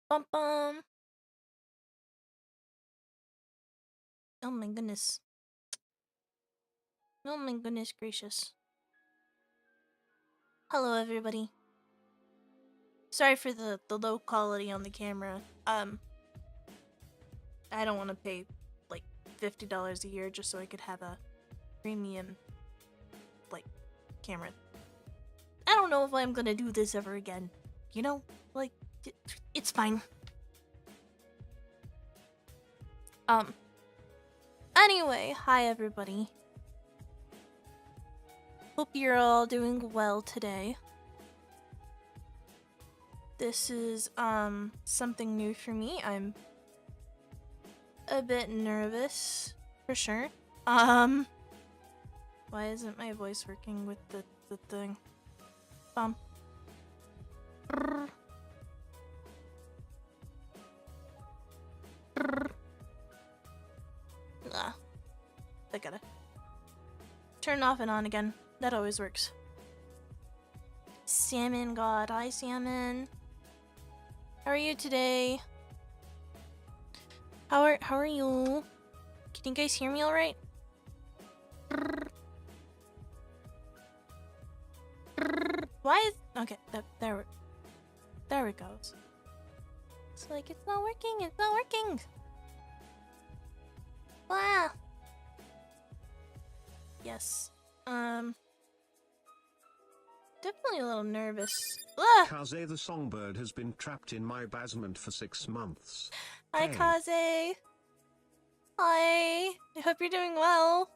Bum bum. Oh my goodness. Oh my goodness gracious. Hello everybody. Sorry for the low quality on the camera. I don't want to pay like $50 a year just so I could have a premium like camera. I don't know if I'm gonna do this ever again. You know, like it's fine. Anyway, hi everybody. Hope you're all doing well today. This is something new for me. I'm a bit nervous for sure. Why isn't my voice working with the thing? Bum. Brr. Brr. Ah. I gotta turn off and on again. That always works. Salmon God. Hi, Salmon. How are you today? How are you? Can you guys hear me all right? Why is okay? There it goes. It's like it's not working. It's not working. Wow. Yes. Definitely a little nervous. Ah! Kaze the songbird has been trapped in my basement for 6 months. Hi, Hey. Kaze. Hi. I hope you're doing well.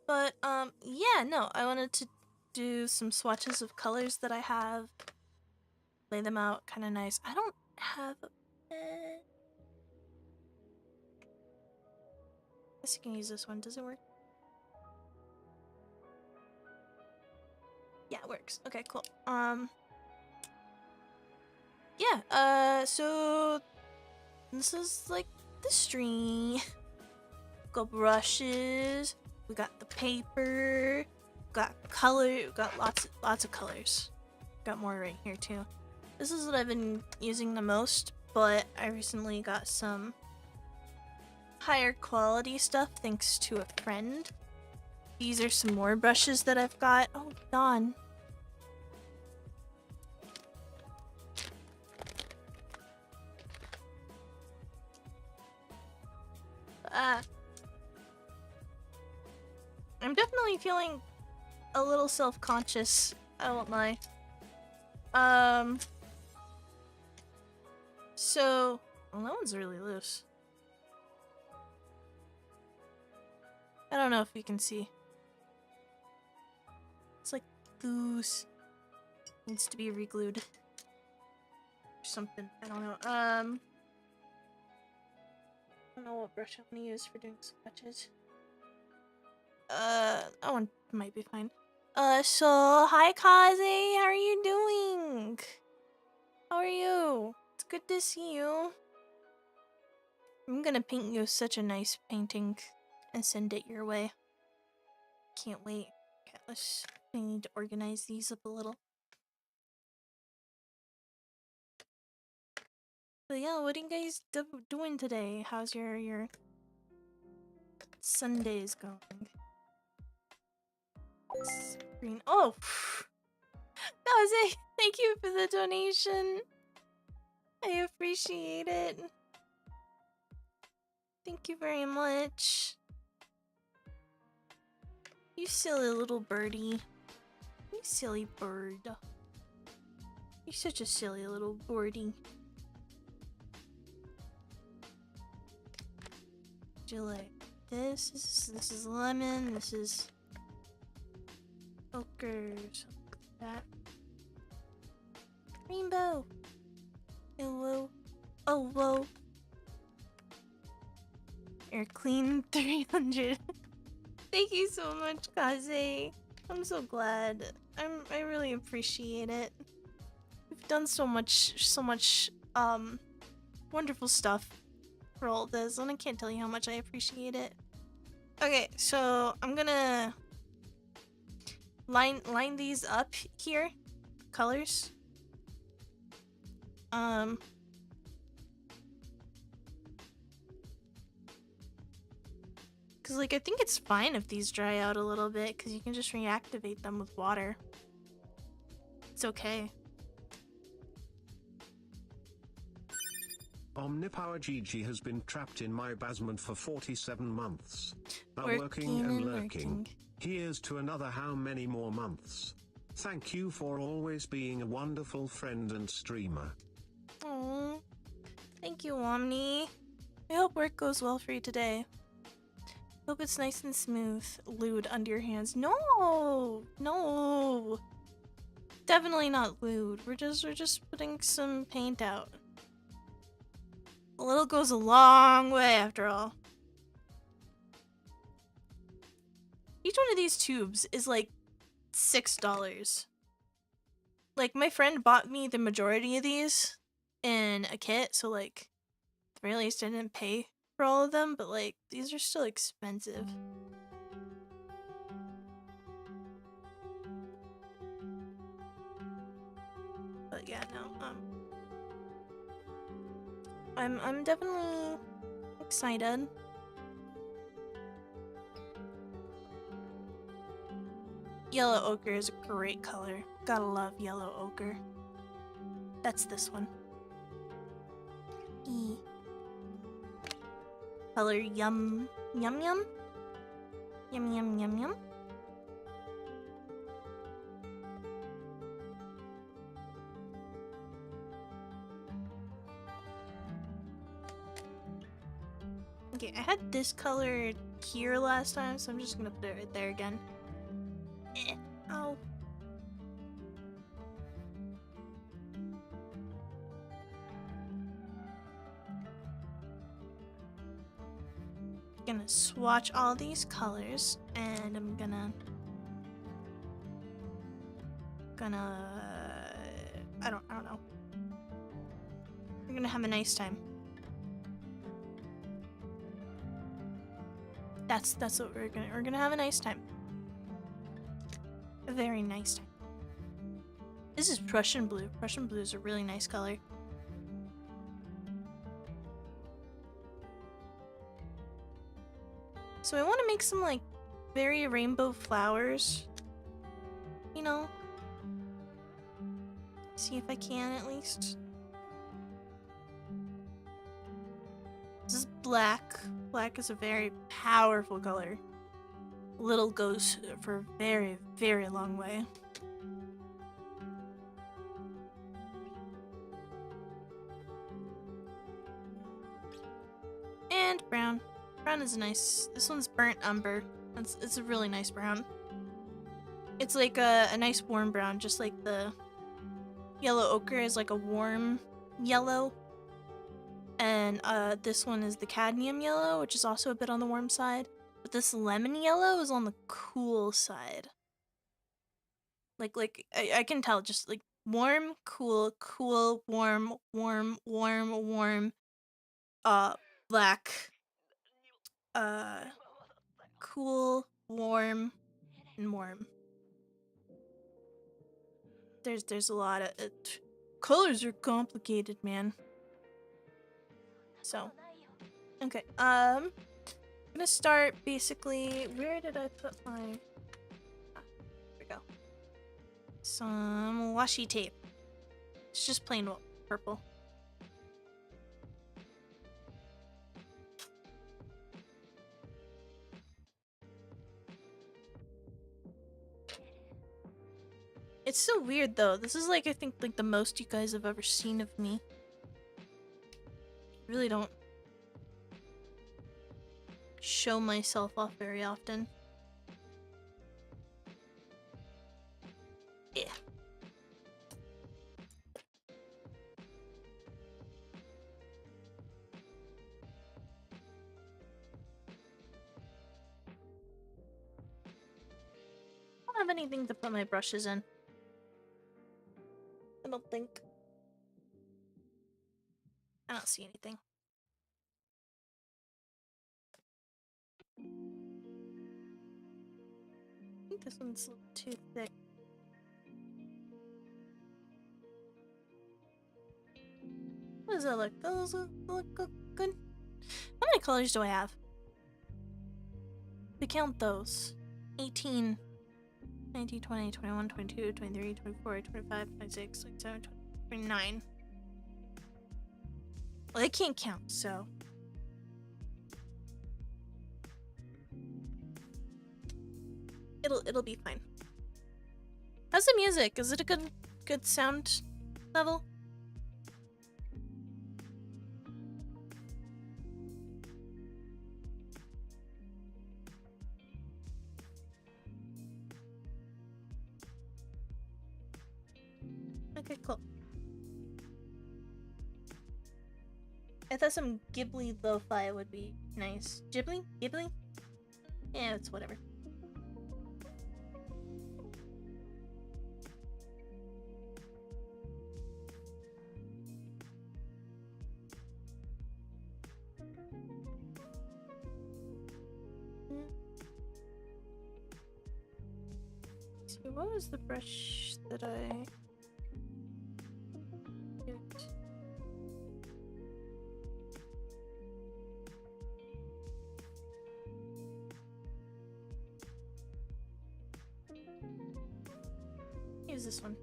But, yeah, no, I wanted to do some swatches of colors that I have. Lay them out kind of nice. I don't have a pen. I guess you can use this one. Does it work? Yeah, it works. Okay, cool. Yeah, so this is like the string. Got brushes. We got the paper. Got color. We got lots of colors. Got more right here too. This is what I've been using the most, but I recently got some higher quality stuff thanks to a friend. These are some more brushes that I've got. Oh, Dawn. I'm definitely feeling a little self-conscious. I won't lie. So, well, that one's really loose. I don't know if you can see. It's like loose. Needs to be re-glued. Or something. I don't know. I don't know what brush I'm gonna use for doing sketches. That one might be fine. So, hi Kaze, how are you doing? How are you? It's good to see you. I'm gonna paint you such a nice painting and send it your way. Can't wait. Okay, I need to organize these up a little. But yeah, what are you guys doing today? How's your Sundays going? Green. Oh! Kaze, thank you for the donation. I appreciate it. Thank you very much. You silly little birdie. You silly bird. You're such a silly little birdie. Do you like this? This is lemon. This is ochre. Something like that. Rainbow. Hello. Oh, whoa. You're clean 300. Thank you so much, Kaze. I'm so glad. I really appreciate it. You've done so much wonderful stuff for all this, and I can't tell you how much I appreciate it. Okay, so I'm gonna line these up here, colors. Because, like, I think it's fine if these dry out a little bit, because you can just reactivate them with water. It's okay. Omnipower Gigi has been trapped in my basement for 47 months. Working and lurking. lurking. Here's to another how many more months. Thank you for always being a wonderful friend and streamer. Oh, thank you, Omni. I hope work goes well for you today. Hope it's nice and smooth, lewd under your hands. No, no, definitely not lewd. We're just putting some paint out. A little goes a long way, after all. Each one of these tubes is like $6. Like, my friend bought me the majority of these in a kit, so like, at the very least I didn't pay for all of them, but like, these are still expensive. But yeah, no, I'm definitely excited. Yellow ochre is a great color. Gotta love yellow ochre. That's this one. E. Color yum. Yum yum? Yum yum yum yum? Okay, I had this color here last time, so I'm just gonna put it right there again. Ow. Gonna swatch all these colors, and I'm gonna I don't know. We're gonna have a nice time. That's what we're gonna have a nice time. A very nice time. This is Prussian blue. Prussian blue is a really nice color. So I want to make some like very rainbow flowers. You know? See if I can at least. This is black. Black is a very powerful color. Little goes for a very, very long way. And brown. Brown is nice. This one's burnt umber. It's a really nice brown. It's like a nice warm brown, just like the yellow ochre is like a warm yellow. And this one is the cadmium yellow, which is also a bit on the warm side. But this lemon yellow is on the cool side. Like I can tell, just like warm, cool, cool, warm, warm, warm, warm, black, cool, warm, and warm. There's a lot of colors are complicated, man. So, okay, I'm gonna start basically. Where did I put my? Here we go. Some washi tape. It's just plain purple. It's so weird though. This is like, I think, like the most you guys have ever seen of me. I really don't show myself off very often. Yeah. I don't have anything to put my brushes in. I don't think. I don't see anything. I think this one's a little too thick. does that look? Those look good. How many colors do I have? We count those. 18, 19, 20, 21, 22, 23, 24, 25, 26, 27, 29. Well, they can't count, so. It'll be fine. How's the music? Is it a good sound level? Okay, cool. I thought some Ghibli lo-fi would be nice. Ghibli? Ghibli? Yeah, it's whatever. Let's see, what was the brush that I used? Use this one.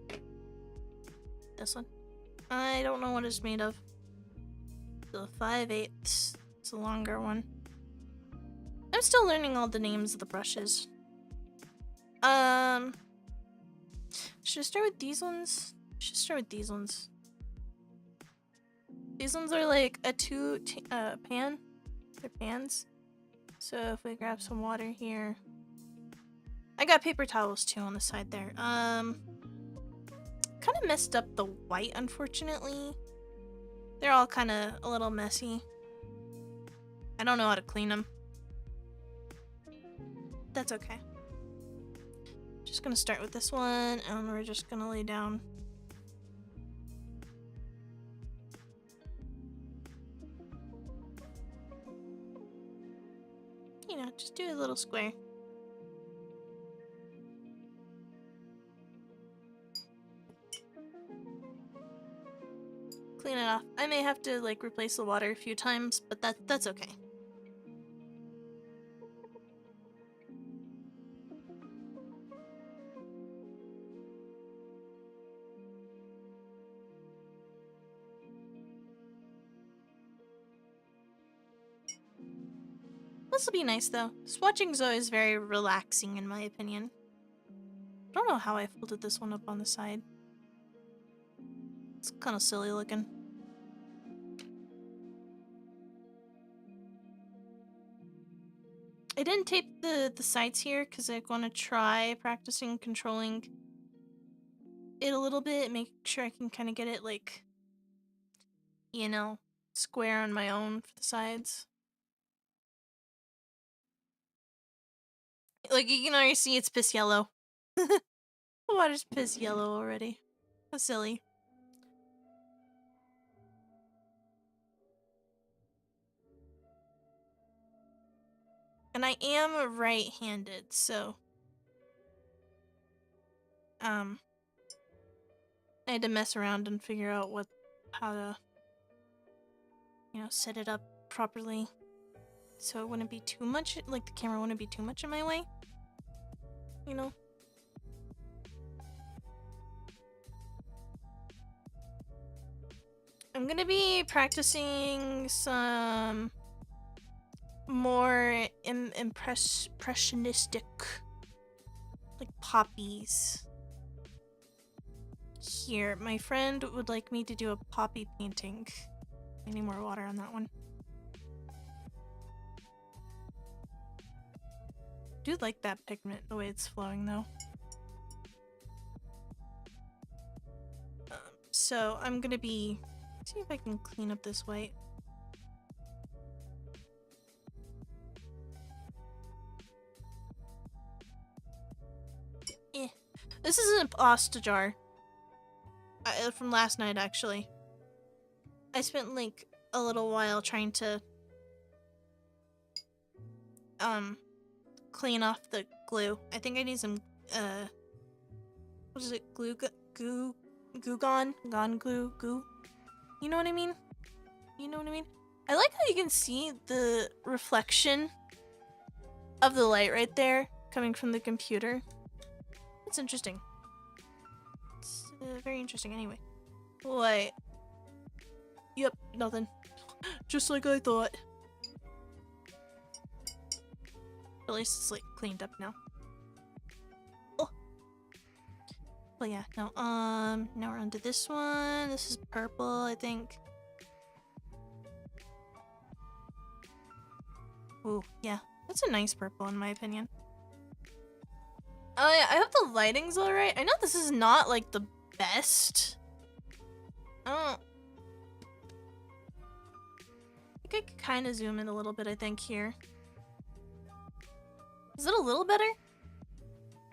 This one. I don't know what it's made of. The 5/8. It's a longer one. I'm still learning all the names of the brushes. Should I start with these ones? Should start with these ones. These ones are like a pan. They're pans. So if we grab some water here. I got paper towels too on the side there. Kind of messed up the white, unfortunately. They're all kind of a little messy. I don't know how to clean them. That's okay. Just gonna start with this one, and we're just gonna lay down. You know, just do a little square. Clean it off. I may have to like replace the water a few times, but that's okay. This will be nice though. Just watching Zoe is very relaxing in my opinion. I don't know how I folded this one up on the side. It's kind of silly looking. I didn't tape the sides here because I want to try practicing controlling it a little bit, make sure I can kind of get it like, you know, square on my own for the sides. Like, you can already see it's piss yellow. The water's piss yellow already. How silly. And I am right-handed, so... I had to mess around and figure out how to, you know, set it up properly. So it wouldn't be too much, like the camera wouldn't be too much in my way. You know? I'm gonna be practicing some more impressionistic, like poppies. Here, my friend would like me to do a poppy painting. I need more water on that one. I do like that pigment, the way it's flowing though. So I'm gonna be... see if I can clean up this white. This is an pasta jar. From last night, actually. I spent, like, a little while trying to... clean off the glue. I think I need some, what is it? Goo gone glue? Goo? You know what I mean? You know what I mean? I like how you can see the reflection of the light right there coming from the computer. It's interesting. It's very interesting anyway. Wait. Yep, nothing. Just like I thought. At least it's like cleaned up now. Oh. But yeah, no, now we're on to this one. This is purple, I think. Ooh, yeah. That's a nice purple in my opinion. Oh yeah, I hope the lighting's alright. I know this is not like the best. I think I could kind of zoom in a little bit, I think, here. Is it a little better?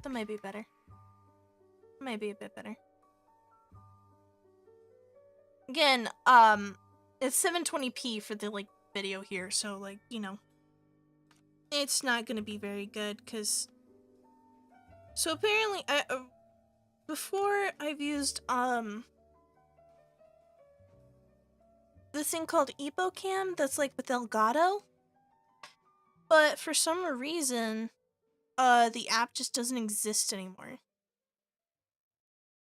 That might be better. Might be a bit better. Again, it's 720p for the, like, video here, so, like, you know. It's not gonna be very good, because... So apparently, before I've used, this thing called EpoCam that's, like, with Elgato. But for some reason, the app just doesn't exist anymore.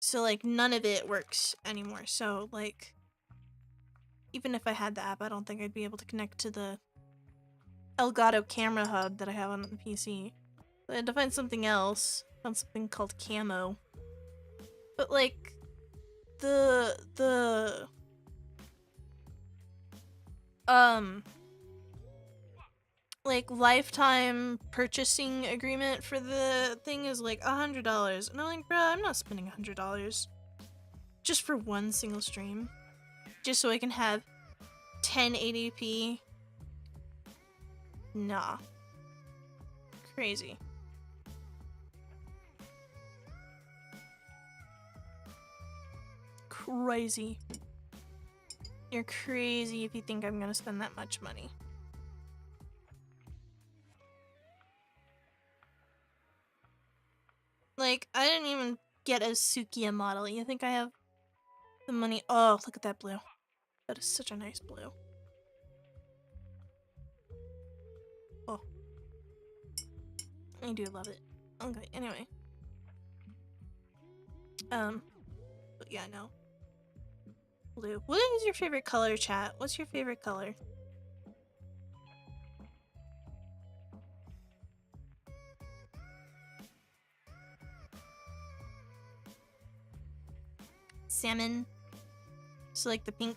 So, like, none of it works anymore. So, like, even if I had the app, I don't think I'd be able to connect to the Elgato camera hub that I have on the PC. So I had to find something else. Found something called Camo. But, like, like, lifetime purchasing agreement for the thing is like $100. And I'm like, bro, I'm not spending $100 just for one single stream. Just so I can have 1080p. Nah. Crazy. Crazy. You're crazy if you think I'm gonna spend that much money. Like, I didn't even get a Sukiya model. You think I have the money? Oh, look at that blue. That is such a nice blue. Oh. I do love it. Okay, anyway. But yeah, no. Blue. What is your favorite color, chat? What's your favorite color? Salmon. So like the pink.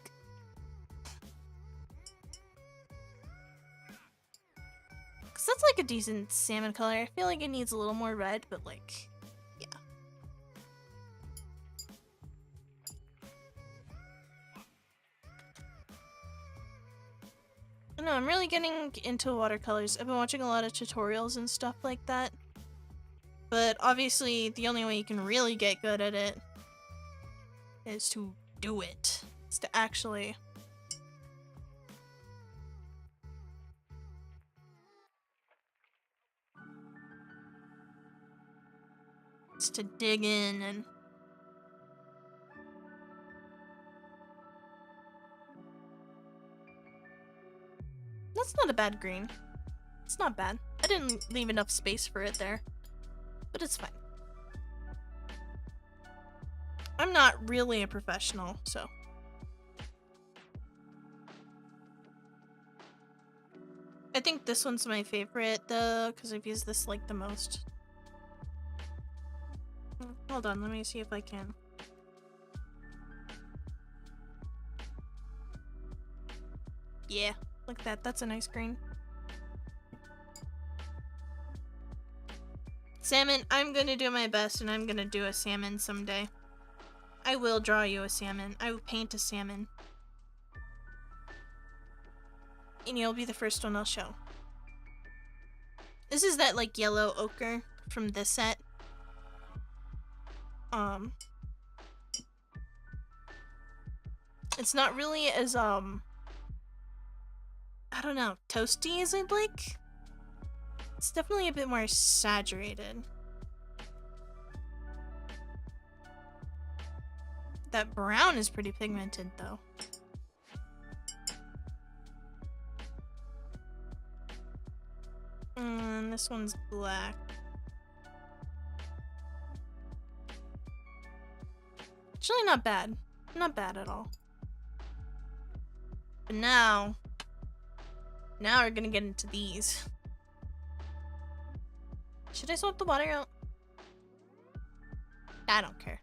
Cause that's like a decent salmon color. I feel like it needs a little more red, but like, yeah. I don't know, I'm really getting into watercolors. I've been watching a lot of tutorials and stuff like that. But obviously, the only way you can really get good at it is to do it. Is to actually... It's to dig in and... That's not a bad green. It's not bad. I didn't leave enough space for it there. But it's fine. I'm not really a professional, so... I think this one's my favorite, though, because I've used this, like, the most. Hold on, let me see if I can. Yeah, look at that. That's a nice green. Salmon, I'm gonna do my best, and I'm gonna do a salmon someday. I will draw you a salmon. I will paint a salmon. And you'll be the first one I'll show. This is that, like, yellow ochre from this set. It's not really as, I don't know, toasty as I'd like. It's definitely a bit more saturated. That brown is pretty pigmented, though. And this one's black. Actually, not bad. Not bad at all. But now we're gonna get into these. Should I swap the water out? I don't care.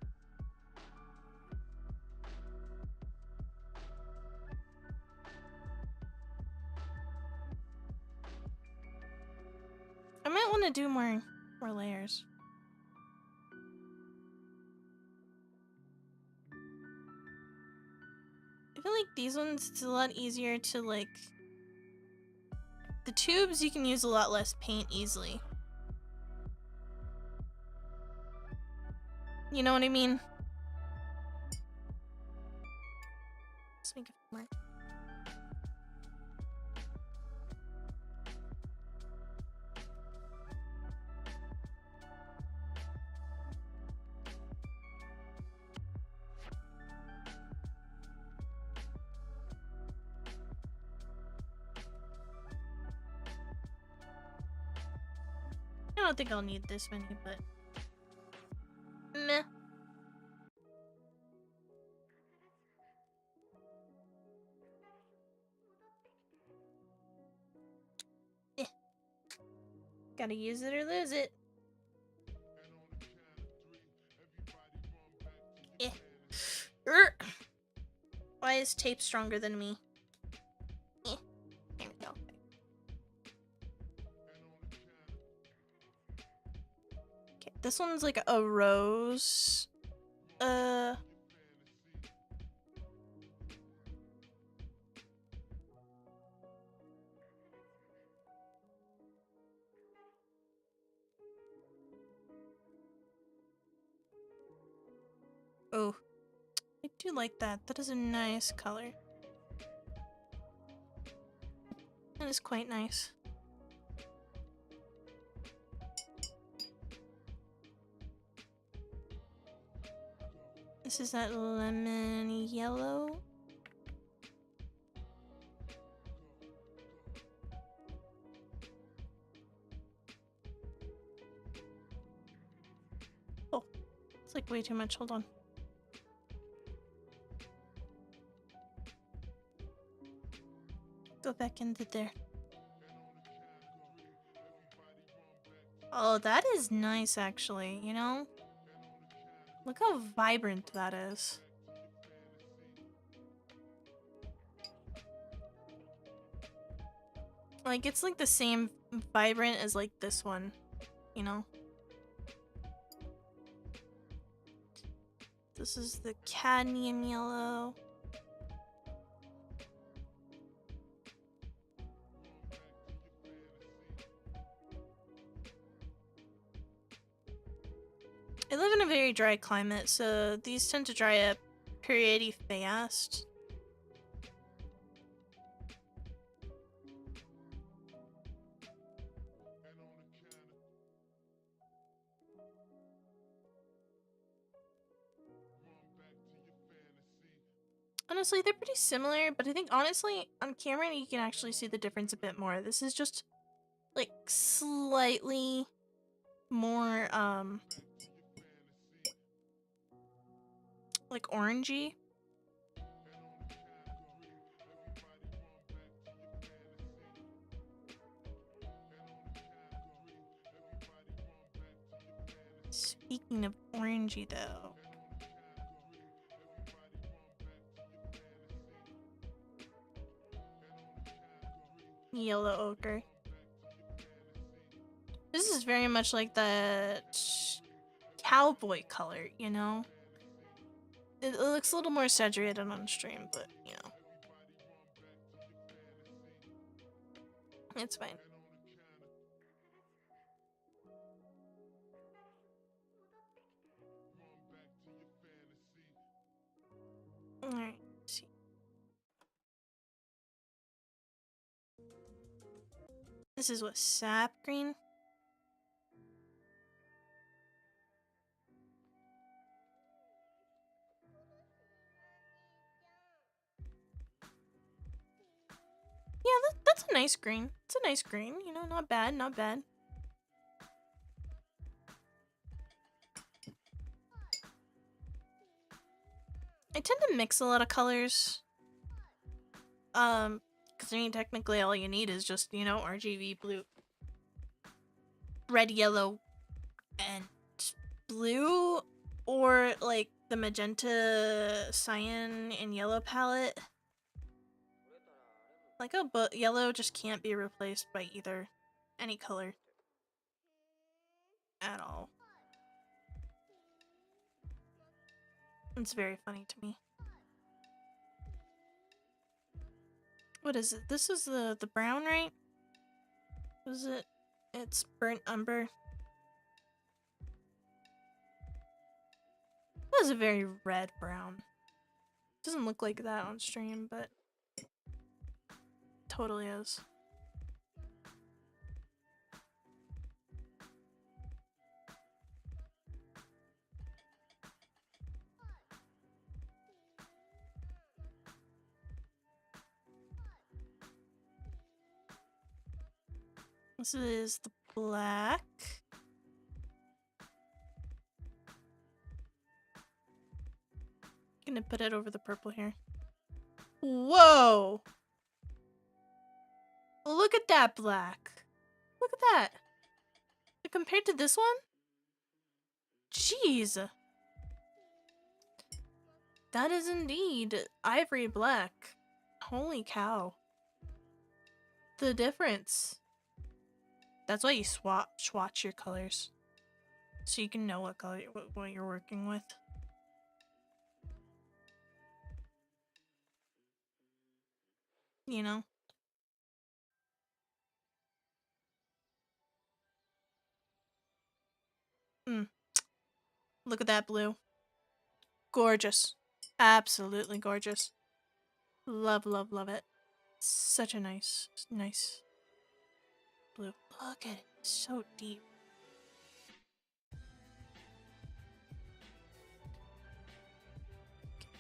I might want to do more layers. I feel like these ones, it's a lot easier to like... The tubes, you can use a lot less paint easily. You know what I mean? Let's make it more. I don't think I'll need this many, but... Meh. Eh. Gotta use it or lose it. Eh. Why is tape stronger than me? Eh. There we go. Okay, this one's like a rose. Oh. I do like that. That is a nice color. That is quite nice. This is that lemon yellow. Oh, it's like way too much. Hold on. Go back into there. Oh, that is nice actually, you know? Look how vibrant that is. Like, it's like the same vibrant as like this one, you know? This is the cadmium yellow. I live in a very dry climate, so these tend to dry up pretty fast. Honestly, they're pretty similar, but I think honestly, on camera you can actually see the difference a bit more. This is just like slightly more like orangey. Speaking of orangey though. Yellow ochre. This is very much like that cowboy color, you know? It looks a little more saturated on stream, but, you know. It's fine. Alright, let's see. This is what, sap green? Yeah, that's a nice green. It's a nice green, you know, not bad, not bad. I tend to mix a lot of colors. Because I mean, technically all you need is just, you know, RGB blue. Red, yellow, and blue, or like the magenta, cyan, and yellow palette. Like, oh, but yellow just can't be replaced by either any color at all. It's very funny to me. What is it? This is the brown, right? What is it? It's burnt umber. That is a very red brown. Doesn't look like that on stream, but totally is. This is the black. Gonna put it over the purple here. Whoa! Look at that black. Look at that. Compared to this one? Jeez. That is indeed ivory black. Holy cow. The difference. That's why you swatch your colors. So you can know what color what you're working with. You know? Look at that blue. Gorgeous. Absolutely gorgeous. Love, love, love it. Such a nice blue. Look at it. So deep.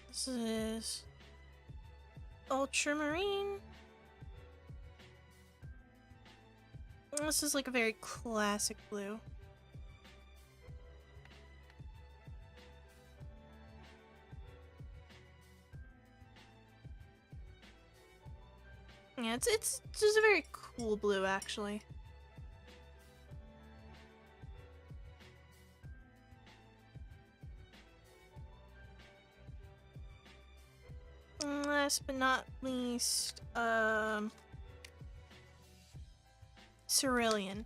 This is ultramarine. This is like a very classic blue. Yeah, it's just a very cool blue, actually. Last but not least, cerulean.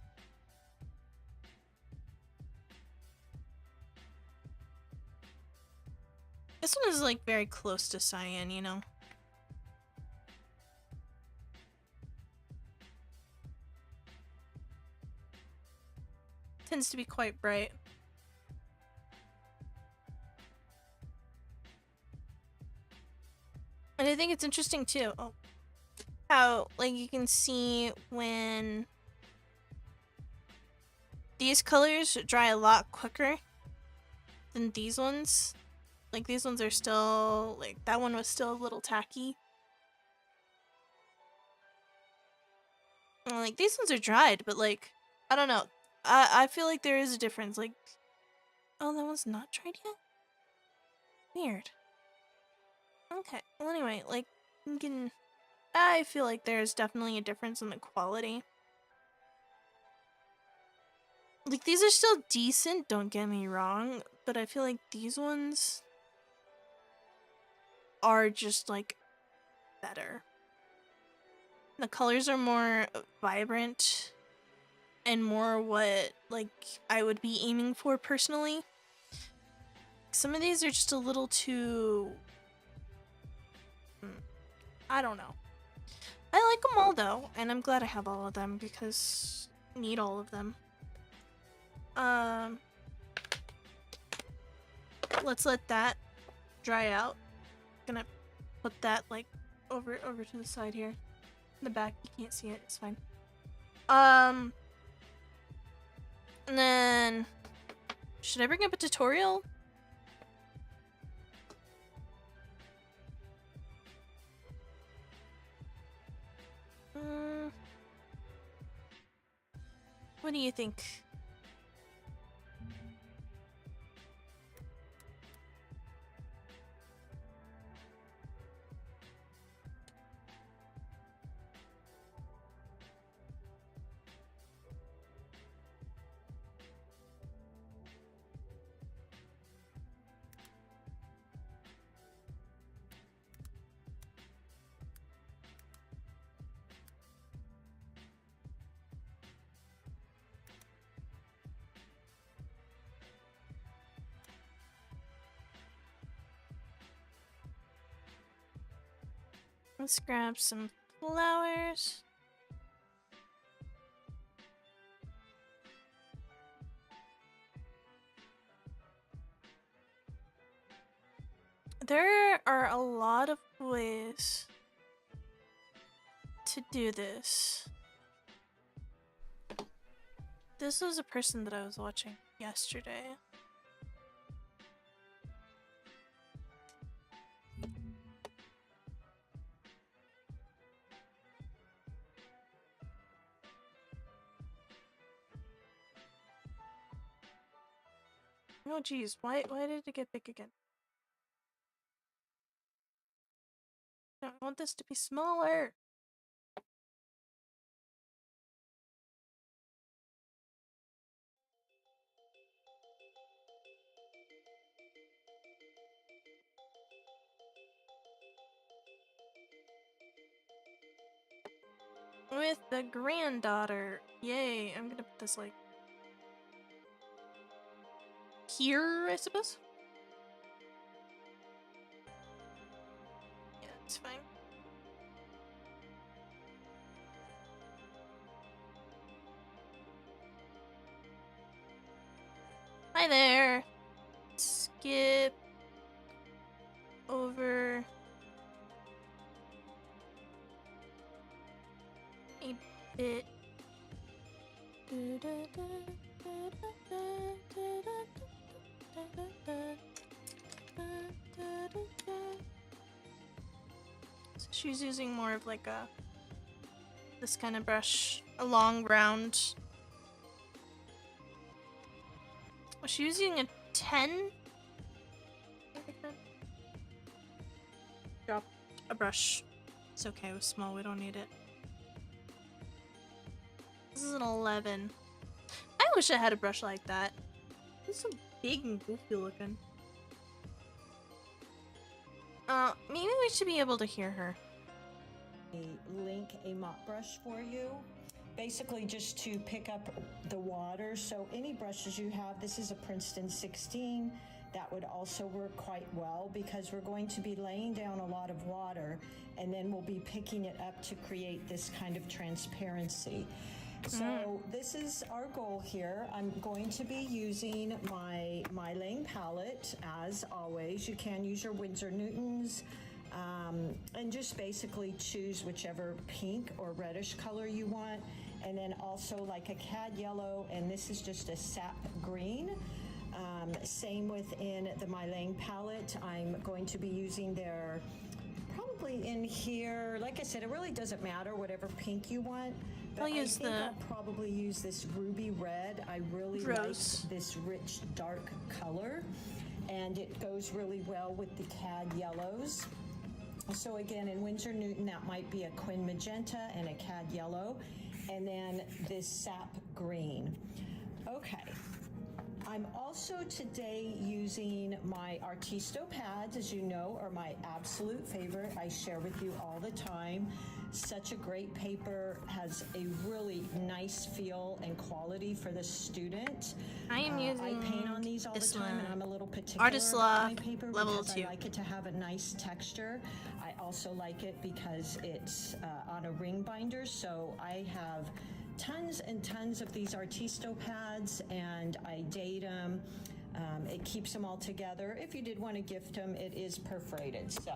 This one is like very close to cyan, you know? Tends to be quite bright. And I think it's interesting too, how like you can see when these colors dry a lot quicker than these ones. Like these ones are still, like that one was still a little tacky. And like these ones are dried, but like, I don't know. I feel like there is a difference. Like, oh, that one's not dried yet? Weird. Okay, well anyway, like, you can, I feel like there's definitely a difference in the quality. Like, these are still decent, don't get me wrong, but I feel like these ones are just, like, better. The colors are more vibrant and more what, like, I would be aiming for personally. Some of these are just a little too... I don't know. I like them all, though, and I'm glad I have all of them, because I need all of them. Let's let that dry out. Gonna put that, like, over to the side here. In the back, you can't see it, it's fine. And then... Should I bring up a tutorial? What do you think? Let's grab some flowers. There are a lot of ways to do this. This was a person that I was watching yesterday. Oh geez, why did it get big again? I want this to be smaller. With the granddaughter. Yay, I'm gonna put this like here, I suppose? Yeah, it's fine. Hi there. Skip over a bit. So she's using more of like this kind of brush, a long round. Was she using a 10? Drop a brush. It's okay, it was small, we don't need it. This is an 11. I wish I had a brush like that. It's so big and goofy looking. Maybe we should be able to hear her. Link a mop brush for you, basically just to pick up the water. So any brushes you have, this is a Princeton 16, that would also work quite well because we're going to be laying down a lot of water and then we'll be picking it up to create this kind of transparency. So this is our goal here. I'm going to be using my Lane palette as always. You can use your Winsor Newtons and just basically choose whichever pink or reddish color you want. And then also like a cad yellow, and this is just a sap green. Same within the My Lane palette. I'm going to be using their, probably in here, like I said, it really doesn't matter, whatever pink you want. But I'll probably use this ruby red. I really like this rich dark color, and it goes really well with the cad yellows. So again, in Winsor Newton, that might be a Quin magenta and a cad yellow, and then this sap green. Okay. I'm also today using my Artisto pads, as you know, are my absolute favorite. I share with you all the time. Such a great paper, has a really nice feel and quality for the student. I am using I paint on these all the time, and I'm a little particular Artist about my paper level because 2. I like it to have a nice texture. I also like it because it's on a ring binder, so I have tons and tons of these Artisto pads, and I date them. It keeps them all together. If you did want to gift them, it is perforated. So,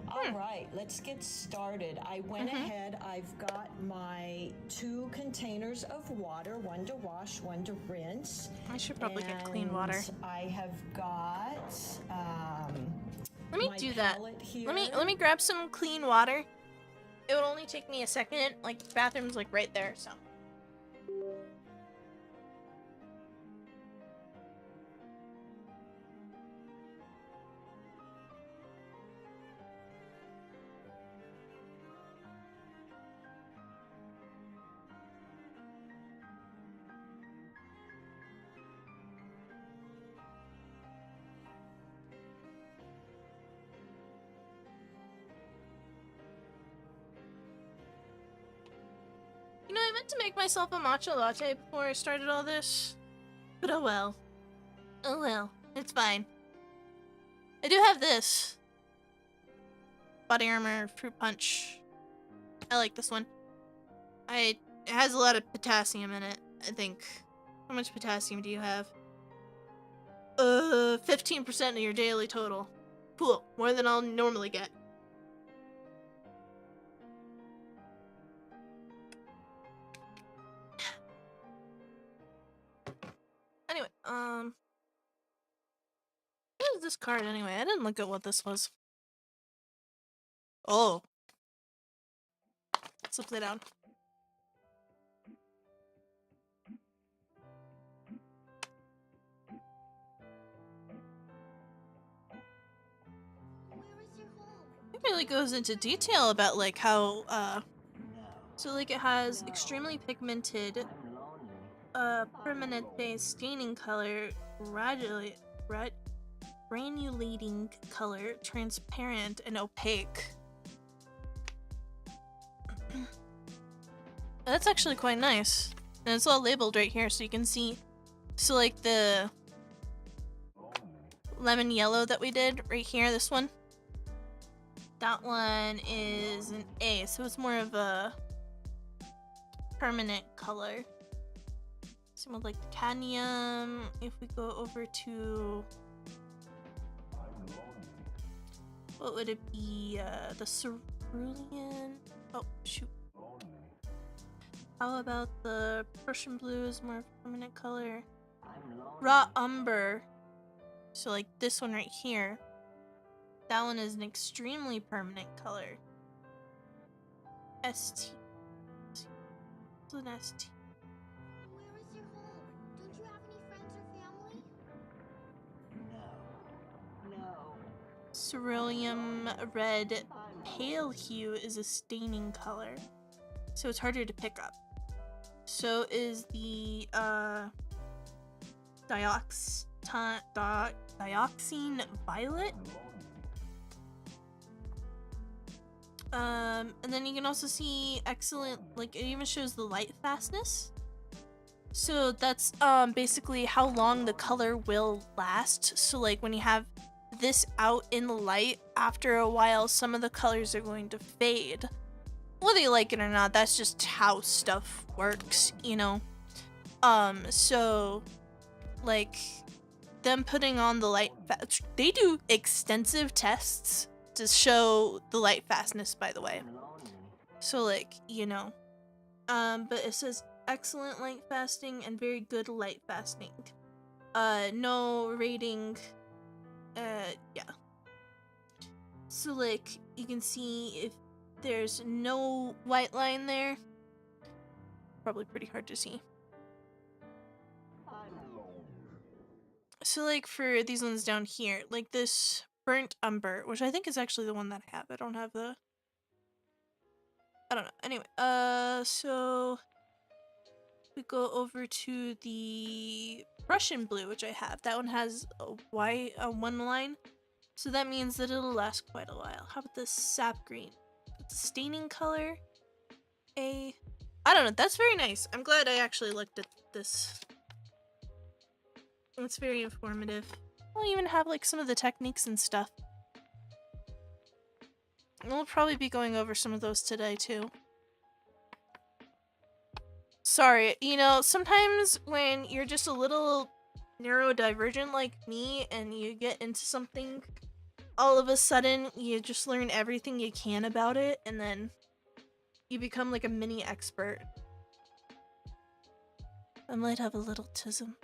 all right, let's get started. I went ahead. I've got my 2 containers of water, one to wash, one to rinse. I should probably get clean water. I have got. Let me do that. Let me grab some clean water. It would only take me a second. Like, the bathroom's like right there, so. I meant to make myself a matcha latte before I started all this. But oh well. Oh well. It's fine. I do have this. Body armor, fruit punch. I like this one. It has a lot of potassium in it, I think. How much potassium do you have? 15% of your daily total. Cool. More than I'll normally get. Anyway, what is this card anyway? I didn't look at what this was. Oh. Let's upside down. It really goes into detail about like how so like it has extremely pigmented permanente staining color, granulating color, transparent and opaque. That's actually quite nice. And it's all labeled right here so you can see. So like the lemon yellow that we did right here, this one. That one is an A, so it's more of a permanent color. Same with like the cadmium. If we go over to, what would it be? The cerulean. Oh shoot. How about the Prussian blue is more of a permanent color? Raw umber. So like this one right here. That one is an extremely permanent color. ST. It's an ST. Where is your home? Don't you have any friends or family? No. Cerulean red pale hue is a staining color, so it's harder to pick up. So is the dioxine violet. And then you can also see excellent, like it even shows the light fastness. So that's basically how long the color will last. So like when you have this out in the light, after a while some of the colors are going to fade. Whether you like it or not, that's just how stuff works, you know? So like them putting on the light, they do extensive tests to show the light fastness, by the way. So like, you know, but it says excellent light fasting and very good light fasting. No rating, yeah. So like, you can see if there's no white line there, probably pretty hard to see. So like for these ones down here, like this burnt umber, which I think is actually the one that I have. I don't have the, I don't know. Anyway, so we go over to the Prussian blue, which I have. That one has a white, one line. So that means that it'll last quite a while. How about this sap green? It's a staining color. I don't know. That's very nice. I'm glad I actually looked at this. It's very informative. I'll even have like some of the techniques and stuff. We'll probably be going over some of those today too. Sorry, you know, sometimes when you're just a little neurodivergent like me and you get into something, all of a sudden you just learn everything you can about it and then you become like a mini expert. I might have a little tism.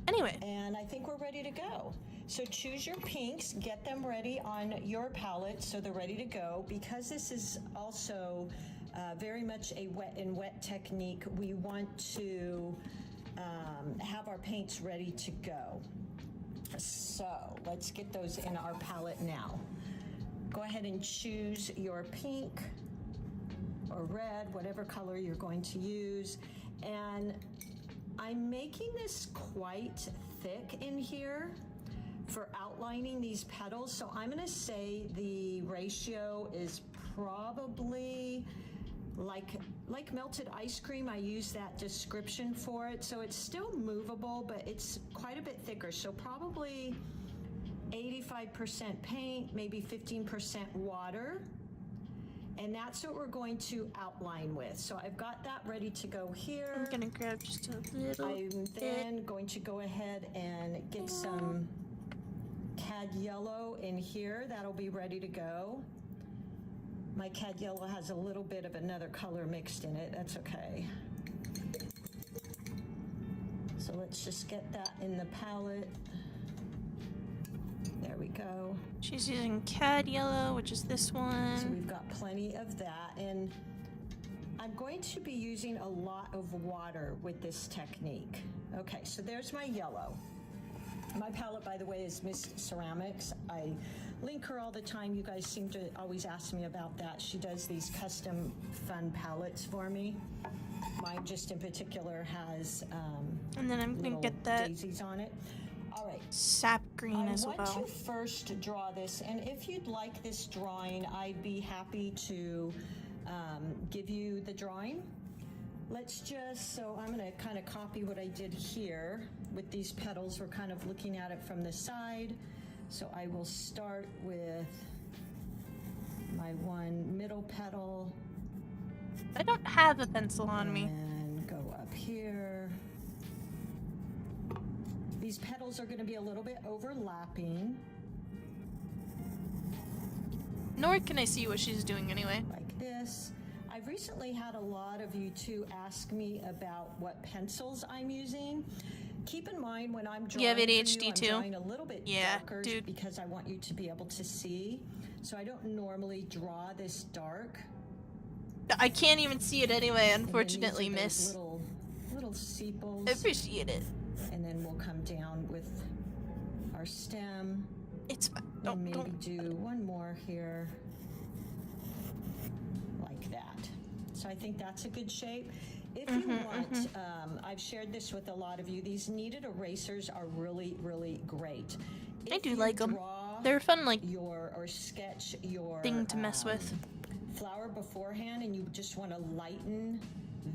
Anyway. And I think we're ready to go. So choose your pinks, get them ready on your palette so they're ready to go. Because this is also very much a wet technique, we want to have our paints ready to go. So let's get those in our palette now. Go ahead and choose your pink or red, whatever color you're going to use. And I'm making this quite thick in here for outlining these petals. So I'm gonna say the ratio is probably like melted ice cream. I use that description for it. So it's still movable, but it's quite a bit thicker. So probably 85% paint, maybe 15% water. And that's what we're going to outline with. So I've got that ready to go here. I'm gonna grab just a little I'm then going to go ahead and get some cad yellow in here. That'll be ready to go. My cad yellow has a little bit of another color mixed in it. That's okay. So let's just get that in the palette. There we go. She's using cad yellow, which is this So one. we've got plenty of that. And I'm going to be using a lot of water with this technique. Okay, so there's my yellow. My palette, by the way, is Miss Ceramics. I link her all the time. You guys seem to always ask me about that. She does these custom fun palettes for me. Mine just in particular has And then I'm gonna little get that daisies on it. All right. sap green as I want well. to first draw this, and if you'd like this drawing, I'd be happy to give you the drawing. Let's just, so I'm going to kind of copy what I did here with these petals. We're kind of looking at it from the side. So I will start with my one middle petal. I don't have a pencil on me. And go up here. These petals are going to be a little bit overlapping. Nor can I see what she's doing anyway. Like this. I've recently had a lot of you too ask me about what pencils I'm using. Keep in mind when I'm drawing, You have for ADHD I'm too? drawing a little bit Yeah, darker dude. because I want you to be able to see. So I don't normally draw this dark. I can't even see it anyway, And then unfortunately, these are those miss. little sepals. I appreciate it. And then we'll come down with our stem. It's fine. And Don't, maybe don't. do one more here. Like that. So I think that's a good shape. If you want, I've shared this with a lot of you, these kneaded erasers are really, really great. I If do you like 'em. draw They're fun, like, or sketch your thing to mess with. flower beforehand and you just want to lighten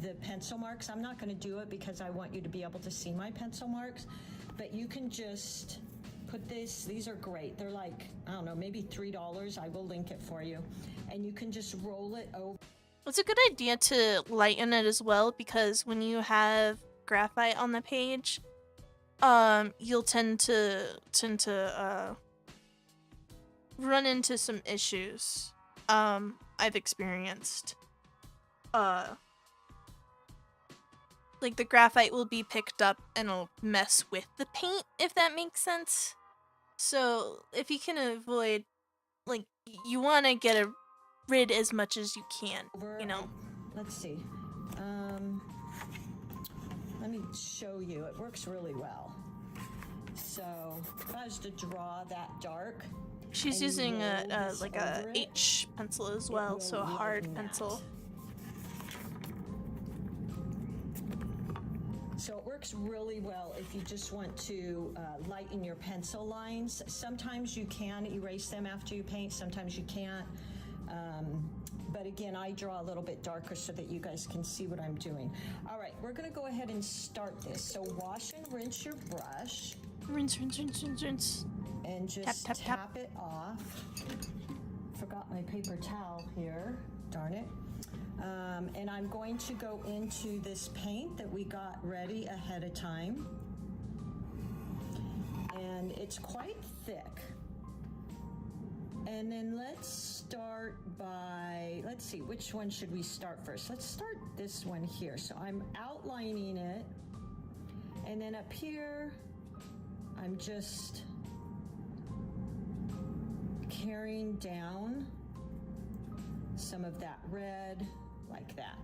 the pencil marks. I'm not going to do it because I want you to be able to see my pencil marks, but you can just put these are great. They're like, I don't know, maybe $3. I will link it for you. And you can just roll it over. It's a good idea to lighten it as well, because when you have graphite on the page, you'll tend to run into some issues. I've experienced. Like the graphite will be picked up and it'll mess with the paint, if that makes sense. So if you can avoid, like, you want to get rid as much as you can, you know. Let's see. Let me show you. It works really well. So if I was to draw that dark, She's and you using roll a this like a over it, H pencil as it well, will so a hard lighten that. pencil. So it works really well if you just want to lighten your pencil lines. Sometimes you can erase them after you paint, sometimes you can't. But again, I draw a little bit darker so that you guys can see what I'm doing. All right, we're gonna go ahead and start this. So wash and rinse your brush Rinse, rinse, rinse, rinse, rinse. and just Tap, tap, tap. tap it off. Forgot my paper towel here, darn it. And I'm going to go into this paint that we got ready ahead of time. And it's quite thick. And then let's start by, let's see, which one should we start first? Let's start this one here. So I'm outlining it. And then up here, I'm just carrying down some of that red like that.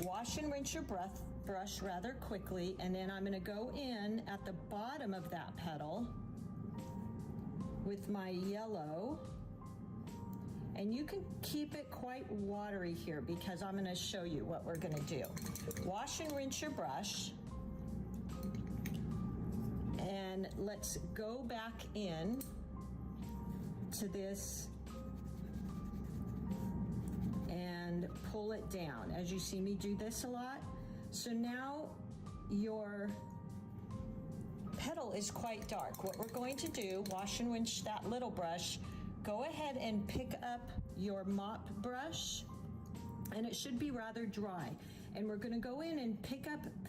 Wash and rinse your brush rather quickly, and then I'm going to go in at the bottom of that petal with my yellow, and you can keep it quite watery here because I'm going to show you what we're going to do. Wash and rinse your brush, and let's go back in to this and pull it down, as you see me do this a lot. So now your petal is quite dark. What we're going to do, wash and rinse that little brush, go ahead and pick up your mop brush, and it should be rather dry. And we're gonna go in and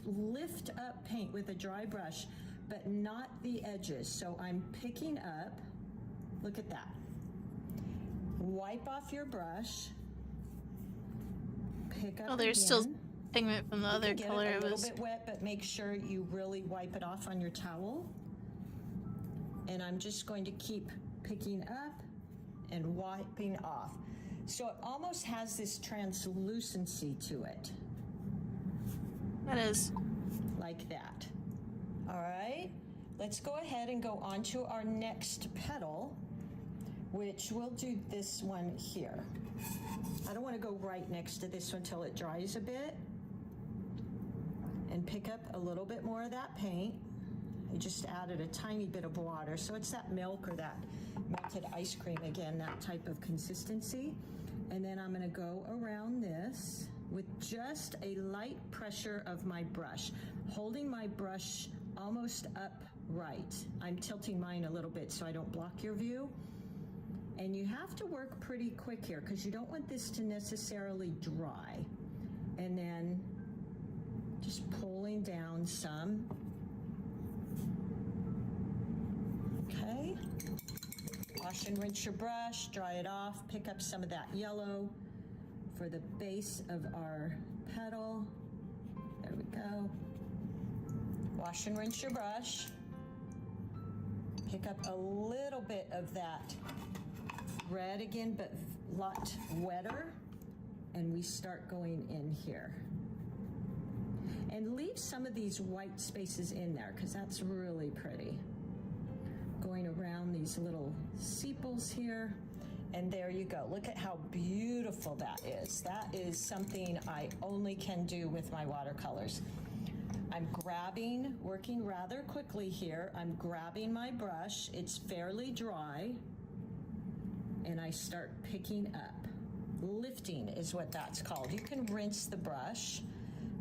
lift up paint with a dry brush, but not the edges. So I'm picking up, look at that. Wipe off your brush, pick up there's again. still pigment from the other Get color. it a It little was bit wet, but make sure you really wipe it off on your towel. And I'm just going to keep picking up and wiping off. So it almost has this translucency to it. that is. Like that. All right, let's go ahead and go on to our next petal, which we'll do this one here. I don't want to go right next to this one until it dries a bit. And pick up a little bit more of that paint. I just added a tiny bit of water, so it's that milk or that melted ice cream again, that type of consistency. And then I'm going to go around this with just a light pressure of my brush, holding my brush almost upright. I'm tilting mine a little bit so I don't block your view. And you have to work pretty quick here because you don't want this to necessarily dry. And then just pulling down some. Okay. Wash and rinse your brush, dry it off, pick up some of that yellow for the base of our petal. There we go. Wash and rinse your brush. Pick up a little bit of that red again, but a lot wetter. And we start going in here. And leave some of these white spaces in there because that's really pretty. Going around these little sepals here. And there you go. Look at how beautiful that is. That is something I only can do with my watercolors. I'm working rather quickly here. I'm grabbing my brush. It's fairly dry. And I start picking up. Lifting is what that's called. You can rinse the brush,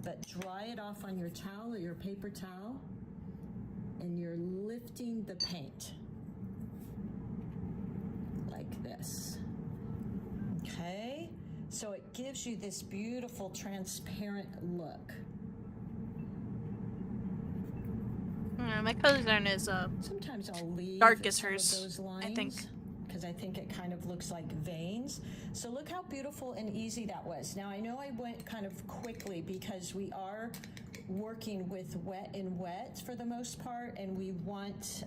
but dry it off on your towel or your paper towel, and you're lifting the paint like this. Okay, so it gives you this beautiful transparent look. My colors aren't as Sometimes I'll leave dark as some of hers, those lines, I think. because I think it kind of looks like veins. So look how beautiful and easy that was. Now I know I went kind of quickly because we are working with wet and wet for the most part, and we want,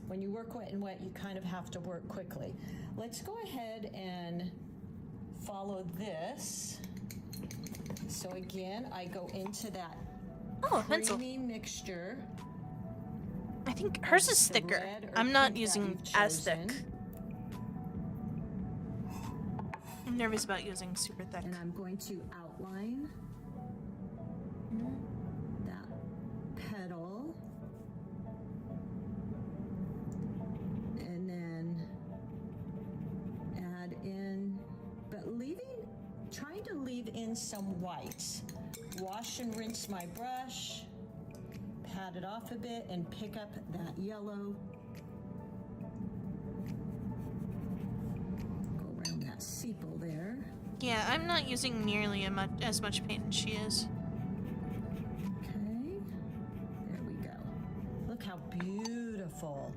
when you work wet and wet, you kind of have to work quickly. Let's go ahead and follow this. So again, I go into that pencil. creamy mixture. I think hers is The thicker. red or I'm not pink that using you've as thick. chosen. I'm nervous about using super thick. And I'm going to outline that petal. And then add in, but trying to leave in some whites. Wash and rinse my brush, pat it off a bit, and pick up that yellow. Go around that sepal there. Yeah, I'm not using nearly as much paint as she is. Okay, there we go. Look how beautiful.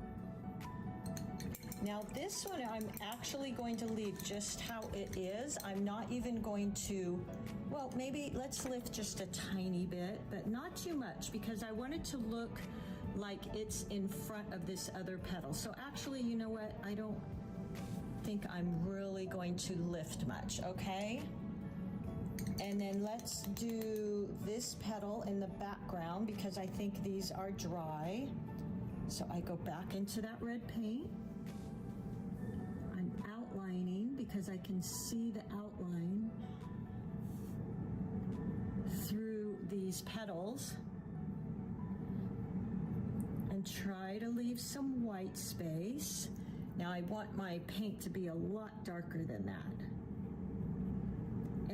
Now this one I'm actually going to leave just how it is. I'm not even going to, well, maybe let's lift just a tiny bit, but not too much because I want it to look like it's in front of this other petal. So actually, you know what? I don't think I'm really going to lift much, okay? And then let's do this petal in the background because I think these are dry. So I go back into that red paint. I'm outlining because I can see the outline through these petals. And try to leave some white space. Now I want my paint to be a lot darker than that.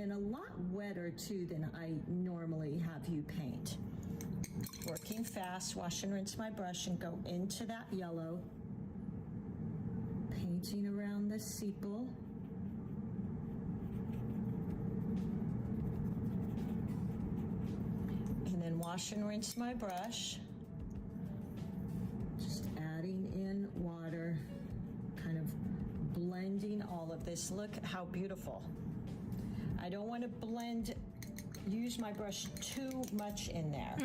and a lot wetter too than I normally have you paint. Working fast, wash and rinse my brush and go into that yellow, painting around the sepal. And then wash and rinse my brush. Just adding in water, kind of blending all of this. Look how beautiful. I don't want to use my brush too much in there.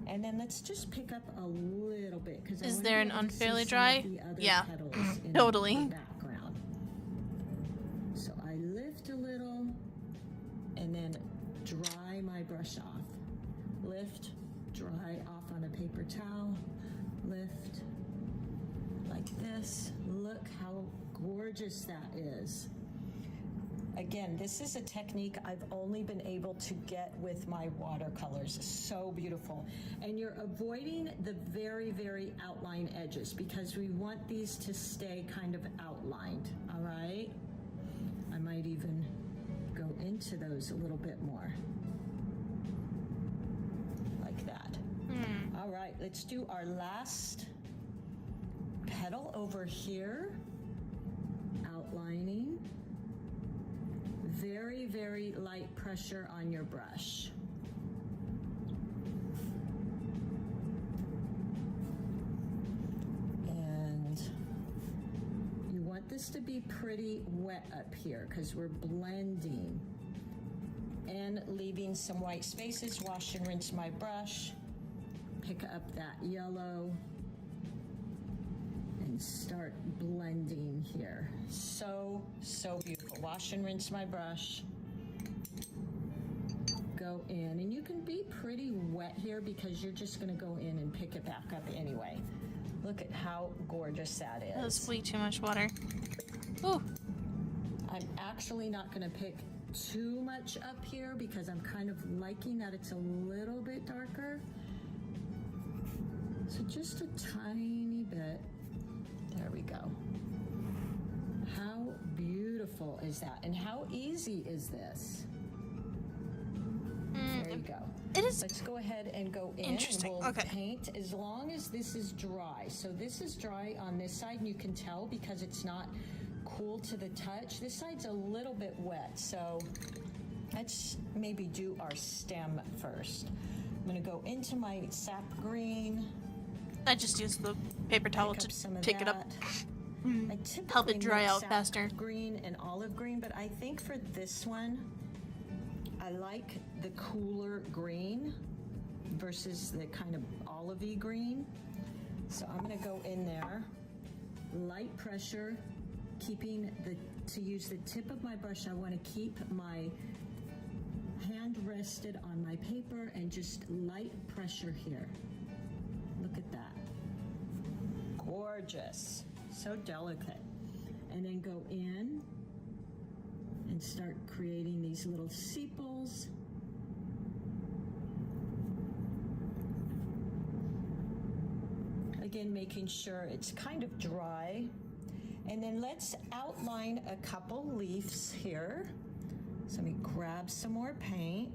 And then let's just pick up a little bit, because is there an unfairly dry? Yeah, totally. The background. So I lift a little and then dry my brush off. Lift, dry off on a paper towel. Lift like this. Look how gorgeous that is. Again, this is a technique I've only been able to get with my watercolors. So beautiful. And you're avoiding the very, very outline edges, because we want these to stay kind of outlined, all right? I might even go into those a little bit more. Like that. All right, let's do our last petal over here. Outlining. Very, very light pressure on your brush. And you want this to be pretty wet up here, because we're blending and leaving some white spaces. Wash and rinse my brush. Pick up that yellow and start blending here. So, so beautiful. Wash and rinse my brush. Go in, and you can be pretty wet here because you're just going to go in and pick it back up anyway. Look at how gorgeous that is. That's way too much water. Ooh. I'm actually not going to pick too much up here because I'm kind of liking that it's a little bit darker. So just a tiny bit. There we go. How beautiful is that? And how easy is this? There you go. It is. Let's go ahead and go in. Interesting. And we'll Okay. paint as long as this is dry. So this is dry on this side, and you can tell because it's not cool to the touch. This side's a little bit wet, so let's maybe do our stem first. I'm going to go into my sap green. I just used the paper towel Pick up to some of pick it up. that. I typically Help it dry mix out sap faster. green and olive green, but I think for this one, I like the cooler green versus the kind of olivey green. So I'm going to go in there, light pressure, to use the tip of my brush. I want to keep my hand rested on my paper and just light pressure here. Look at that. Gorgeous. So delicate. And then go in and start creating these little sepals. Again, making sure it's kind of dry. And then let's outline a couple leaves here. So let me grab some more paint.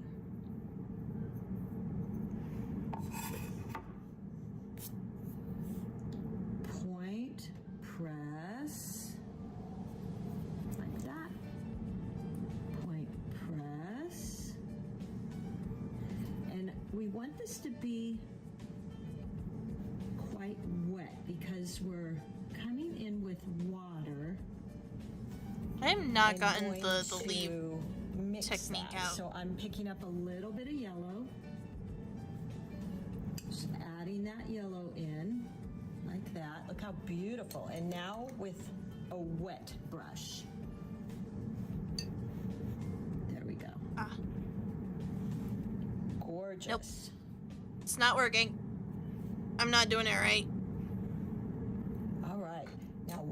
Point, press, like that. Point, press. And we want this to be quite wet because we're coming in with water. I have not and gotten going the leaf to mix technique that. out. So I'm picking up a little bit of yellow, just adding that yellow in like that. Look how beautiful. And now with a wet brush. There we go. Ah, Gorgeous. Nope. it's not working. I'm not doing it right. All right. Now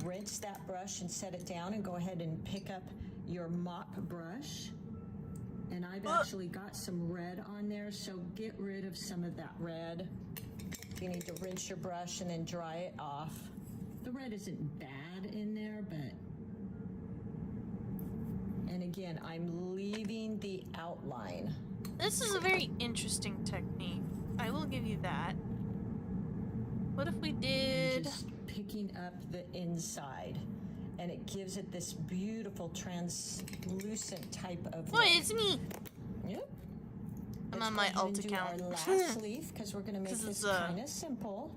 rinse that brush and set it down, and go ahead and pick up your mop brush. And I've actually got some red on there, so get rid of some of that red. You need to rinse your brush and then dry it off. The red isn't bad in there, but... And again, I'm leaving the outline. This is a very interesting technique. I will give you that. What if we did... Just picking up the inside, and it gives it this beautiful translucent type of Oh, look. it's me! Yep. I'm Let's on go my ahead alt and do account. our last leaf, because we're going to make 'Cause this it's, kind of simple.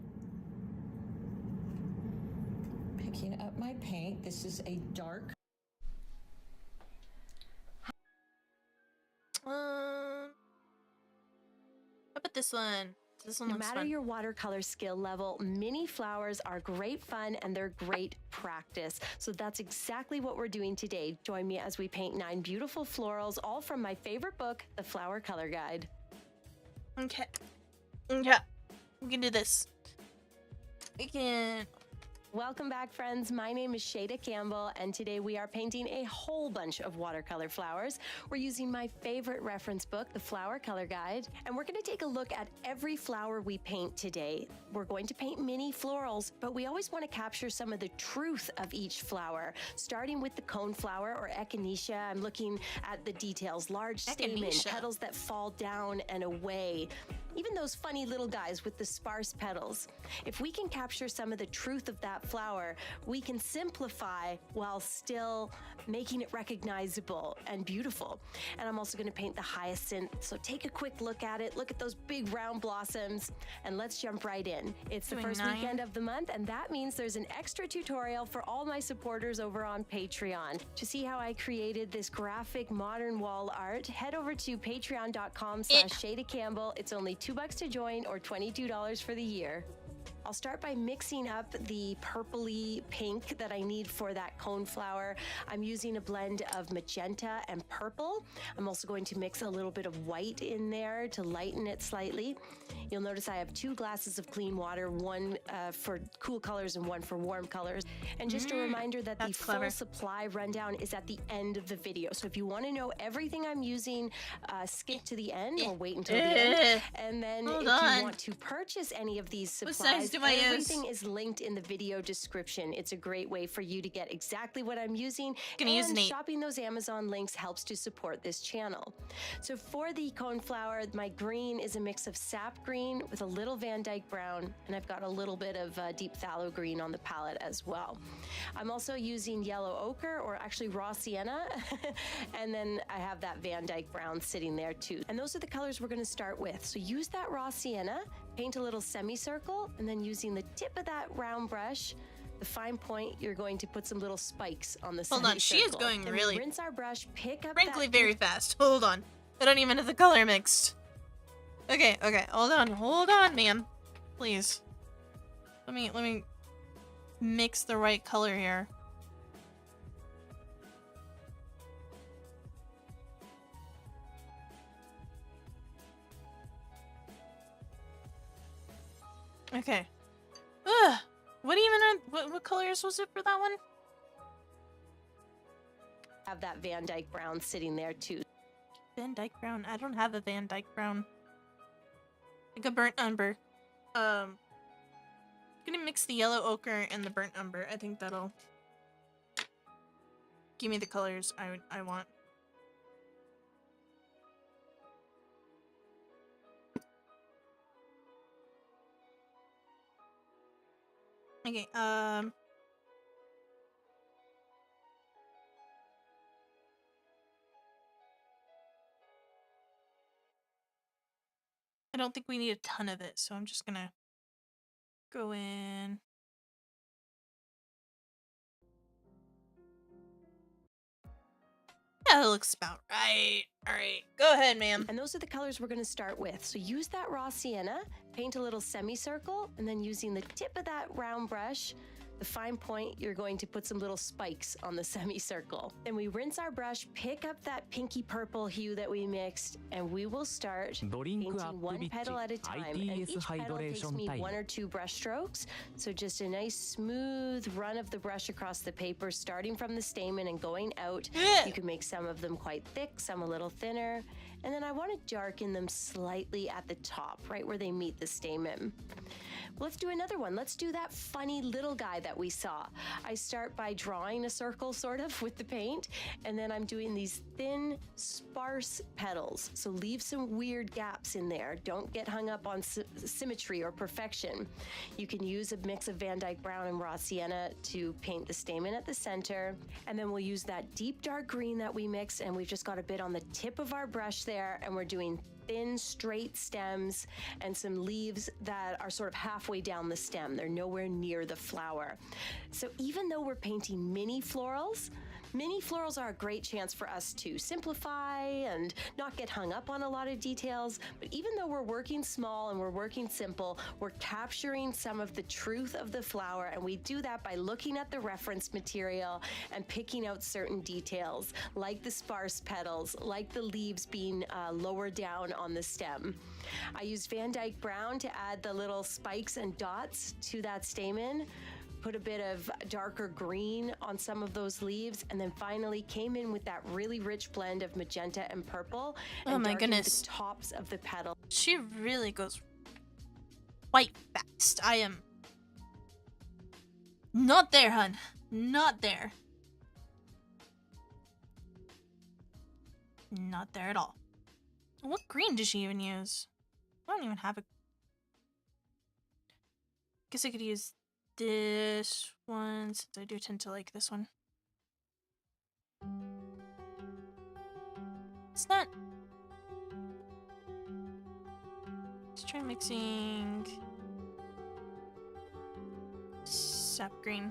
Picking up my paint. This is a dark. How about this one? This one No looks matter fun. your watercolor skill level, mini flowers are great fun and they're great practice. So that's exactly what we're doing today. Join me as we paint 9 beautiful florals, all from my favorite book, The Flower Color Guide. Okay. Yeah. We can do this. We can... Welcome back, friends. My name is Shada Campbell, and today we are painting a whole bunch of watercolor flowers. We're using my favorite reference book, The Flower Color Guide, and we're going to take a look at every flower we paint today. We're going to paint mini florals, but we always want to capture some of the truth of each flower, starting with the cone flower or echinacea. I'm looking at the details, large stamen, Echinacea. petals that fall down and away. Even those funny little guys with the sparse petals. If we can capture some of the truth of that flower, we can simplify while still making it recognizable and beautiful. And I'm also going to paint the hyacinth. So take a quick look at it. Look at those big round blossoms, and let's jump right in. It's the Doing first 9. weekend of the month, and that means there's an extra tutorial for all my supporters over on Patreon. To see how I created this graphic modern wall art, head over to patreon.com/Shada Campbell. It's only $2 to join or $22 for the year. I'll start by mixing up the purpley pink that I need for that cone flower. I'm using a blend of magenta and purple. I'm also going to mix a little bit of white in there to lighten it slightly. You'll notice I have 2 glasses of clean water, one for cool colors and one for warm colors. And just a reminder that the that's clever. full supply rundown is at the end of the video. So if you want to know everything I'm using, skip to the end or wait until the end. And then Hold if on. you want to purchase any of these What supplies, size do I use? everything is linked in the video description. It's a great way for you to get exactly what I'm using. Gonna use an 8. Shopping those Amazon links helps to support this channel. So for the cone flower, my green is a mix of sap green with a little Van Dyke brown, and I've got a little bit of deep phthalo green on the palette as well. I'm also using yellow ochre, or actually raw sienna, and then I have that Van Dyke brown sitting there too. And those are the colors we're going to start with. So use that raw sienna, paint a little semicircle, and then using the tip of that round brush, the fine point, you're going to put some little spikes on the Hold on, she is semicircle. going Then we really- rinse our brush, pick up Frankly, that very fast. Hold on. I don't even have the color mixed. Okay, hold on, ma'am. Please. Let me mix the right color here. Okay. Ugh. What colors was it for that one? have that Van Dyke brown sitting there too. Van Dyke brown. I don't have a Van Dyke brown. Like a burnt umber. I'm gonna mix the yellow ochre and the burnt umber. I think that'll give me the colors I want. Okay, I don't think we need a ton of it, so I'm just gonna go in. Yeah, that looks about right. Alright, go ahead, ma'am. And those are the colors we're going to start with. So use that raw sienna, paint a little semicircle, and then using the tip of that round brush, the fine point, you're going to put some little spikes on the semicircle. Then we rinse our brush, pick up that pinky purple hue that we mixed, and we will start ドリンクアッ painting プ one ビッ petal at a チ time. And ITS each ハイ petal ドレー takes ション me タイム one or two brush strokes. So just a nice smooth run of the brush across the paper, starting from the stamen and going out. Yeah. You can make some of them quite thick, some a little thinner. And then I I want to darken them slightly at the top, right where they meet the stamen. Let's do another one. Let's do that funny little guy that we saw. I start by drawing a circle sort of with the paint, and then I'm doing these thin, sparse petals. So leave some weird gaps in there. Don't get hung up on symmetry or perfection. You can use a mix of Van Dyke Brown and raw sienna to paint the stamen at the center. And then we'll use that deep dark green that we mixed, and we've just got a bit on the tip of our brush there, and we're doing thin, straight stems and some leaves that are sort of halfway down the stem. They're nowhere near the flower. So even though we're painting mini florals are a great chance for us to simplify and not get hung up on a lot of details. But even though we're working small and we're working simple, we're capturing some of the truth of the flower, and we do that by looking at the reference material and picking out certain details, like the sparse petals, like the leaves being lower down on the stem. I used Van Dyke Brown to add the little spikes and dots to that stamen, put a bit of darker green on some of those leaves, and then finally came in with that really rich blend of magenta and purple. Oh and my darkened goodness. the tops of the petals. She really goes quite fast. I am not there, hun. Not there. Not there at all. What green does she even use? I don't even have a... Guess I could use this one, since I do tend to like this one. It's not... Let's try mixing... sap green.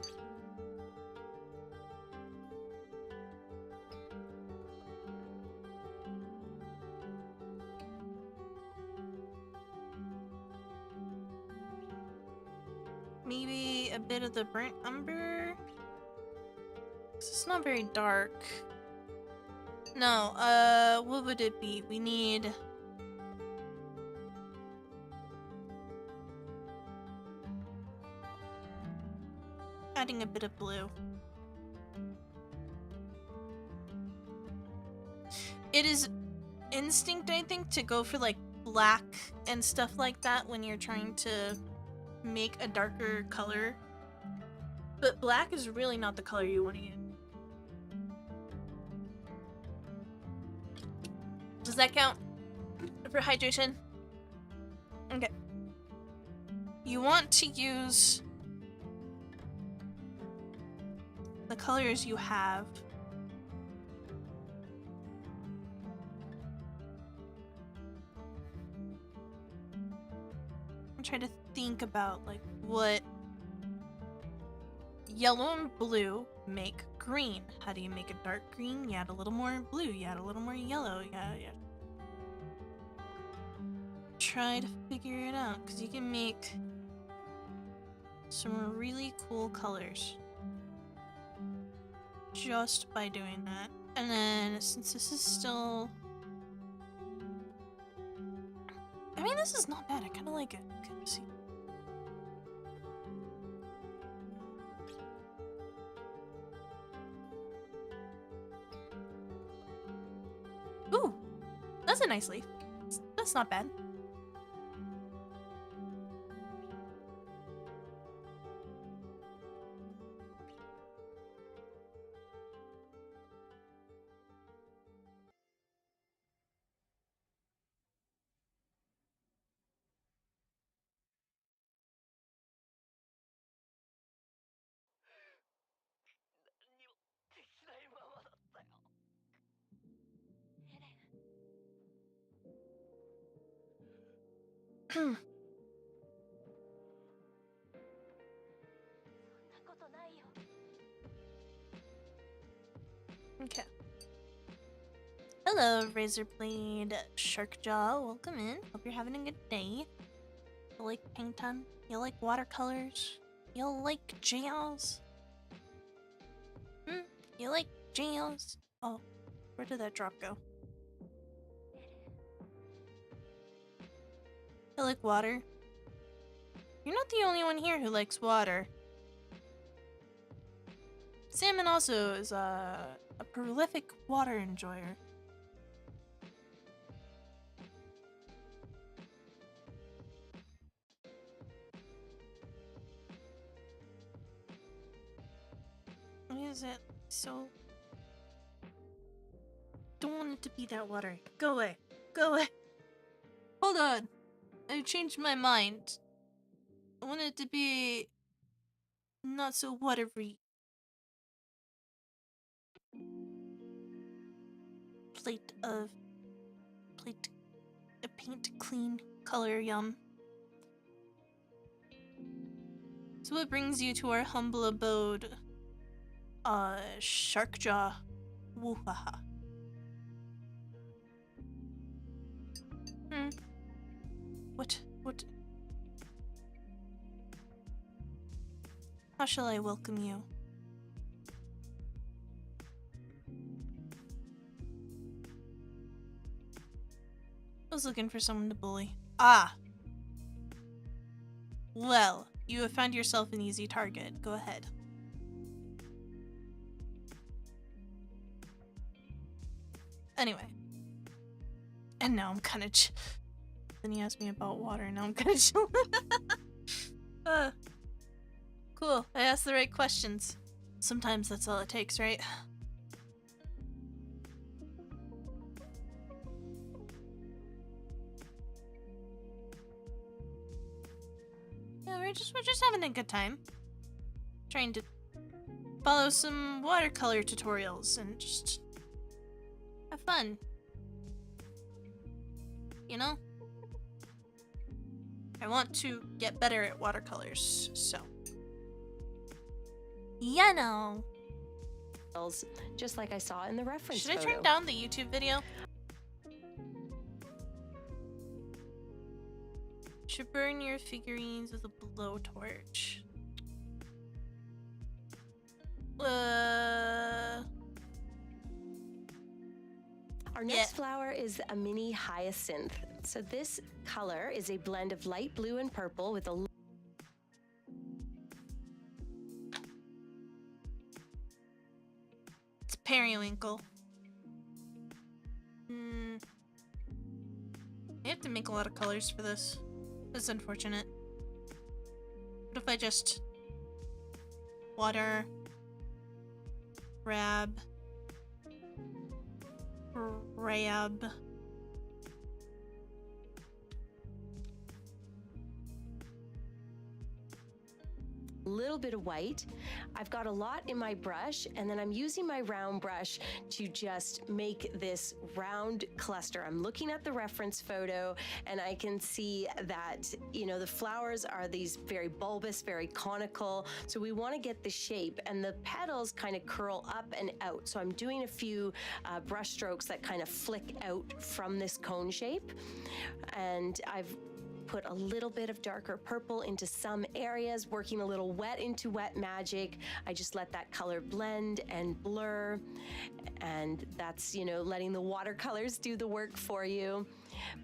Maybe a bit of the burnt umber. It's not very dark. No, what would it be? We need... adding a bit of blue. It is instinct, I think, to go for like black and stuff like that when you're trying to make a darker color. But black is really not the color you want to use. Does that count for hydration? Okay. You want to use the colors you have. I'm trying to think about like what yellow and blue make green. How do you make a dark green? You add a little more blue, you add a little more yellow, yeah. Try to figure it out, because you can make some really cool colors just by doing that. And then since this is still... I mean, this is not bad. I kind of like it. Okay, let's see. Ooh, that's a nice leaf. That's not bad. Okay. Hello, Razorblade Sharkjaw. Welcome in. Hope you're having a good day. You like paint on? You like watercolors? You like gels? You like gels? Oh, where did that drop go? I like water. You're not the only one here who likes water. Salmon also is a prolific water enjoyer. is it so... Don't want it to be that watery. Go away. Go away. Hold on. I changed my mind. I want it to be... not so watery. Plate a paint clean color, yum. So what brings you to our humble abode? Shark jaw. Woo-ha-ha. What? How shall I welcome you? I was looking for someone to bully. Ah! Well, you have found yourself an easy target. Go ahead. Anyway. And now I'm kind of Then he asked me about water, and now I'm kind of chilling. Cool. I asked the right questions. Sometimes that's all it takes, right? Yeah, we're just having a good time. Trying to follow some watercolor tutorials and just have fun. You know? I want to get better at watercolors, so. Yeah, no. Just like I saw in the reference Should I photo. turn down the YouTube video? Should burn your figurines with a blowtorch. Our next flower is a mini hyacinth. So this color is a blend of light blue and purple with a It's periwinkle. I have to make a lot of colors for this. That's unfortunate. What if I just water, grab, little bit of white. I've got a lot in my brush, and then I'm using my round brush to just make this round cluster. I'm looking at the reference photo, and I can see that, you know, the flowers are these very bulbous, very conical. So we want to get the shape, and the petals kind of curl up and out. So I'm doing a few brush strokes that kind of flick out from this cone shape. And I've put a little bit of darker purple into some areas, working a little wet into wet magic. I just let that color blend and blur, and that's, you know, letting the watercolors do the work for you.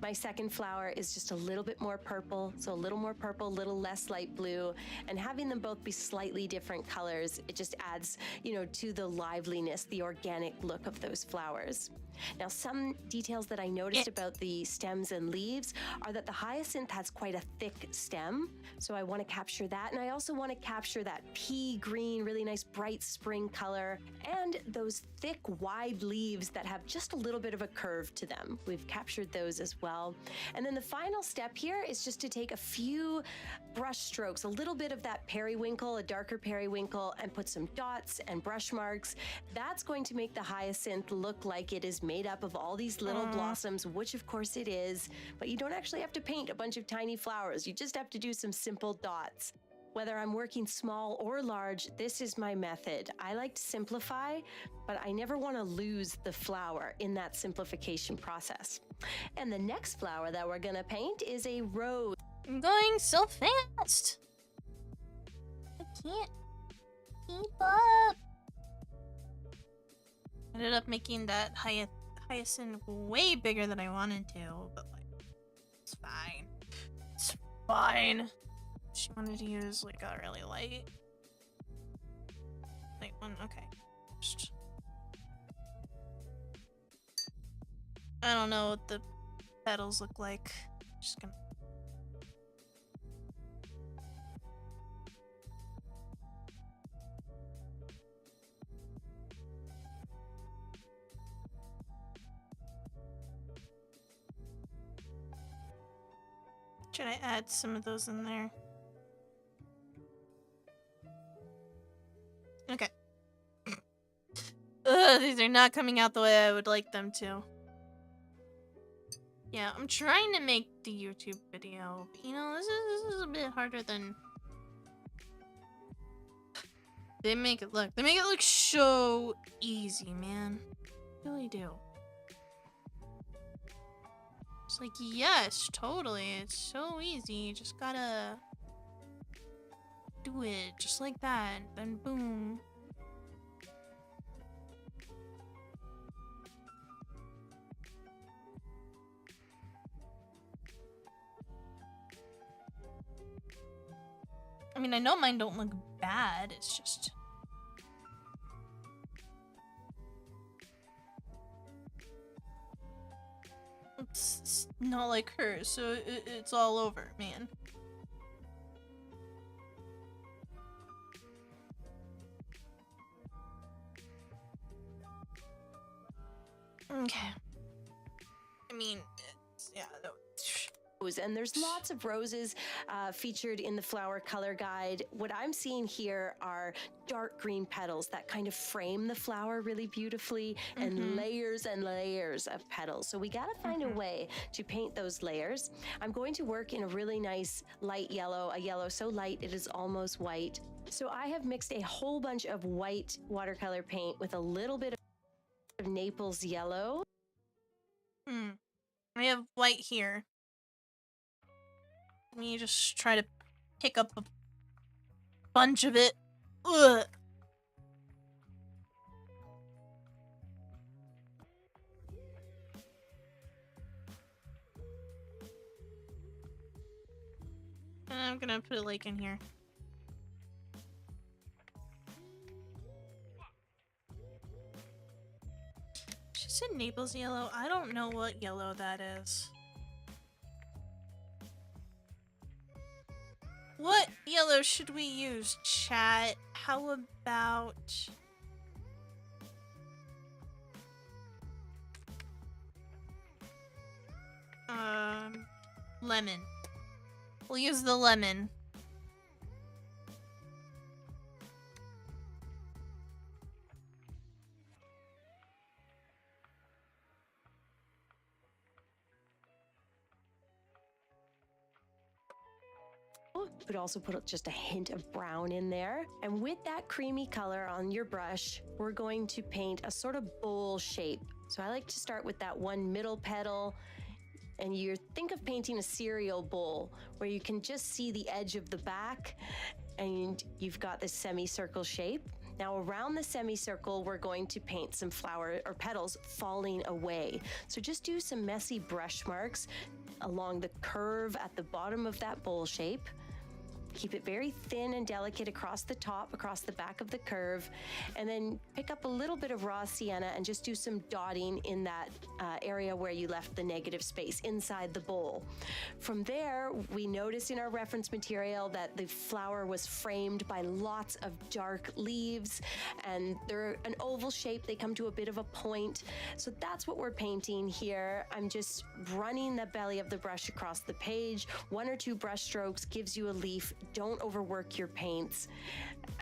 My second flower is just a little bit more purple, so a little more purple, a little less light blue, and having them both be slightly different colors, it just adds, you know, to the liveliness, the organic look of those flowers. Now, some details that I noticed about the stems and leaves are that the hyacinth has quite a thick stem, so I want to capture that, and I also want to capture that pea green, really nice bright spring color, and those thick, wide leaves that have just a little bit of a curve to them. We've captured those as well. And then the final step here is just to take a few brush strokes, a little bit of that periwinkle, a darker periwinkle, and put some dots and brush marks. That's going to make the hyacinth look like it is made up of all these little blossoms, which of course it is, but you don't actually have to paint a bunch of tiny flowers. You just have to do some simple dots. Whether I'm working small or large, this is my method. I like to simplify, but I never want to lose the flower in that simplification process. And the next flower that we're gonna paint is a rose. I'm going so fast. I can't keep up. Ended up making that hyacinth way bigger than I wanted to, but like, it's fine. It's fine. She wanted to use like a really light one. Okay. Just... I don't know what the petals look like. Just gonna. Should I add some of those in there? Okay. Ugh, these are not coming out the way I would like them to. Yeah, I'm trying to make the YouTube video, but, you know, this is a bit harder than they make it look. They make it look so easy, man. They really do. It's like, yes, totally. It's so easy. You just gotta do it just like that. Then boom. I mean, I know mine don't look bad. It's just... It's not like hers, so it's all over, man. Okay. I mean, it's, yeah, And there's lots of roses featured in the flower color guide. What I'm seeing here are dark green petals that kind of frame the flower really beautifully, and layers of petals. So we gotta find a way to paint those layers. I'm going to work in a really nice light yellow, a yellow so light it is almost white. So I have mixed a whole bunch of white watercolor paint with a little bit of Naples yellow. I have white here. Let me just try to pick up a bunch of it. Ugh. And I'm gonna put it like in here. She said Naples yellow. I don't know what yellow that is. What yellow should we use, chat? How about... lemon. We'll use the lemon. But also put just a hint of brown in there. And with that creamy color on your brush, we're going to paint a sort of bowl shape. So I like to start with that one middle petal, and you think of painting a cereal bowl where you can just see the edge of the back and you've got this semicircle shape. Now around the semicircle, we're going to paint some flower or petals falling away. So just do some messy brush marks along the curve at the bottom of that bowl shape. Keep it very thin and delicate across the top, across the back of the curve, and then pick up a little bit of raw sienna and just do some dotting in that area where you left the negative space inside the bowl. From there, we noticed in our reference material that the flower was framed by lots of dark leaves, and they're an oval shape. They come to a bit of a point. So that's what we're painting here. I'm just running the belly of the brush across the page. 1 or 2 brush strokes gives you a leaf. Don't overwork your paints,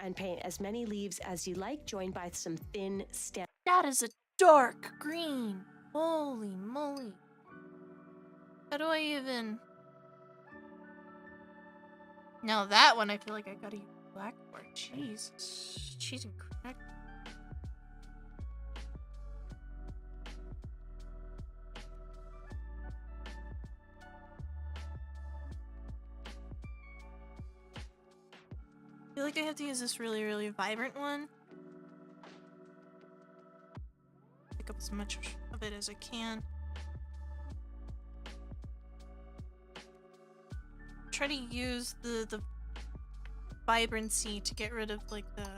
and paint as many leaves as you like, joined by some thin stems. That is a dark green. Holy moly. How do I even... Now that one I feel like I gotta use black for. Jesus. Cheese and crack. I feel like I have to use this really, really vibrant one. Pick up as much of it as I can. Try to use the vibrancy to get rid of like the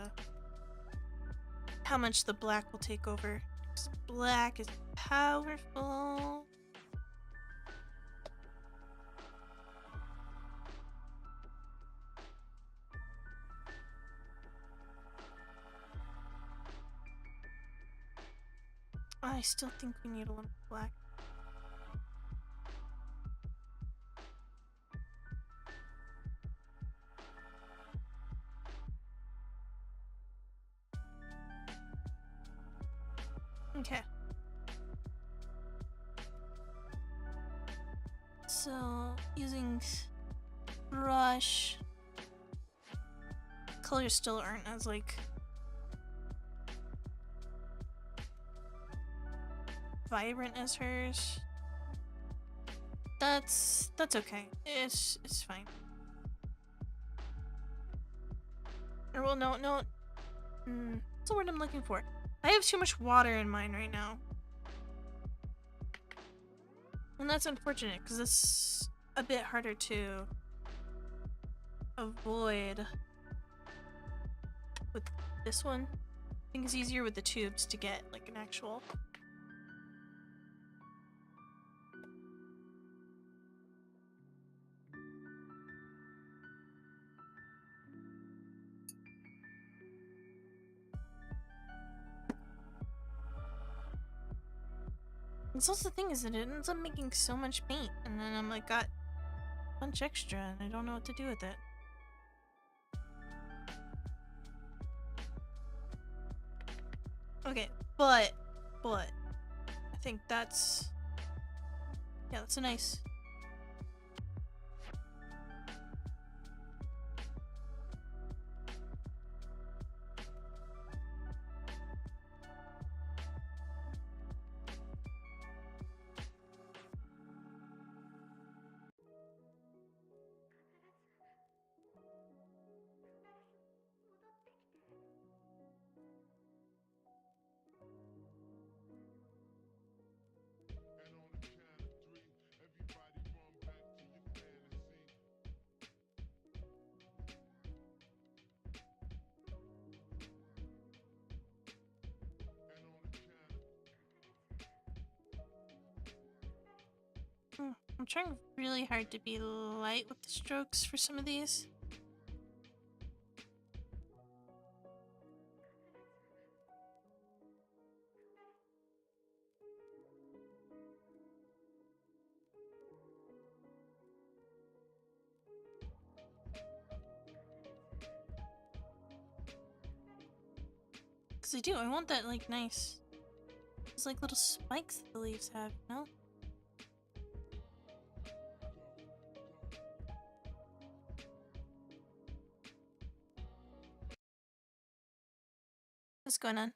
how much the black will take over. 'Cause black is powerful. I still think we need a little black. Okay. So, using brush. Colors still aren't as, like, vibrant as hers. That's okay. It's fine. Or, well, no. What's the word I'm looking for? I have too much water in mine right now. And that's unfortunate, because it's a bit harder to avoid with this one. I think it's easier with the tubes to get, like, an actual... That's also the thing, is that it ends up making so much paint, and then I'm like, got a bunch extra, and I don't know what to do with it. Okay, but I think that's, yeah, that's a nice. I'm trying really hard to be light with the strokes for some of these. Because I want that, like, nice. It's like little spikes that the leaves have, you know? What's going on?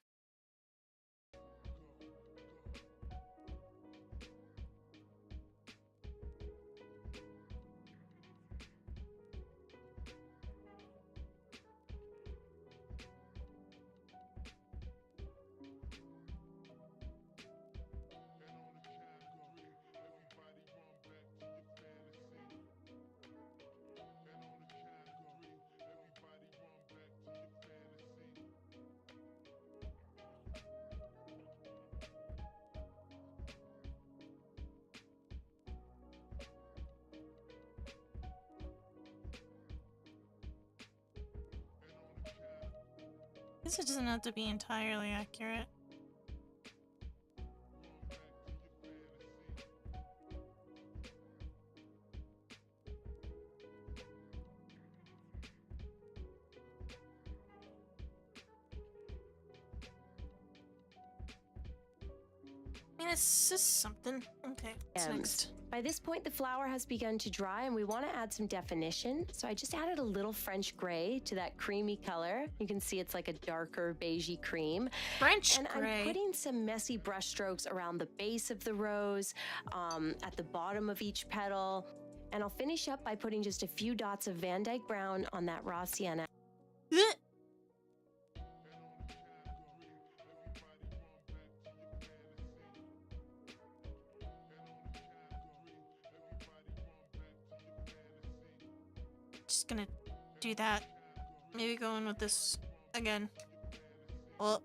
I guess it doesn't have to be entirely accurate. I mean, it's just something. Okay, what's next? By this point, the flower has begun to dry and we want to add some definition. So I just added a little French gray to that creamy color. You can see it's like a darker beigey cream. French and gray. I'm putting some messy brush strokes around the base of the rose, at the bottom of each petal. And I'll finish up by putting just a few dots of Van Dyke brown on that raw sienna. Ugh. Just gonna do that. Maybe go in with this again. Well.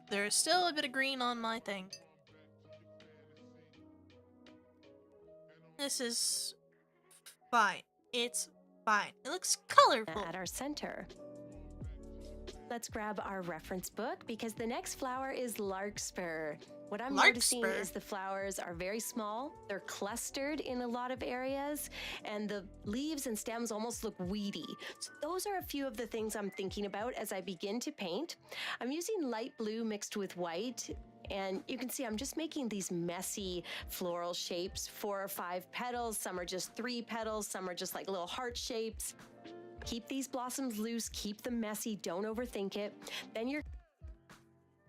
There's still a bit of green on my thing. This is fine. It's fine. It looks colorful. At our center. Let's grab our reference book because the next flower is larkspur. What I'm noticing Larkspur. is the flowers are very small. They're clustered in a lot of areas, and the leaves and stems almost look weedy. So those are a few of the things I'm thinking about as I begin to paint. I'm using light blue mixed with white. And you can see I'm just making these messy floral shapes, 4 or 5 petals. Some are just 3 petals. Some are just like little heart shapes. Keep these blossoms loose, keep them messy, don't overthink it. Then you're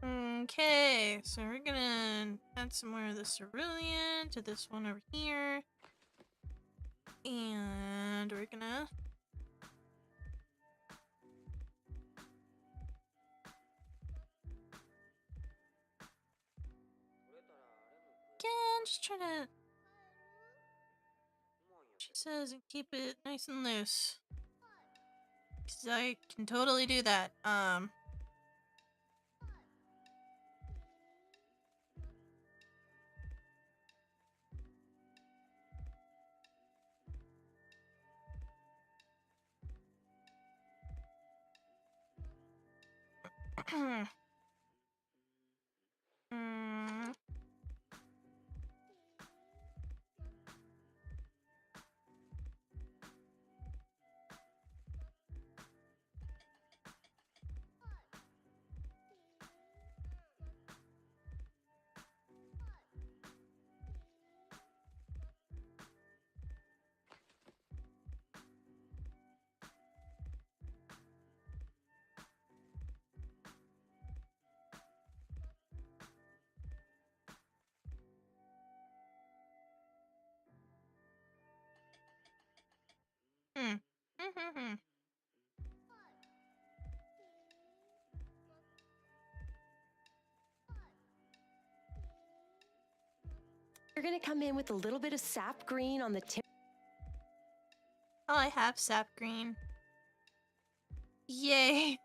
Okay, so we're gonna add some more of the cerulean to this one over here. And we're gonna... Again, just try to... She says, and keep it nice and loose. Because I can totally do that. Mm. Hmm. going to come in with a little bit of sap green on the tip Oh, I have sap green. Yay!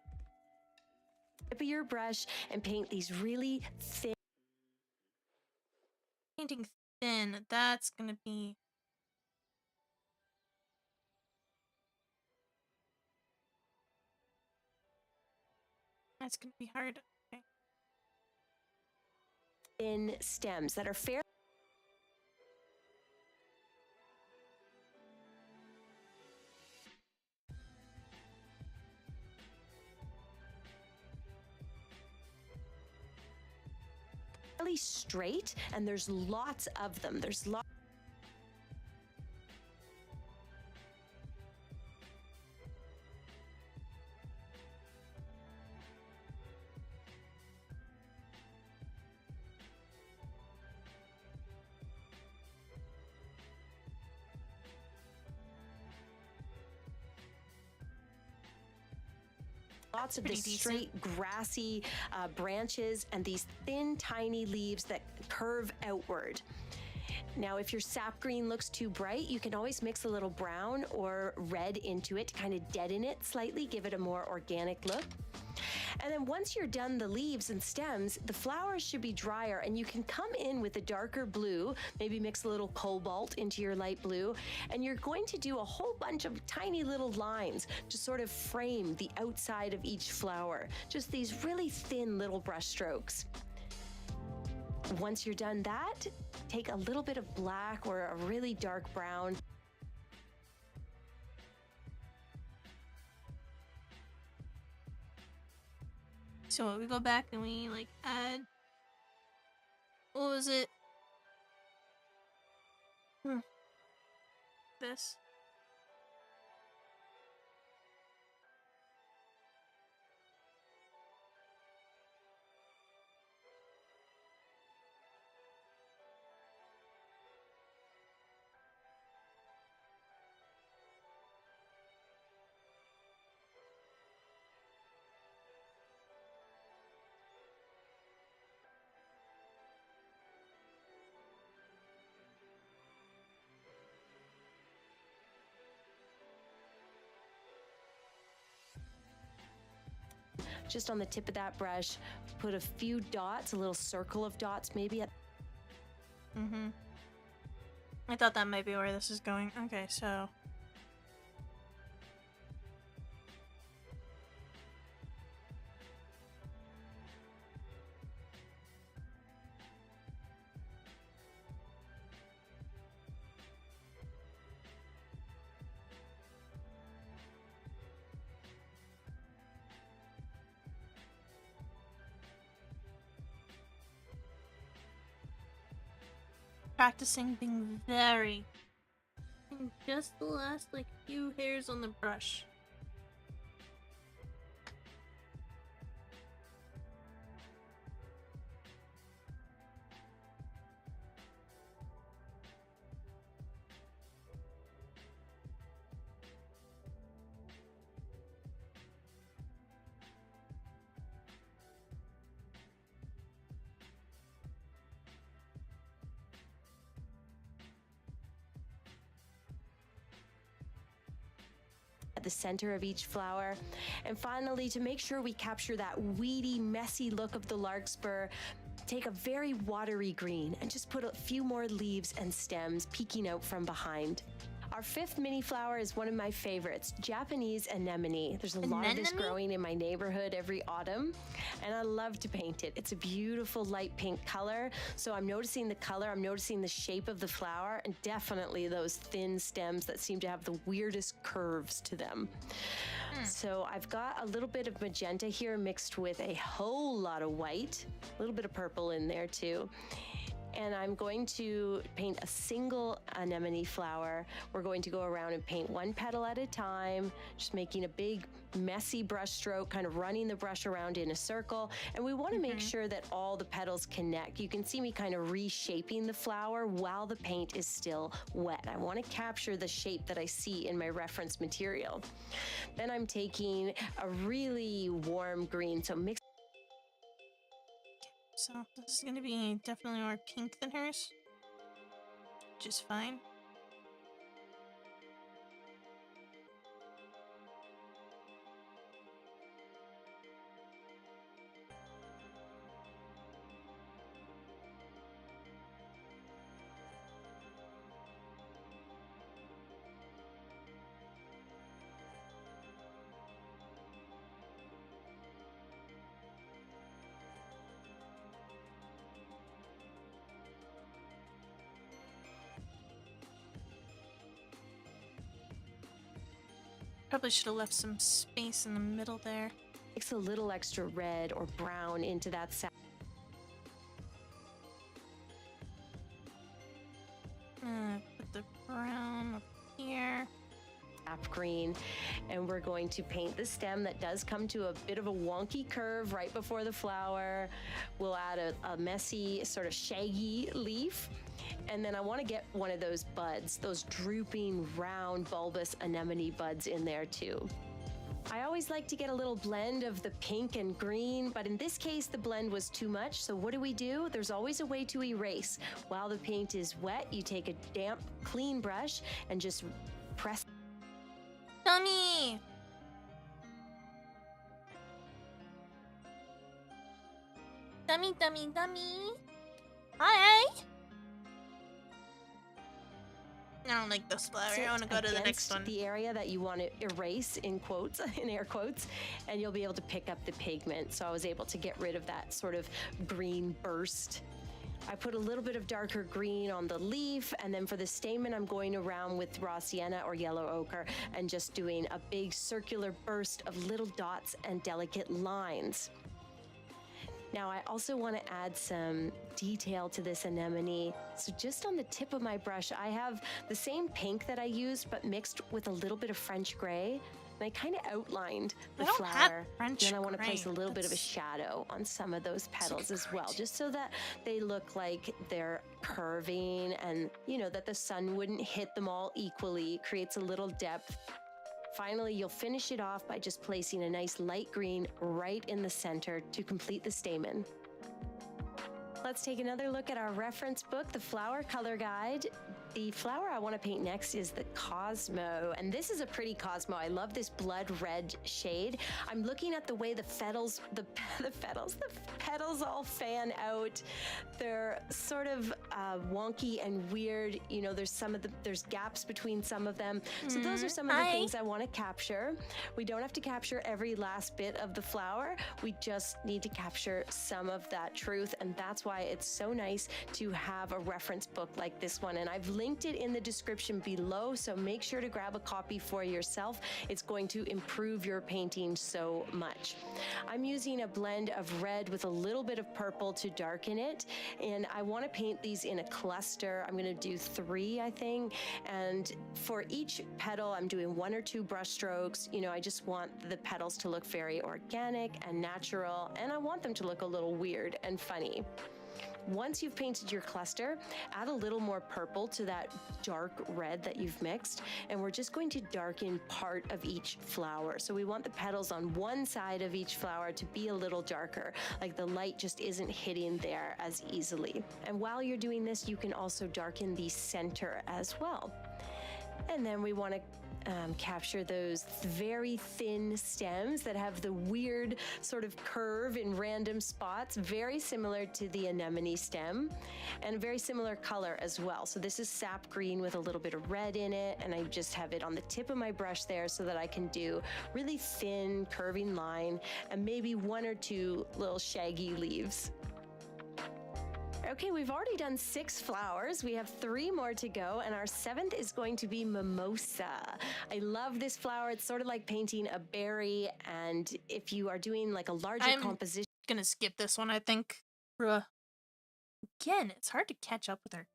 of your brush and paint these really thin. Painting thin, that's gonna be... That's gonna be hard. Okay. Thin stems that are fairly straight, and there's lots of them. There's lots. Lots of Pretty the decent. straight grassy branches and these thin tiny leaves that curve outward. Now, if your sap green looks too bright, you can always mix a little brown or red into it to kind of deaden it slightly, give it a more organic look. And then once you're done the leaves and stems, the flowers should be drier, and you can come in with a darker blue, maybe mix a little cobalt into your light blue, and you're going to do a whole bunch of tiny little lines to sort of frame the outside of each flower. Just these really thin little brush strokes. Once you're done that, take a little bit of black or a really dark brown. So we go back and we like add... What was it? This. Just on the tip of that brush, put a few dots, a little circle of dots maybe. I thought that might be where this is going. Okay, so... practicing being very... just the last, like, few hairs on the brush. At the center of each flower. And finally, to make sure we capture that weedy, messy look of the larkspur, take a very watery green and just put a few more leaves and stems peeking out from behind. Our fifth mini flower is one of my favorites, Japanese anemone. There's a lot of this growing in my neighborhood every autumn, and I love to paint it. It's a beautiful light pink color, so I'm noticing the color, I'm noticing the shape of the flower, and definitely those thin stems that seem to have the weirdest curves to them. So I've got a little bit of magenta here mixed with a whole lot of white, a little bit of purple in there too. And I'm going to paint a single anemone flower. We're going to go around and paint one petal at a time, just making a big messy brush stroke, kind of running the brush around in a circle. And we want to make sure that all the petals connect. You can see me kind of reshaping the flower while the paint is still wet. I want to capture the shape that I see in my reference material. Then I'm taking a really warm green, so mix. So this is gonna be definitely more pink than hers, which is fine. Probably should have left some space in the middle there. Mix a little extra red or brown into that Put the brown up here. sap green, and we're going to paint the stem that does come to a bit of a wonky curve right before the flower. We'll add a messy, sort of shaggy leaf. And then I want to get one of those buds, those drooping, round, bulbous anemone buds in there too. I always like to get a little blend of the pink and green, but in this case, the blend was too much. So what do? There's always a way to erase. While the paint is wet, you take a damp, clean brush and just press. Dummy! Dummy, dummy, dummy. Hi! I don't like this flower. I want to go to the next one. The area that you want to erase, in quotes, in air quotes, and you'll be able to pick up the pigment. So I was able to get rid of that sort of green burst. I put a little bit of darker green on the leaf, and then for the stamen, I'm going around with raw sienna or yellow ochre and just doing a big circular burst of little dots and delicate lines. Now, I also want to add some detail to this anemone. So just on the tip of my brush, I have the same pink that I used, but mixed with a little bit of French gray. And I kind of outlined the flower. Then I want to place a little bit of a shadow on some of those petals as well, just so that they look like they're curving and, you know, that the sun wouldn't hit them all equally. It creates a little depth. Finally, you'll finish it off by just placing a nice light green right in the center to complete the stamen. Let's take another look at our reference book, the Flower Color Guide. The flower I want to paint next is the Cosmo, and this is a pretty Cosmo. I love this blood red shade. I'm looking at the way the petals all fan out. They're sort of wonky and weird. You know, there's gaps between some of them. So those are some of the things I want to capture. We don't have to capture every last bit of the flower. We just need to capture some of that truth, and that's why it's so nice to have a reference book like this one. And I've linked it in the description below, so make sure to grab a copy for yourself. It's going to improve your painting so much. I'm using a blend of red with a little bit of purple to darken it, and I want to paint these in a cluster. I'm going to do 3, I think, and for each petal, I'm doing 1 or 2 brush strokes. You know, I just want the petals to look very organic and natural, and I want them to look a little weird and funny. Once you've painted your cluster, add a little more purple to that dark red that you've mixed, and we're just going to darken part of each flower. So we want the petals on one side of each flower to be a little darker, like the light just isn't hitting there as easily. And while you're doing this, you can also darken the center as well. And then we want to capture those very thin stems that have the weird sort of curve in random spots, very similar to the anemone stem, and a very similar color as well. So this is sap green with a little bit of red in it, and I just have it on the tip of my brush there so that I can do really thin curving line and maybe 1 or 2 little shaggy leaves. Okay, we've already done 6 flowers. We have 3 more to go, and our 7th is going to be mimosa. I love this flower. It's sort of like painting a berry, and if you are doing like a larger composition. I'm gonna skip this one, I think. Bruh. Again, it's hard to catch up with her.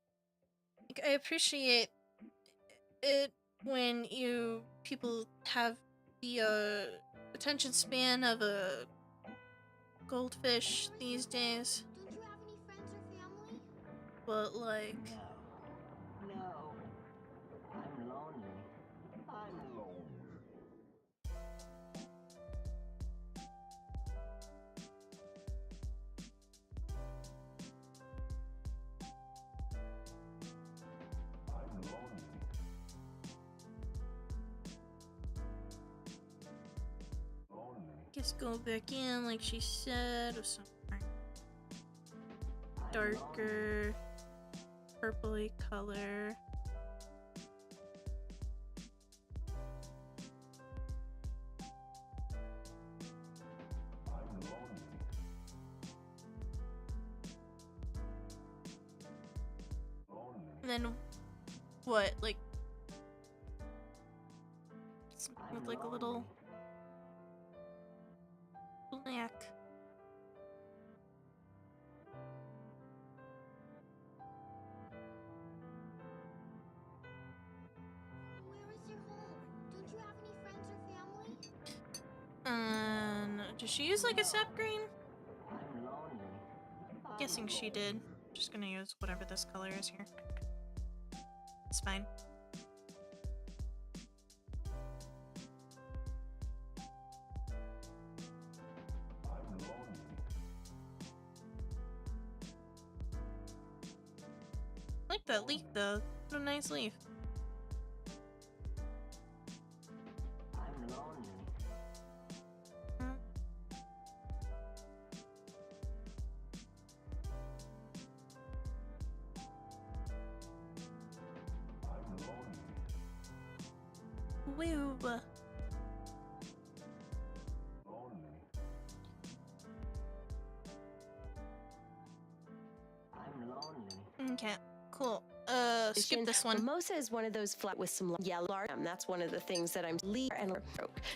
Like, I appreciate it when people have the attention span of a goldfish these days. Don't you have any friends or family? But like, No. I'm lonely. I'm lonely. guess go back in like she said with some darker purpley color. And then what, like something with like a little black. Where is your home? Don't you have any friends or family? Does she use like a sap green? Guessing she did. Just gonna use whatever this color is here. It's fine. I like that leaf though. What a nice leaf. Hmm. Woo. Okay, cool. Skip this one. Mimosa is one of those flat with some yellow. That's one of the things that I'm leave and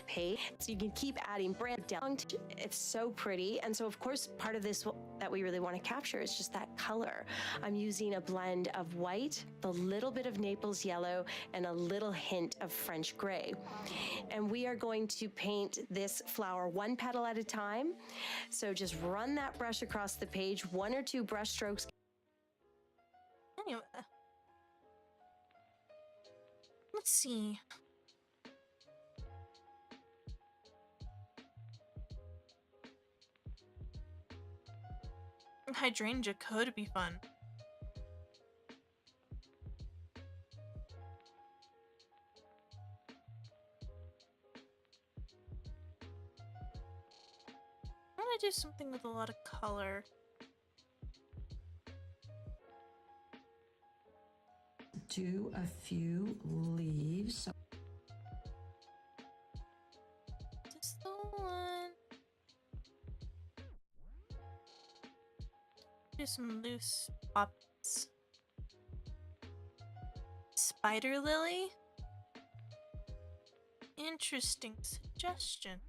okay. So you can keep adding brand down. It's so pretty, and so of course part of this that we really want to capture is just that color. I'm using a blend of white, a little bit of Naples yellow, and a little hint of French gray. And we are going to paint this flower one petal at a time. So just run that brush across the page, 1 or 2 brush strokes. Anyway, let's see. Hydrangea could be fun. I want to do something with a lot of color. Do a few leaves. Just the one. Do some loose pops. spider lily? Interesting suggestion.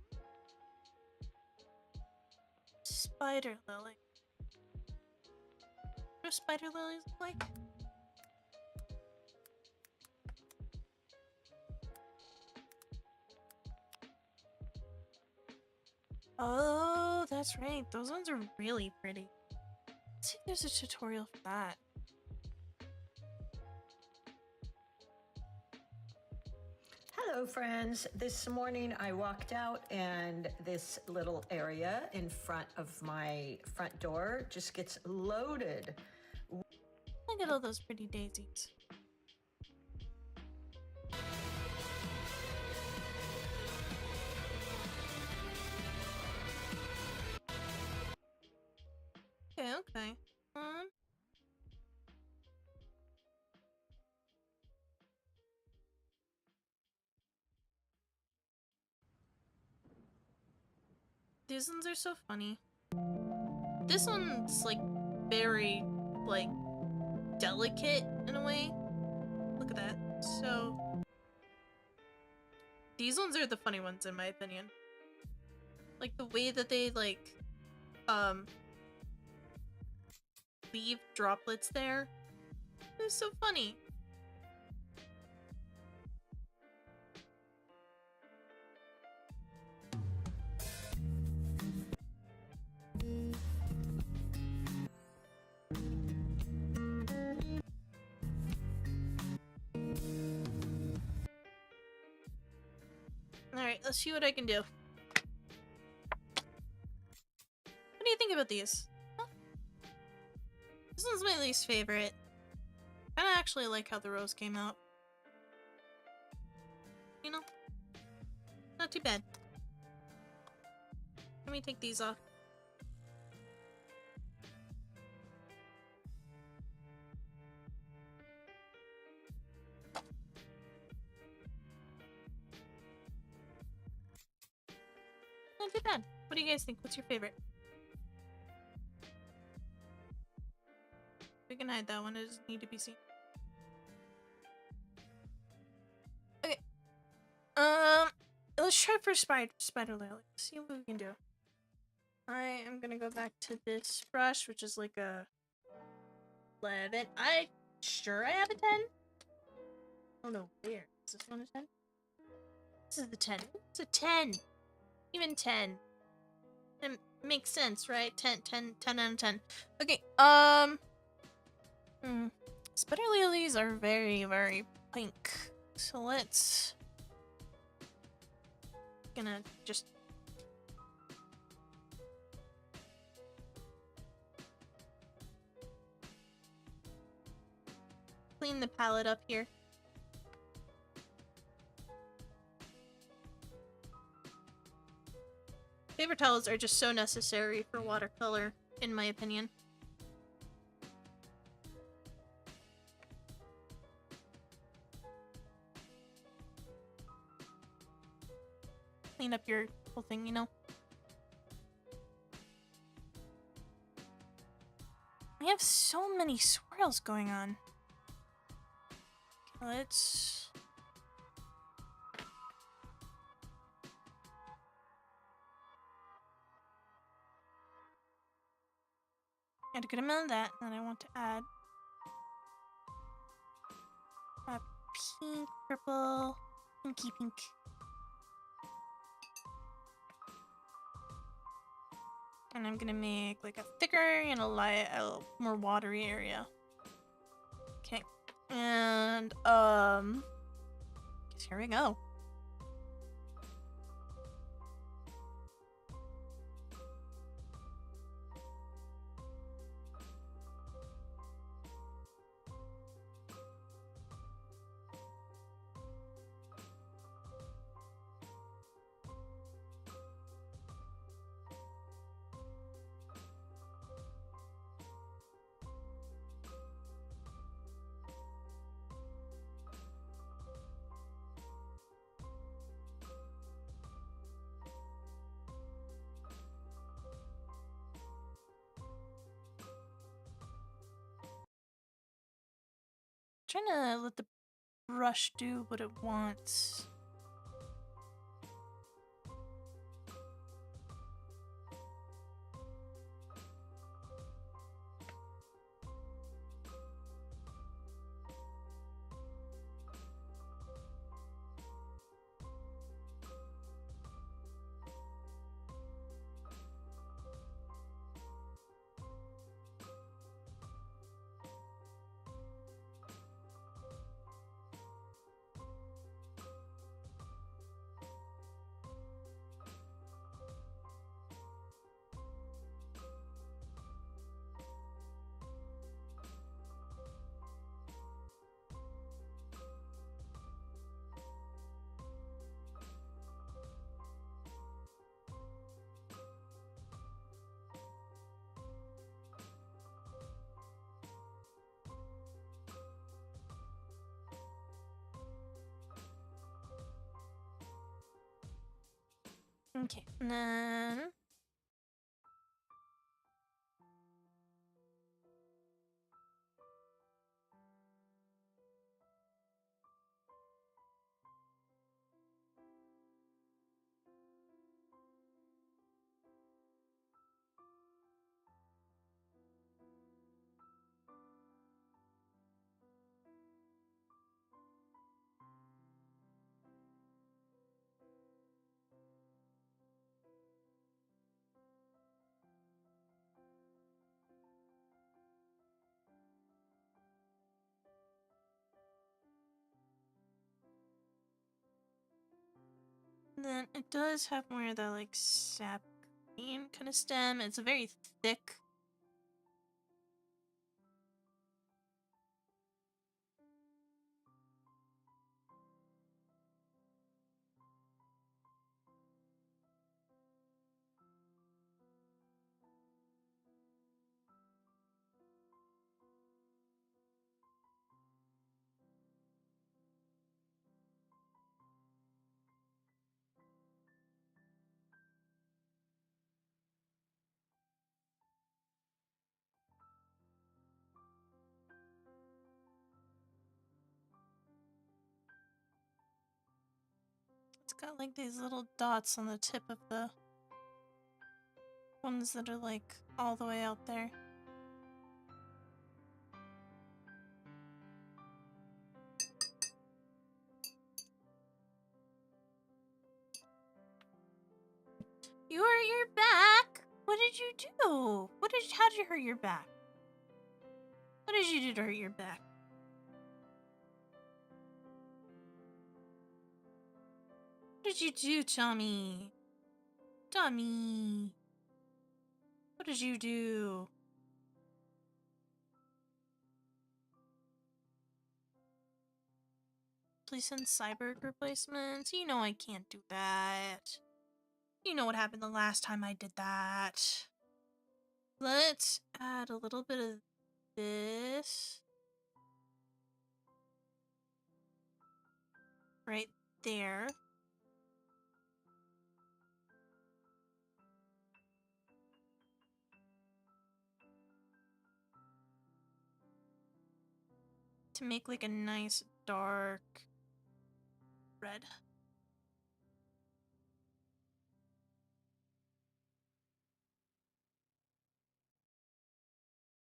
Spider lily. What do spider lilies look like? Oh, that's right. Those ones are really pretty. Let's see if there's a tutorial for that. Hello, friends. This morning I walked out, and this little area in front of my front door just gets loaded. Look at all those pretty daisies. Okay, okay. These ones are so funny. This one's like very like delicate in a way. Look at that. So these ones are the funny ones in my opinion. Like the way that they like leave droplets there. It's so funny. Alright, let's see what I can do. What do you think about these? Huh? This one's my least favorite. I don't actually like how the rose came out. You know? Not too bad. Let me take these off. Not too bad. What do you guys think? What's your favorite? We can hide that one. It doesn't need to be seen. Okay. Let's try for spider lily. See what we can do. I am gonna go back to this brush, which is like a 11. I have a 10. Oh no, where? Is this one a 10? This is the 10. It's a 10. Even 10. It makes sense, right? 10 out of 10. Okay, spider lilies are very, very pink. So let's... Gonna just... clean the palette up here. Paper towels are just so necessary for watercolor, in my opinion. Clean up your whole thing, you know? We have so many swirls going on. Okay, let's... add a good amount of that, and I want to add pink, purple, pinky pink. And I'm gonna make like a thicker and a more watery area. Okay, and guess here we go. Trying to let the brush do what it wants? Okay, and then it does have more of that like sap green kind of stem. It's a very thick. It's got like these little dots on the tip of the ones that are like all the way out there. You hurt your back? What did you do? How did you hurt your back? What did you do to hurt your back? What did you do, Tommy? Tommy. What did you do? Please send cyborg replacements. You know I can't do that. You know what happened the last time I did that. Let's add a little bit of this. Right there. To make like a nice dark red.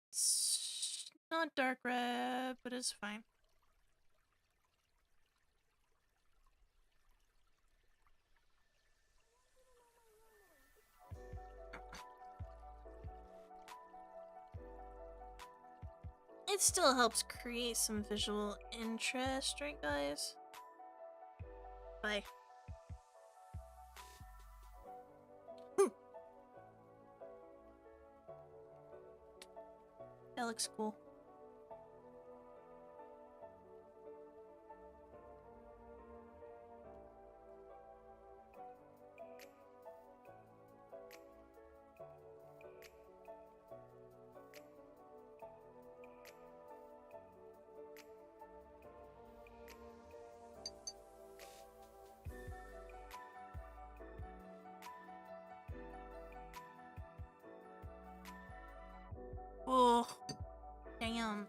It's not dark red, but it's fine. It still helps create some visual interest, right guys? Bye. That looks cool. Oh, damn.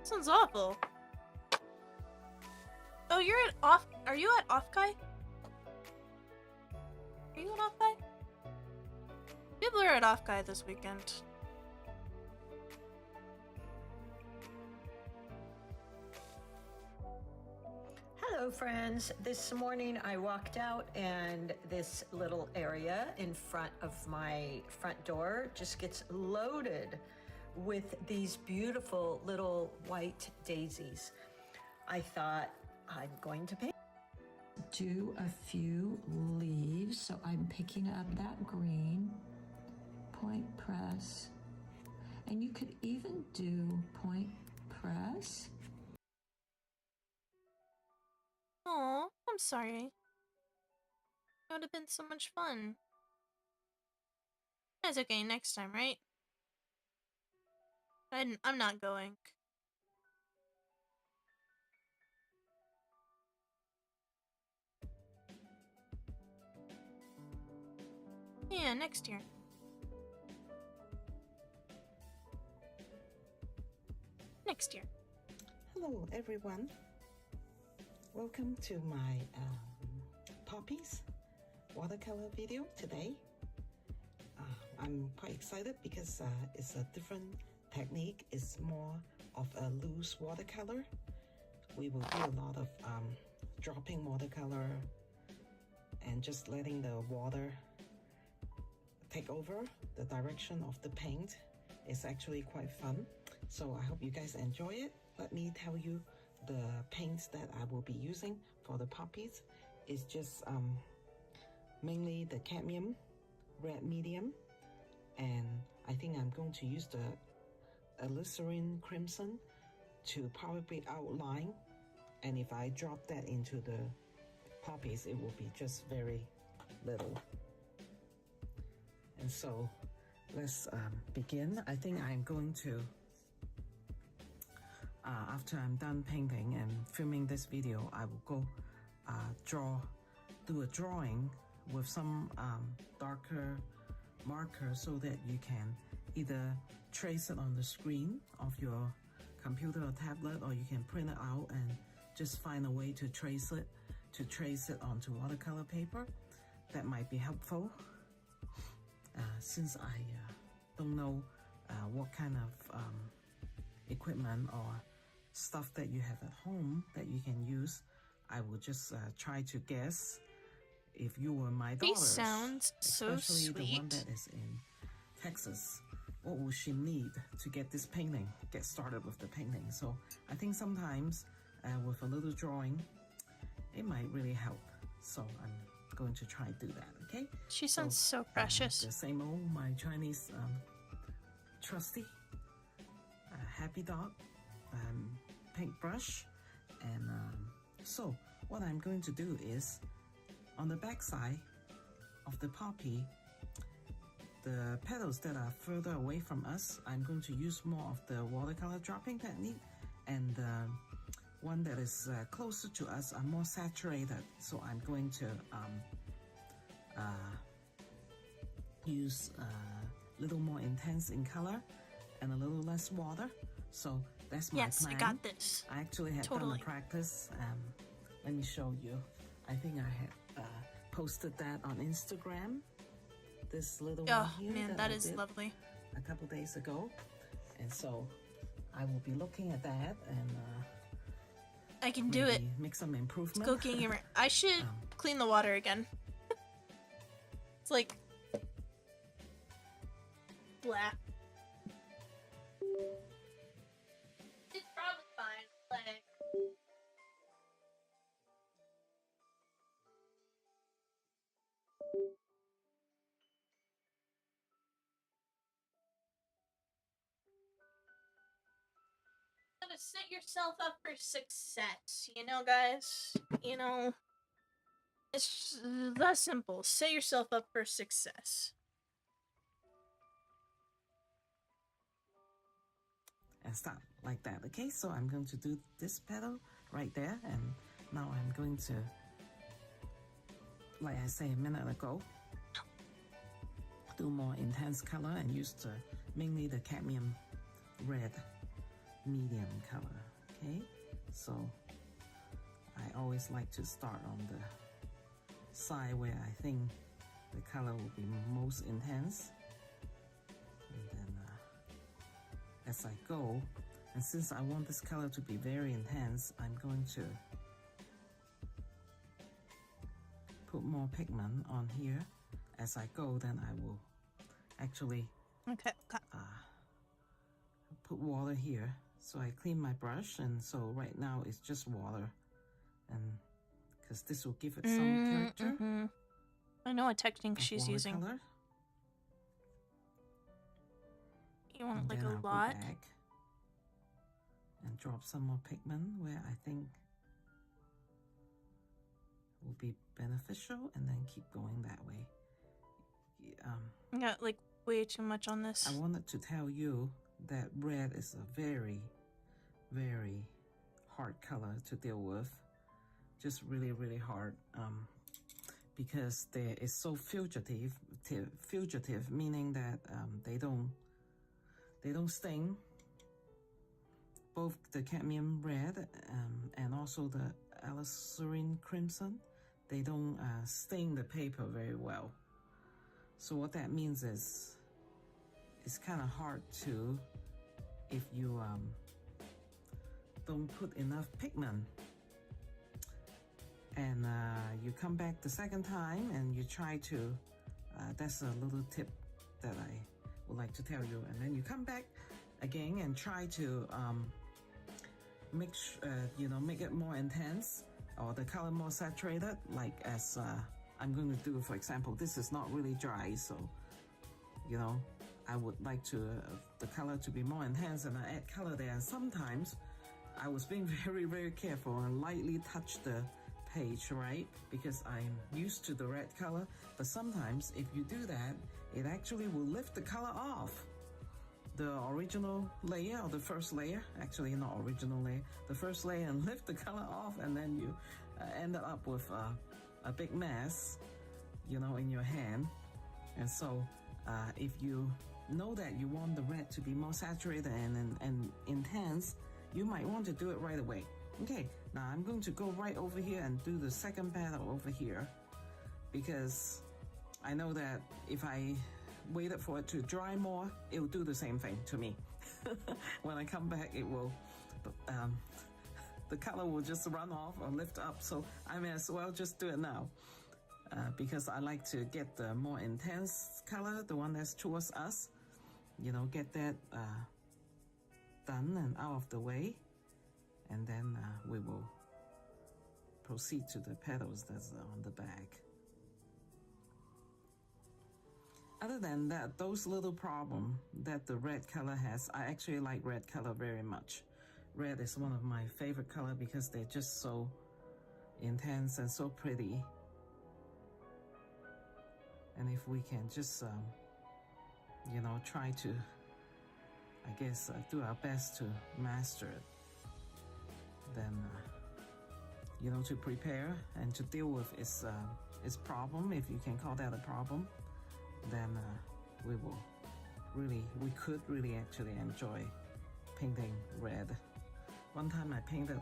Sounds awful. Oh, you're at off. Are you at Offkai? Are you at Offkai? People are at Offkai this weekend. Hello, friends. This morning I walked out, and this little area in front of my front door just gets loaded with these beautiful little white daisies. I thought I'm going to do a few leaves, so I'm picking up that green, point press, and you could even do point press. Oh, I'm sorry. It would have been so much fun. That's okay, next time, right? I'm not going. Yeah, next year. Next year. Hello everyone, welcome to my poppies watercolor video today. I'm quite excited because it's a different technique. It's more of a loose watercolor. We will do a lot of dropping watercolor and just letting the water take over the direction of the paint. It's actually quite fun. So I hope you guys enjoy it. Let me tell you the paints that I will be using for the poppies. It's just mainly the cadmium, red medium, and I think I'm going to use the alizarin crimson to probably outline. And if I drop that into the poppies, it will be just very little. And so let's begin. I think I'm going to after I'm done painting and filming this video, I will go do a drawing with some darker marker so that you can either trace it on the screen of your computer or tablet, or you can print it out and just find a way to trace it onto watercolor paper. That might be helpful since I don't know what kind of equipment or stuff that you have at home that you can use. I will just try to guess if you were my daughter. He sounds so especially the one sweet. that is in Texas. What will she need to get this painting, get started with the painting? So I think sometimes with a little drawing, it might really help. So I'm going to try to do that, okay? She sounds so precious. The same old, my Chinese trusty happy dog paintbrush. And so what I'm going to do is, on the back side of the poppy, the petals that are further away from us, I'm going to use more of the watercolor dropping technique, and the one that is closer to us are more saturated, so I'm going to use a little more intense in color and a little less water. So that's my Yes, plan. I got this. I actually had done a practice. Let me show you. I think I had posted that on Instagram. This little one here. Oh man, that is did lovely. A couple days ago, and so I will be looking at that and I can do it. make some improvement. Go getting around. I should clean the water again. It's like blah. It's probably fine. Like gotta set yourself up for success, you know, guys? You know, it's just that simple. Set yourself up for success. And start like that, okay? So I'm going to do this petal right there, and now I'm going to, like I said a minute ago, do more intense color and use mainly the cadmium red medium color, okay? So I always like to start on the side where I think the color will be most intense, and then as I go, and since I want this color to be very intense, I'm going to put more pigment on here as I go. Then I will actually Okay. put water here. So I clean my brush, and so right now it's just water, and because this will give it some character. I know what technique she's using. Color. You want And like then a I'll go lot? back and drop some more pigment where I think will be beneficial, and then keep going that way. Yeah, like way too much on this. I wanted to tell you that red is a very, very hard color to deal with. Just really, really hard. Because there is so fugitive, meaning that they don't sting. Both the cadmium red and also the alizarin crimson, they don't stain the paper very well. So what that means is it's kind of hard to, if you don't put enough pigment, and you come back the second time and you try to, that's a little tip that I would like to tell you, and then you come back again and try to make it more intense, or the color more saturated, like as I'm going to do. For example, this is not really dry, so I would like to the color to be more intense, and I add color there. And sometimes I was being very, very careful and lightly touch the page, right? Because I'm used to the red color. But sometimes if you do that, it actually will lift the color off the original layer, or the first layer, actually not original layer, the first layer, and lift the color off, and then you end up with a big mess, in your hand. And so if you know that you want the red to be more saturated and intense, you might want to do it right away. Okay, now I'm going to go right over here and do the second petal over here, because I know that if I waited for it to dry more, it will do the same thing to me. When I come back, it will, the color will just run off or lift up. So I may as well just do it now, because I like to get the more intense color, the one that's towards us, get that done and out of the way. And then we will proceed to the petals that's on the back. Other than that, those little problems that the red color has, I actually like red color very much. Red is one of my favorite color because they're just so intense and so pretty. And if we can just, try to, I guess, do our best to master it, then, to prepare and to deal with its problem, if you can call that a problem, then we could really actually enjoy painting red. One time I painted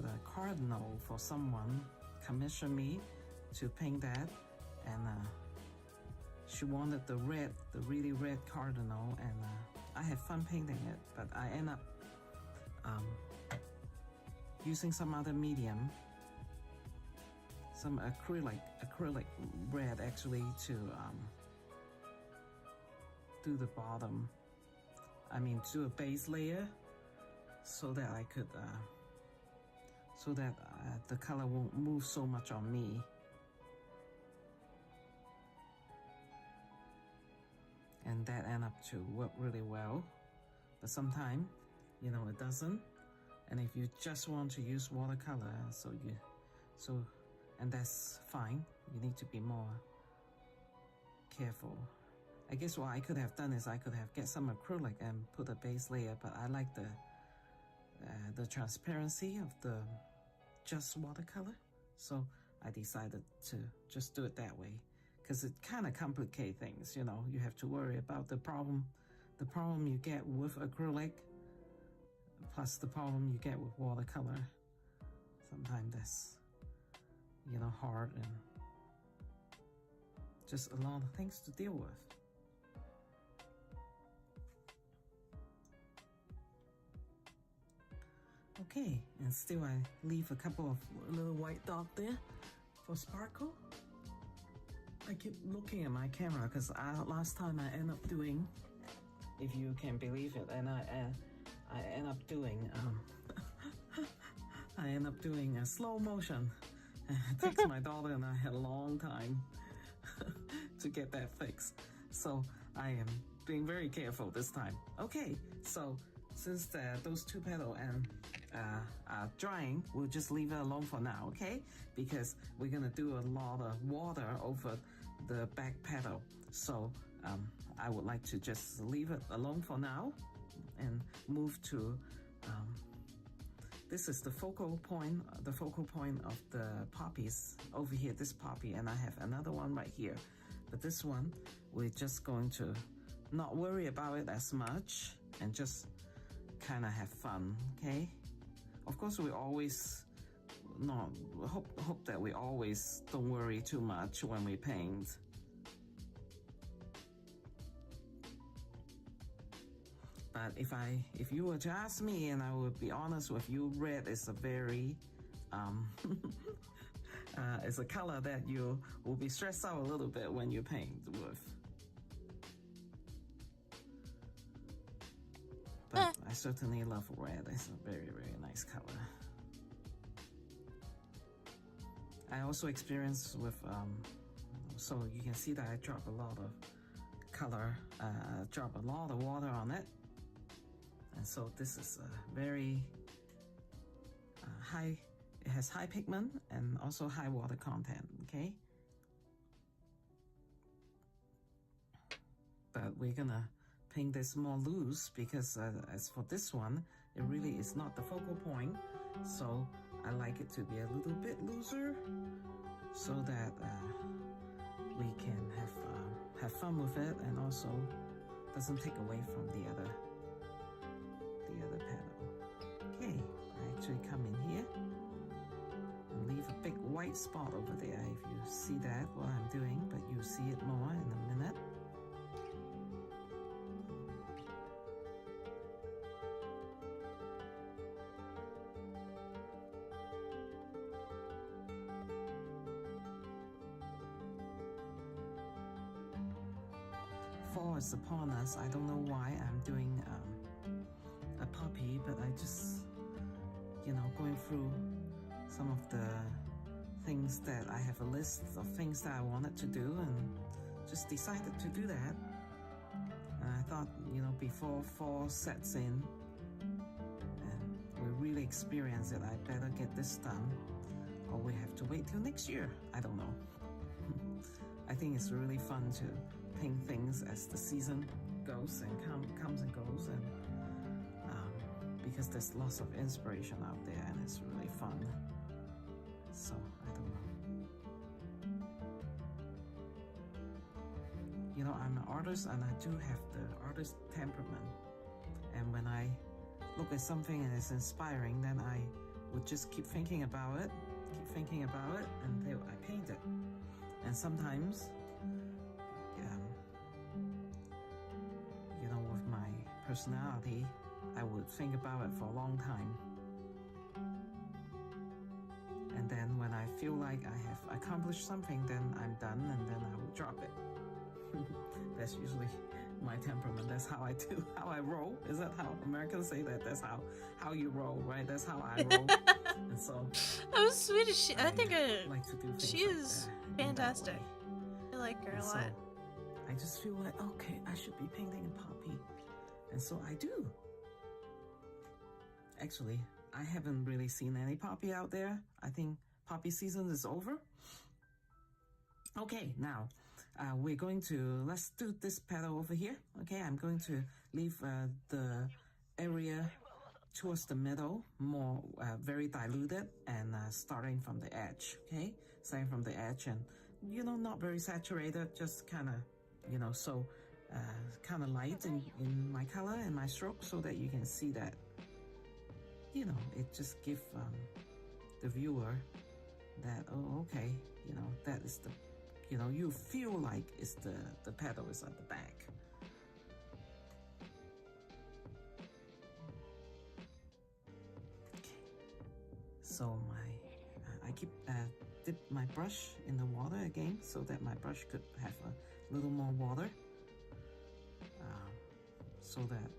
a cardinal for someone, commissioned me to paint that, and she wanted the really red cardinal, and I had fun painting it, but I end up using some other medium, some acrylic red actually, to do the bottom. I mean, do a base layer, so that I could, the color won't move so much on me. And that end up to work really well. But sometimes, it doesn't. And if you just want to use watercolor, and that's fine. You need to be more careful. I guess what I could have done is I could have get some acrylic and put a base layer, but I like the transparency of the just watercolor. So I decided to just do it that way, because it kind of complicates things. You have to worry about the problem you get with acrylic, Plus the problem you get with watercolor, sometimes that's, you know, hard and just a lot of things to deal with. Okay, and still I leave a couple of little white dot there for sparkle. I keep looking at my camera because last time I end up doing, if you can believe it, and I end up doing I end up doing a slow motion. It takes my daughter and I had a long time to get that fixed. So I am being very careful this time. Okay, so since those two petals are drying, we'll just leave it alone for now, okay? Because we're gonna do a lot of water over the back petal. So I would like to just leave it alone for now and move to this is the focal point of the poppies over here, this poppy, and I have another one right here. But this one, we're just going to not worry about it as much and just kind of have fun, okay? Of course, we always hope that we always don't worry too much when we paint. But if you were to ask me, and I would be honest with you, red is a very it's a color that you will be stressed out a little bit when you paint with. But I certainly love red. It's a very, very nice color. I also experienced with so you can see that I drop a lot of color, drop a lot of water on it. And so this is a very high, it has high pigment and also high water content, okay? But we're gonna paint this more loose because as for this one, it really is not the focal point. So I like it to be a little bit looser so that we can have fun with it and also doesn't take away from the other petal. Okay, I actually come in here and leave a big white spot over there if you see that what I'm doing, but you'll see it more in a minute. Fall is upon us. I don't know why I'm doing a poppy, but I just, you know, going through some of the things that I have a list of things that I wanted to do and just decided to do that. And I thought, you know, before fall sets in and we really experience it, I better get this done or we have to wait till next year. I don't know. I think it's really fun to paint things as the season goes and comes and goes, and because there's lots of inspiration out there and it's really fun. So I don't know. You know, I'm an artist and I do have the artist temperament, and when I look at something and it's inspiring, then I would just keep thinking about it until I paint it. And sometimes you know, with my personality, I would think about it for a long time. And then when I feel like I have accomplished something, then I'm done and then I will drop it. That's usually my temperament. That's how I do, how I roll. Is that how Americans say that? That's how you roll, right? That's how I roll. And so That was Swedish. I think like to do things she like is that, fantastic. I like her and a so lot. I just feel like, okay, I should be painting a poppy. And so I do. Actually, I haven't really seen any poppy out there. I think poppy season is over. Okay, now let's do this petal over here. Okay, I'm going to leave the area towards the middle more very diluted and starting from the edge. Okay, starting from the edge and, you know, not very saturated, just kind of, you know, so kind of light in my color and my stroke so that you can see that you know, it just give the viewer that, oh, okay, you know, that is the, you know, you feel like it's the petal is at the back. Okay. So I keep dip my brush in the water again so that my brush could have a little more water, so that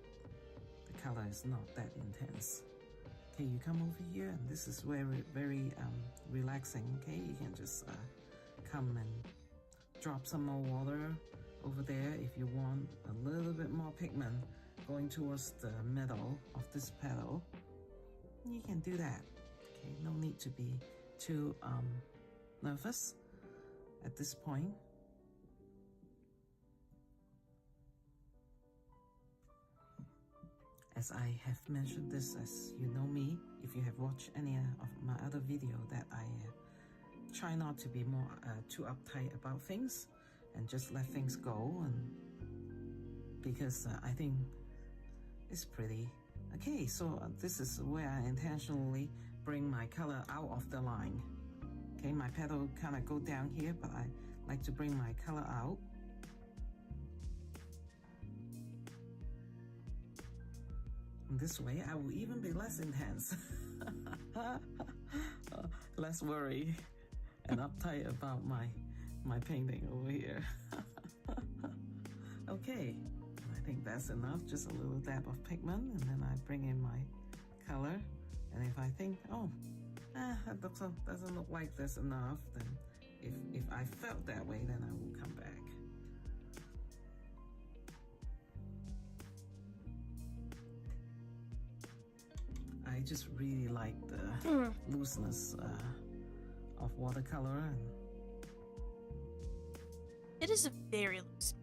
the color is not that intense. Okay, you come over here, and this is very relaxing. Okay, you can just come and drop some more water over there if you want a little bit more pigment going towards the middle of this petal. You can do that. Okay, no need to be too nervous at this point. As I have mentioned this, as you know me, if you have watched any of my other video, that I try not to be more too uptight about things and just let things go, and because I think it's pretty okay. So this is where I intentionally bring my color out of the line. Okay, my petal kind of go down here, but I like to bring my color out. This way I will even be less intense, less worry and uptight about my painting over here. Okay, I think that's enough, just a little dab of pigment, and then I bring in my color, and if I think, oh, that doesn't look like that's enough, then if I felt that way, then I will come back. I just really like the looseness of watercolor. And it is a very loose.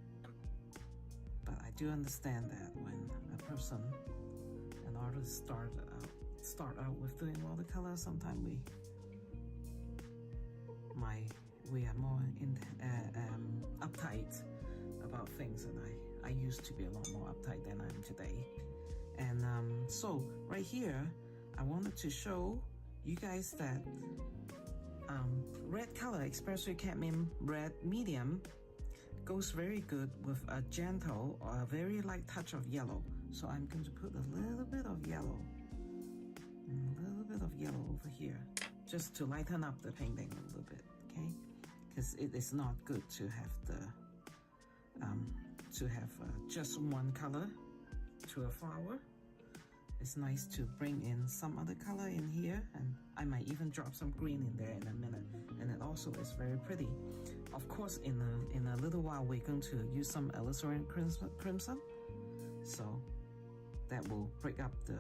but I do understand that when a person, an artist, start out with doing watercolor, sometimes we are more uptight about things, and I used to be a lot more uptight than I am today. And so right here, I wanted to show you guys that red color, especially cadmium red medium, goes very good with a gentle or a very light touch of yellow. So I'm going to put a little bit of yellow, over here, just to lighten up the painting a little bit, okay? Because it is not good to have just one color to a flower. It's nice to bring in some other color in here, and I might even drop some green in there in a minute, and it also is very pretty. Of course, in a little while we're going to use some alizarin crimson, so that will break up the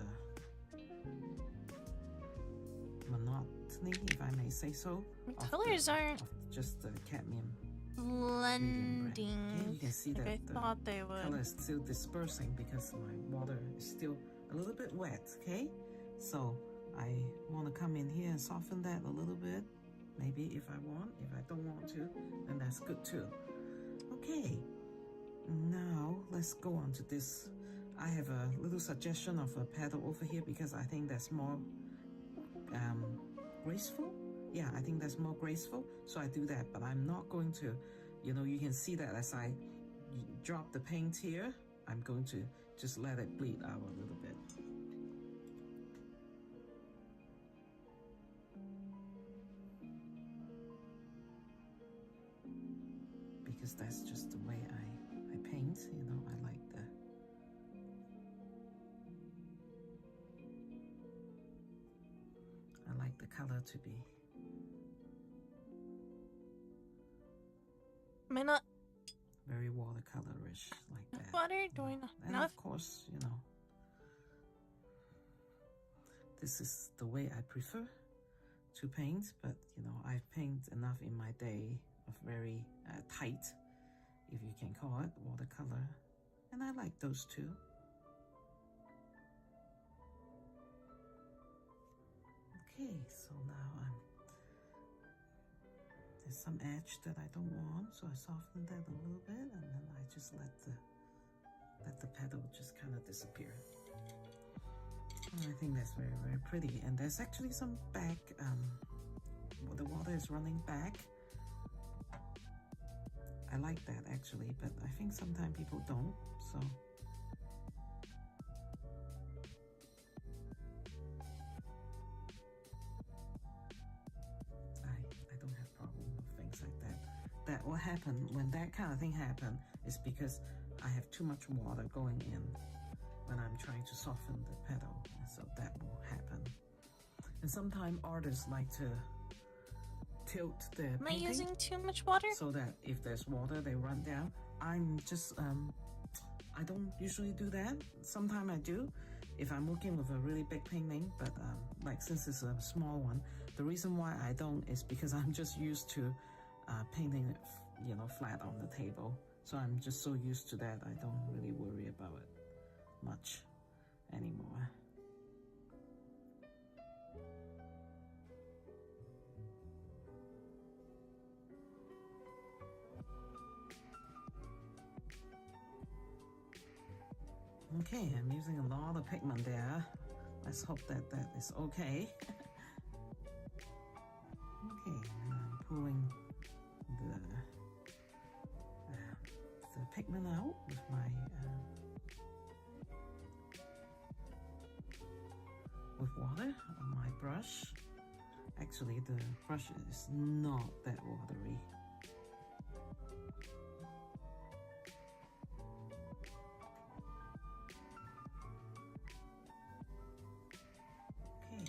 monotony, if I may say so. Colors aren't of just the cadmium blending okay, you can see like that I the thought they would. color is still dispersing because my water is still a little bit wet, okay? So I want to come in here and soften that a little bit, maybe if I want. If I don't want to, then that's good too. Okay, now let's go on to this. I have a little suggestion of a petal over here because I think that's more graceful. Yeah, I think that's more graceful, so I do that, but I'm not going to, you know, you can see that as I drop the paint here, I'm going to just let it bleed out a little bit. Because that's just the way I paint, you know, I like the color to be Am I not very watercolorish like that. water? Do I not? And Enough? of course, you know, this is the way I prefer to paint, but you know, I've painted enough in my day of very tight, if you can call it, watercolor, and I like those too. Okay, so now there's some edge that I don't want, so I soften that a little bit, and then I just let the petal just kind of disappear. I think that's very, very pretty. And there's actually some back, the water is running back. I like that actually, but I think sometimes people don't, so. I don't have problem with things like that. That will happen, when that kind of thing happen, is because I have too much water going in when I'm trying to soften the petal, so that will happen. And sometimes artists like to tilt their Am I painting using too much water? so that if there's water, they run down. I'm just, I don't usually do that. Sometimes I do if I'm working with a really big painting, but like since it's a small one, the reason why I don't is because I'm just used to painting it, you know, flat on the table. So I'm just so used to that, I don't really worry about it much anymore. Okay, I'm using a lot of pigment there. Let's hope that that is okay. Okay, and I'm pulling the pigment out with my with water on my brush. Actually, the brush is not that watery. Okay,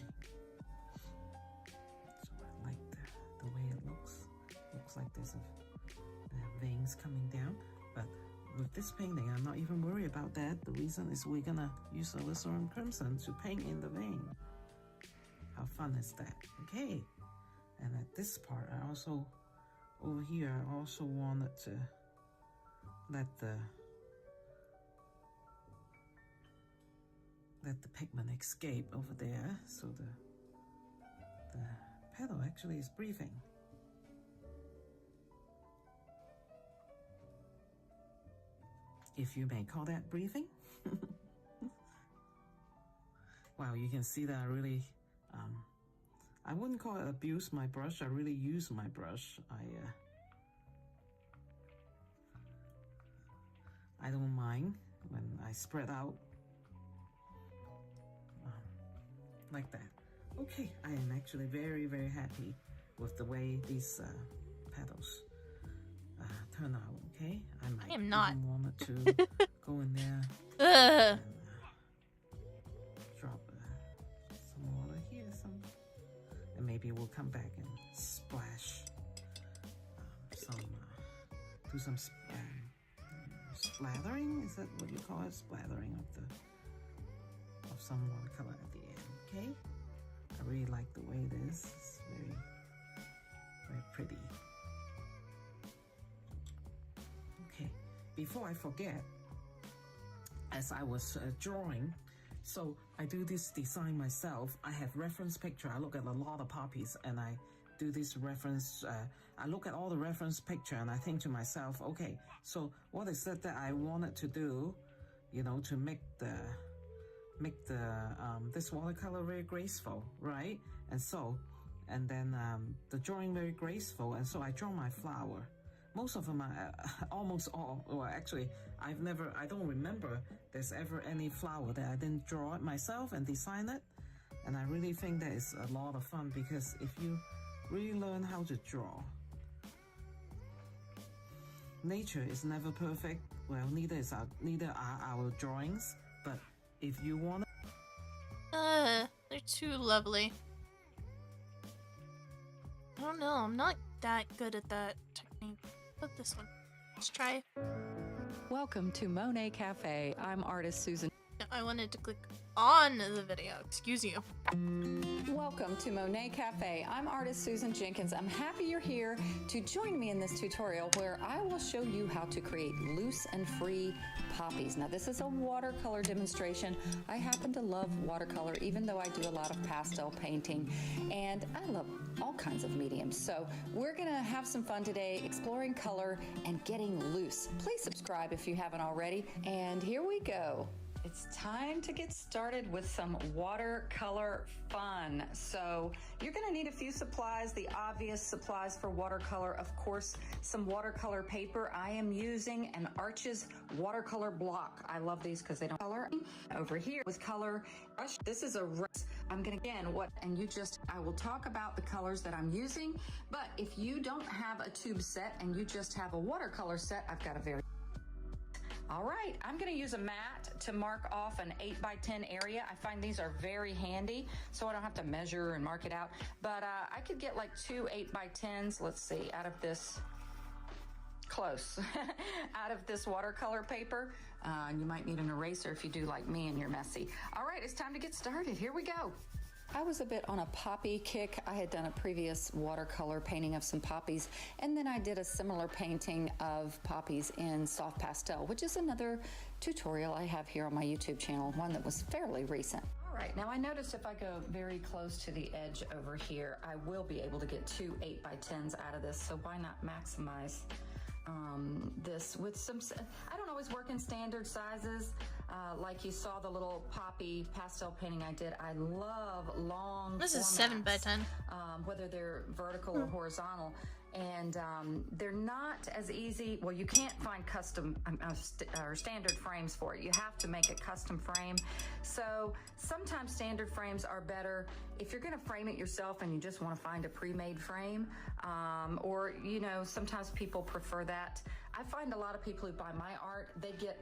so I like the way it looks. Looks like there's veins coming down, but with this painting, I'm not even worried about that. The reason is we're gonna use alizarin crimson to paint in the vein. How fun is that? Okay, and at this part, I also, over here, I also wanted to let the pigment escape over there, so the petal actually is breathing. If you may call that breathing. Wow, you can see that I really, I wouldn't call it abuse my brush, I really use my brush. I don't mind when I spread out like that. Okay, I am actually very, very happy with the way these petals turn out, okay? I might am not. even wanted to go in there Ugh. and drop some water here, and maybe we'll come back and splash do some splattering. Is that what you call it? Splattering of some watercolor at the end. Okay, I really like the way it is. It's very, very pretty. Okay, before I forget, as I was drawing, so I do this design myself. I have reference picture. I look at a lot of poppies and I do this reference. I look at all the reference picture and I think to myself, okay, so what is it that I wanted to do, you know, to make this watercolor very graceful, right? And then the drawing very graceful, and so I draw my flower. Most of them are almost all, or actually, I don't remember there's ever any flower that I didn't draw it myself and design it. And I really think that is a lot of fun, because if you really learn how to draw, nature is never perfect. Well, neither are our drawings, but if you want to, They're too lovely. I don't know, I'm not that good at that technique. But this one, let's try. Welcome to Monet Cafe. I'm artist Susan. I wanted to click on the video, excuse you. Welcome to Monet Cafe. I'm artist Susan Jenkins. I'm happy you're here to join me in this tutorial where I will show you how to create loose and free poppies. Now, this is a watercolor demonstration. I happen to love watercolor, even though I do a lot of pastel painting, and I love all kinds of mediums. So we're gonna have some fun today exploring color and getting loose. Please subscribe if you haven't already, and here we go. It's time to get started with some watercolor fun. So you're going to need a few supplies, the obvious supplies for watercolor, of course, some watercolor paper. I am using an Arches watercolor block. I love these because they don't color. Over here with color brush. This is a I'm going to I will talk about the colors that I'm using, but if you don't have a tube set and you just have a watercolor set, I've got a very all right, I'm going to use a mat to mark off an 8x10 area. I find these are very handy, so I don't have to measure and mark it out. But I could get like 2 8x10s, let's see, out of this, close, out of this watercolor paper. You might need an eraser if you do like me and you're messy. All right, it's time to get started. Here we go. I was a bit on a poppy kick. I had done a previous watercolor painting of some poppies, and then I did a similar painting of poppies in soft pastel, which is another tutorial I have here on my YouTube channel, one that was fairly recent. All right, now I noticed if I go very close to the edge over here, I will be able to get 2 8x10s out of this, so why not maximize this with some, I don't always work in standard sizes. Like you saw the little poppy pastel painting I did. I love long This is formats, 7x10. whether they're vertical or horizontal. And they're not as easy. Well, you can't find custom or standard frames for it. You have to make a custom frame. So sometimes standard frames are better if you're going to frame it yourself and you just want to find a pre-made frame. Or, you know, sometimes people prefer that. I find a lot of people who buy my art, they get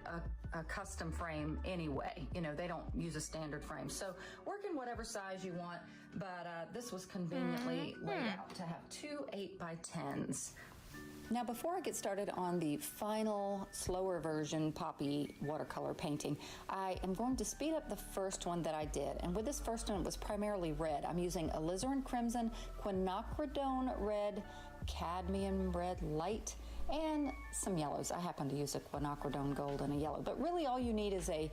a custom frame anyway. You know, they don't use a standard frame. So work in whatever size you want. But this was conveniently laid out to have 2 8x10s. Now, before I get started on the final, slower version poppy watercolor painting, I am going to speed up the first one that I did. And with this first one, it was primarily red. I'm using alizarin crimson, quinacridone red, cadmium red light, and some yellows. I happen to use a quinacridone gold and a yellow. But really all you need is a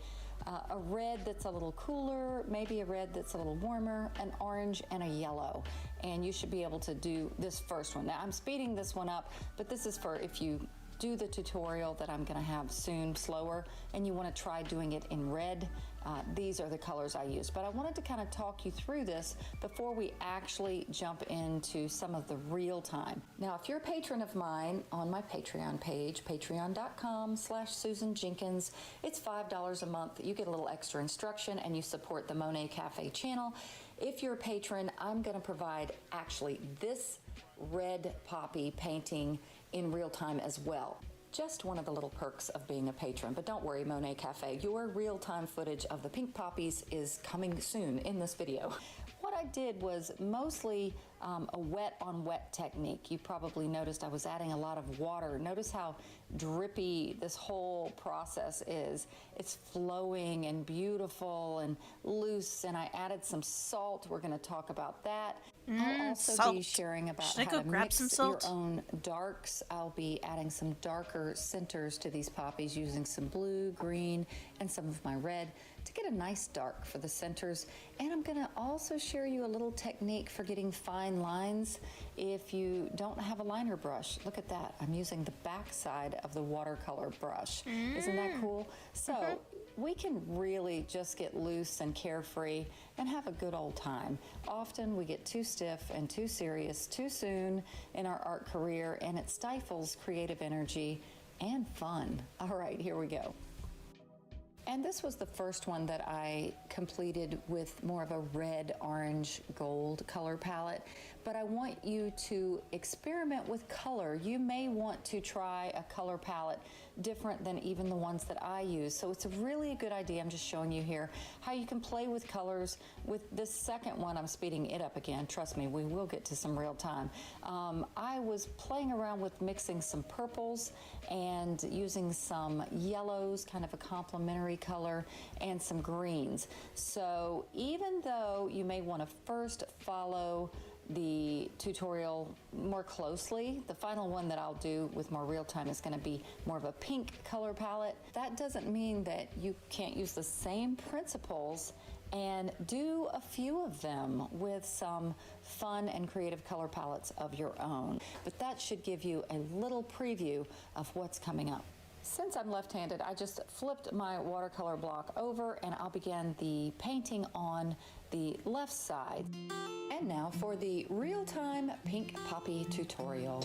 red that's a little cooler, maybe a red that's a little warmer, an orange, and a yellow. And you should be able to do this first one. Now, I'm speeding this one up, but this is for if you do the tutorial that I'm going to have soon, slower, and you want to try doing it in red. These are the colors I use. But I wanted to kind of talk you through this before we actually jump into some of the real time. Now, if you're a patron of mine on my Patreon page, patreon.com/Susan Jenkins, it's $5 a month. You get a little extra instruction and you support the Monet Cafe channel. If you're a patron, I'm going to provide actually this red poppy painting in real time as well. Just one of the little perks of being a patron. But don't worry, Monet Cafe, your real-time footage of the pink poppies is coming soon in this video. What I did was mostly a wet-on-wet technique. You probably noticed I was adding a lot of water. Notice how drippy this whole process is. It's flowing and beautiful and loose, and I added some salt. We're going to talk about that. I'll also be sharing about how to mix your own darks. I'll be adding some darker centers to these poppies using some blue, green, and some of my red to get a nice dark for the centers. And I'm going to also share you a little technique for getting fine lines if you don't have a liner brush. Look at that. I'm using the back side of the watercolor brush. Isn't that cool? So we can really just get loose and carefree and have a good old time. Often we get too stiff and too serious too soon in our art career, and it stifles creative energy and fun. All right, here we go. And this was the first one that I completed with more of a red, orange, gold color palette. But I want you to experiment with color. You may want to try a color palette different than even the ones that I use. So it's a really good idea. I'm just showing you here how you can play with colors. With this second one, I'm speeding it up again. Trust me, we will get to some real time. I was playing around with mixing some purples and using some yellows, kind of a complementary color, and some greens. So even though you may want to first follow the tutorial more closely, the final one that I'll do with more real time is going to be more of a pink color palette. That doesn't mean that you can't use the same principles and do a few of them with some fun and creative color palettes of your own. But that should give you a little preview of what's coming up. Since I'm left-handed, I just flipped my watercolor block over and I'll begin the painting on the left side. And now for the real-time pink poppy tutorial.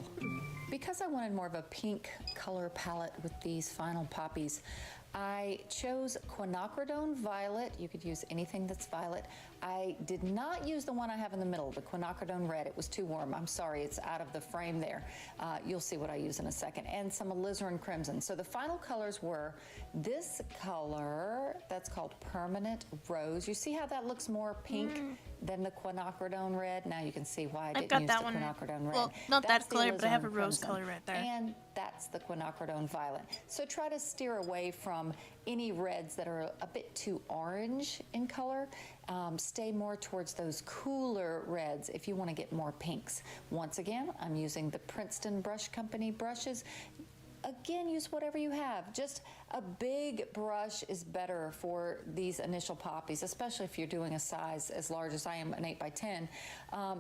Because I wanted more of a pink color palette with these final poppies, I chose quinacridone violet. You could use anything that's violet. I did not use the one I have in the middle, the quinacridone red. It was too warm. I'm sorry, it's out of the frame there. You'll see what I use in a second. And some alizarin crimson. So the final colors were this color, that's called Permanent Rose. You see how that looks more pink than the quinacridone red? Now you can see why I didn't use the quinacridone red. Well, not That's that color, but I have a alizarin rose crimson. color right there. And that's the quinacridone violet. So try to steer away from any reds that are a bit too orange in color. Stay more towards those cooler reds if you want to get more pinks. Once again, I'm using the Princeton Brush Company brushes. Again, use whatever you have. Just a big brush is better for these initial poppies, especially if you're doing a size as large as I am, an 8 by 10.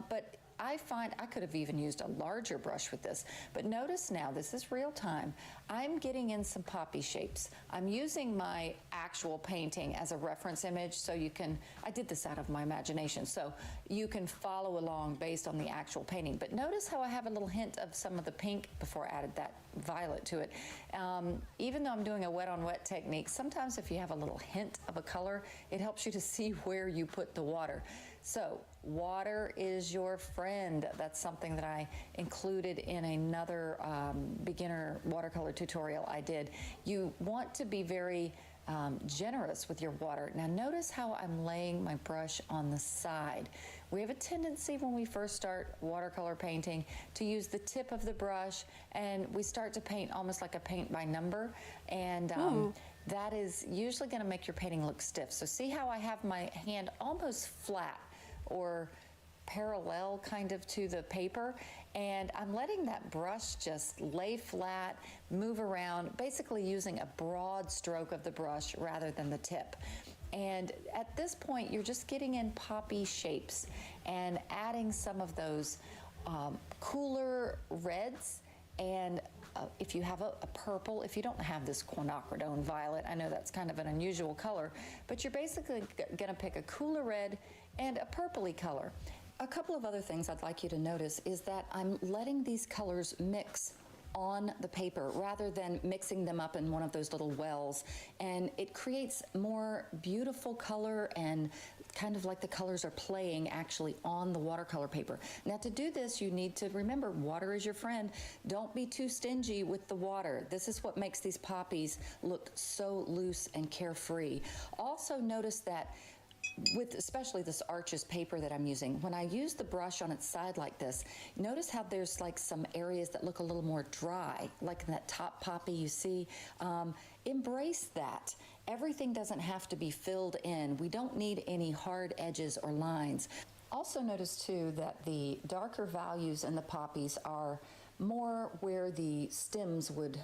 But I find I could have even used a larger brush with this. But notice now, this is real time. I'm getting in some poppy shapes. I'm using my actual painting as a reference image so you can, I did this out of my imagination, so you can follow along based on the actual painting. But notice how I have a little hint of some of the pink before I added that violet to it. Even though I'm doing a wet on wet technique, sometimes if you have a little hint of a color, it helps you to see where you put the water. So water is your friend. That's something that I included in another beginner watercolor tutorial I did. You want to be very generous with your water. Now notice how I'm laying my brush on the side. We have a tendency when we first start watercolor painting to use the tip of the brush, and we start to paint almost like a paint by number, and that is usually going to make your painting look stiff. So see how I have my hand almost flat or parallel kind of to the paper, and I'm letting that brush just lay flat, move around, basically using a broad stroke of the brush rather than the tip. And at this point, you're just getting in poppy shapes and adding some of those cooler reds. And if you have a purple, if you don't have this quinacridone violet, I know that's kind of an unusual color, but you're basically going to pick a cooler red and a purpley color. A couple of other things I'd like you to notice is that I'm letting these colors mix on the paper rather than mixing them up in one of those little wells, and it creates more beautiful color and kind of like the colors are playing actually on the watercolor paper. Now to do this, you need to remember water is your friend. Don't be too stingy with the water. This is what makes these poppies look so loose and carefree. Also notice that with especially this Arches paper that I'm using, when I use the brush on its side like this, notice how there's like some areas that look a little more dry, like in that top poppy you see. Embrace that. Everything doesn't have to be filled in. We don't need any hard edges or lines. Also notice too that the darker values in the poppies are more where the stems would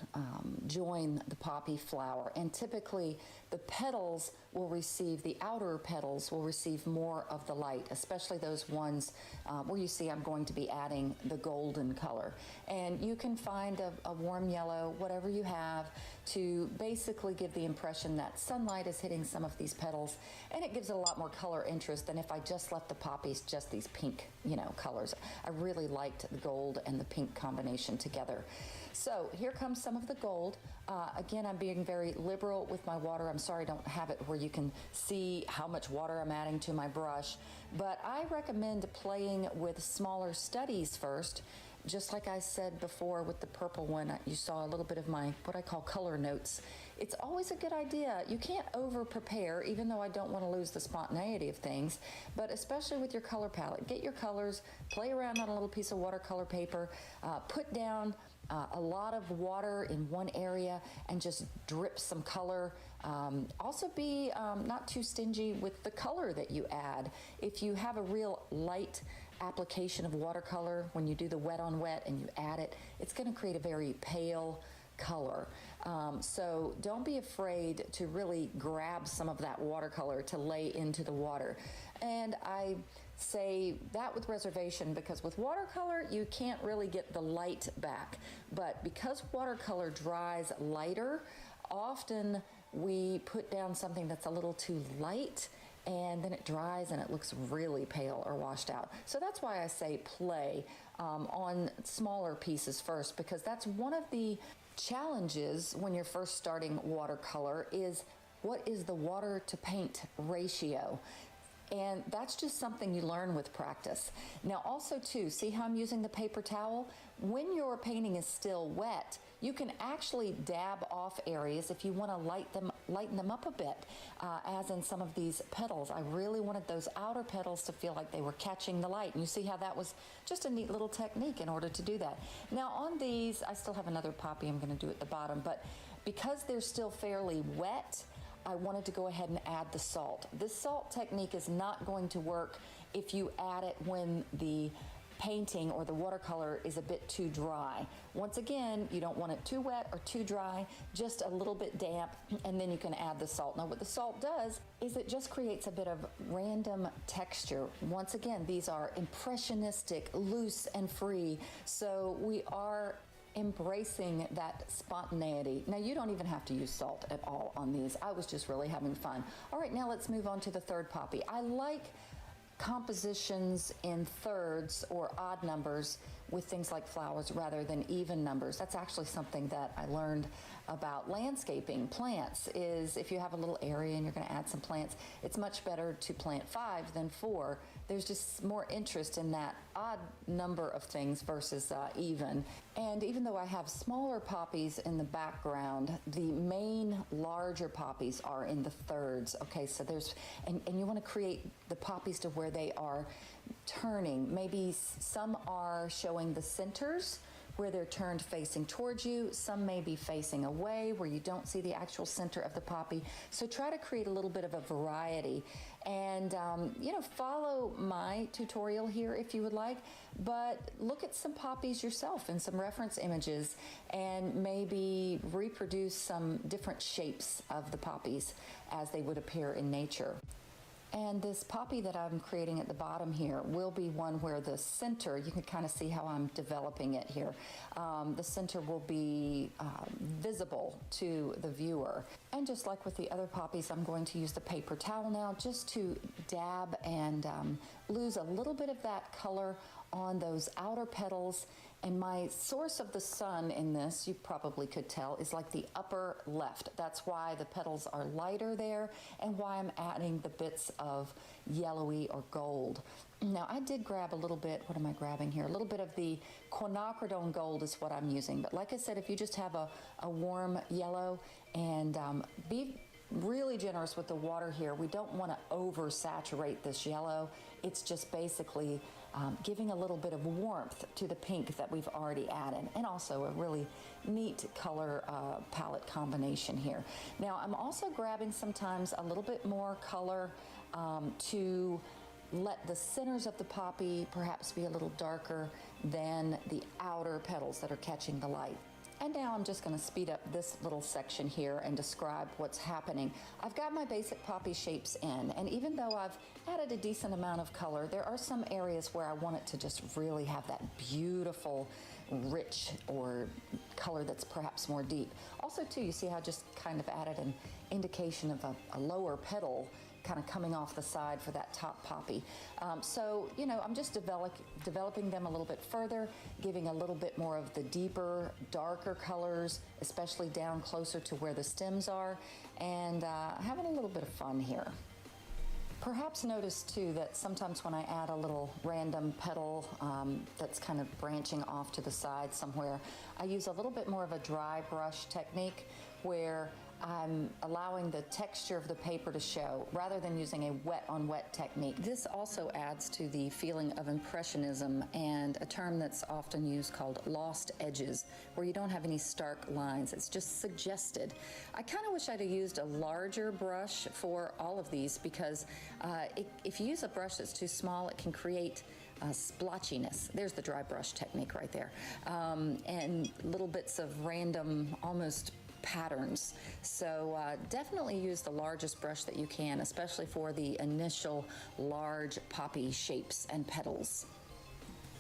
join the poppy flower, and typically the petals will receive, the outer petals will receive more of the light, especially those ones where you see I'm going to be adding the golden color. And you can find a warm yellow, whatever you have, to basically give the impression that sunlight is hitting some of these petals, and it gives it a lot more color interest than if I just left the poppies just these pink, colors. I really liked the gold and the pink combination together. So here comes some of the gold. Again, I'm being very liberal with my water. I'm sorry I don't have it where you can see how much water I'm adding to my brush, but I recommend playing with smaller studies first. Just like I said before with the purple one, you saw a little bit of my, what I call color notes. It's always a good idea. You can't over prepare, even though I don't want to lose the spontaneity of things, but especially with your color palette. Get your colors, play around on a little piece of watercolor paper, put down a lot of water in one area and just drip some color. Also be not too stingy with the color that you add. If you have a real light application of watercolor, when you do the wet on wet and you add it, it's going to create a very pale color. So don't be afraid to really grab some of that watercolor to lay into the water. And I say that with reservation, because with watercolor, you can't really get the light back. But because watercolor dries lighter, often we put down something that's a little too light, and then it dries and it looks really pale or washed out. So that's why I say play on smaller pieces first, because that's one of the challenges when you're first starting watercolor is what is the water to paint ratio? And that's just something you learn with practice. Now also too, see how I'm using the paper towel? When your painting is still wet, you can actually dab off areas if you want to lighten them up a bit, as in some of these petals. I really wanted those outer petals to feel like they were catching the light. And you see how that was just a neat little technique in order to do that. Now on these, I still have another poppy I'm going to do at the bottom, but because they're still fairly wet, I wanted to go ahead and add the salt. This salt technique is not going to work if you add it when the painting or the watercolor is a bit too dry. Once again, you don't want it too wet or too dry, just a little bit damp, and then you can add the salt. Now what the salt does is it just creates a bit of random texture. Once again, these are impressionistic, loose and free, so we are embracing that spontaneity. Now you don't even have to use salt at all on these. I was just really having fun. All right, now let's move on to the third poppy. I like compositions in thirds or odd numbers with things like flowers rather than even numbers. That's actually something that I learned about landscaping plants, is if you have a little area and you're going to add some plants, it's much better to plant 5 than 4. There's just more interest in that odd number of things versus even. And even though I have smaller poppies in the background, the main larger poppies are in the thirds. Okay, so there's, and you want to create the poppies to where they are turning. Maybe some are showing the centers where they're turned facing towards you. Some may be facing away where you don't see the actual center of the poppy. So try to create a little bit of a variety. And, follow my tutorial here if you would like, but look at some poppies yourself and some reference images and maybe reproduce some different shapes of the poppies as they would appear in nature. And this poppy that I'm creating at the bottom here will be one where the center, you can kind of see how I'm developing it here. The center will be visible to the viewer. And just like with the other poppies, I'm going to use the paper towel now just to dab and lose a little bit of that color on those outer petals. And my source of the sun in this, you probably could tell, is like the upper left. That's why the petals are lighter there and why I'm adding the bits of yellowy or gold. Now I did grab a little bit, what am I grabbing here? A little bit of the quinacridone gold is what I'm using. But like I said, if you just have a warm yellow, and be really generous with the water here. We don't want to oversaturate this yellow. It's just basically giving a little bit of warmth to the pink that we've already added, and also a really neat color palette combination here. Now I'm also grabbing sometimes a little bit more color to let the centers of the poppy perhaps be a little darker than the outer petals that are catching the light. And now I'm just going to speed up this little section here and describe what's happening. I've got my basic poppy shapes in, and even though I've added a decent amount of color, there are some areas where I want it to just really have that beautiful, rich or color that's perhaps more deep. Also too, you see how I just kind of added an indication of a lower petal kind of coming off the side for that top poppy. So, I'm just developing them a little bit further, giving a little bit more of the deeper, darker colors, especially down closer to where the stems are, and having a little bit of fun here. Perhaps notice too that sometimes when I add a little random petal that's kind of branching off to the side somewhere, I use a little bit more of a dry brush technique where I'm allowing the texture of the paper to show rather than using a wet on wet technique. This also adds to the feeling of impressionism and a term that's often used called lost edges, where you don't have any stark lines. It's just suggested. I kind of wish I'd have used a larger brush for all of these, because if you use a brush that's too small, it can create splotchiness. There's the dry brush technique right there. And little bits of random, almost patterns. So definitely use the largest brush that you can, especially for the initial large poppy shapes and petals.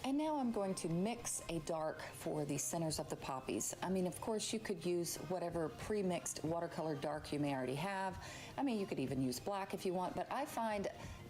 And now I'm going to mix a dark for the centers of the poppies. I mean, of course, you could use whatever pre-mixed watercolor dark you may already have. I mean, you could even use black if you want, but I find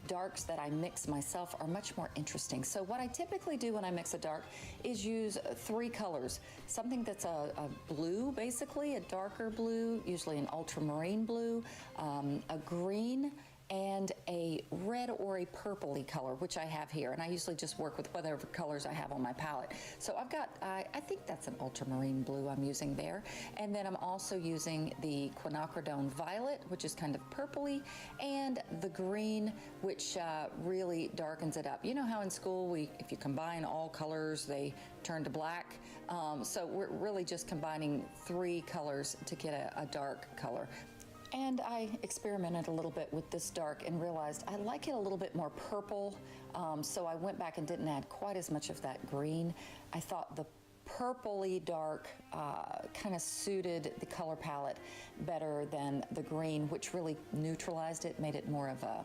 darks that I mix myself are much more interesting. So what I typically do when I mix a dark is use 3 colors. Something that's a blue, basically, a darker blue, usually an ultramarine blue, a green, and a red or a purpley color, which I have here. And I usually just work with whatever colors I have on my palette. So I've got, I think that's an ultramarine blue I'm using there. And then I'm also using the quinacridone violet, which is kind of purpley, and the green, which really darkens it up. You know how in school, if you combine all colors, they turn to black? So we're really just combining 3 colors to get a dark color. And I experimented a little bit with this dark and realized I like it a little bit more purple, so I went back and didn't add quite as much of that green. I thought the purpley dark kind of suited the color palette better than the green, which really neutralized it, made it more of a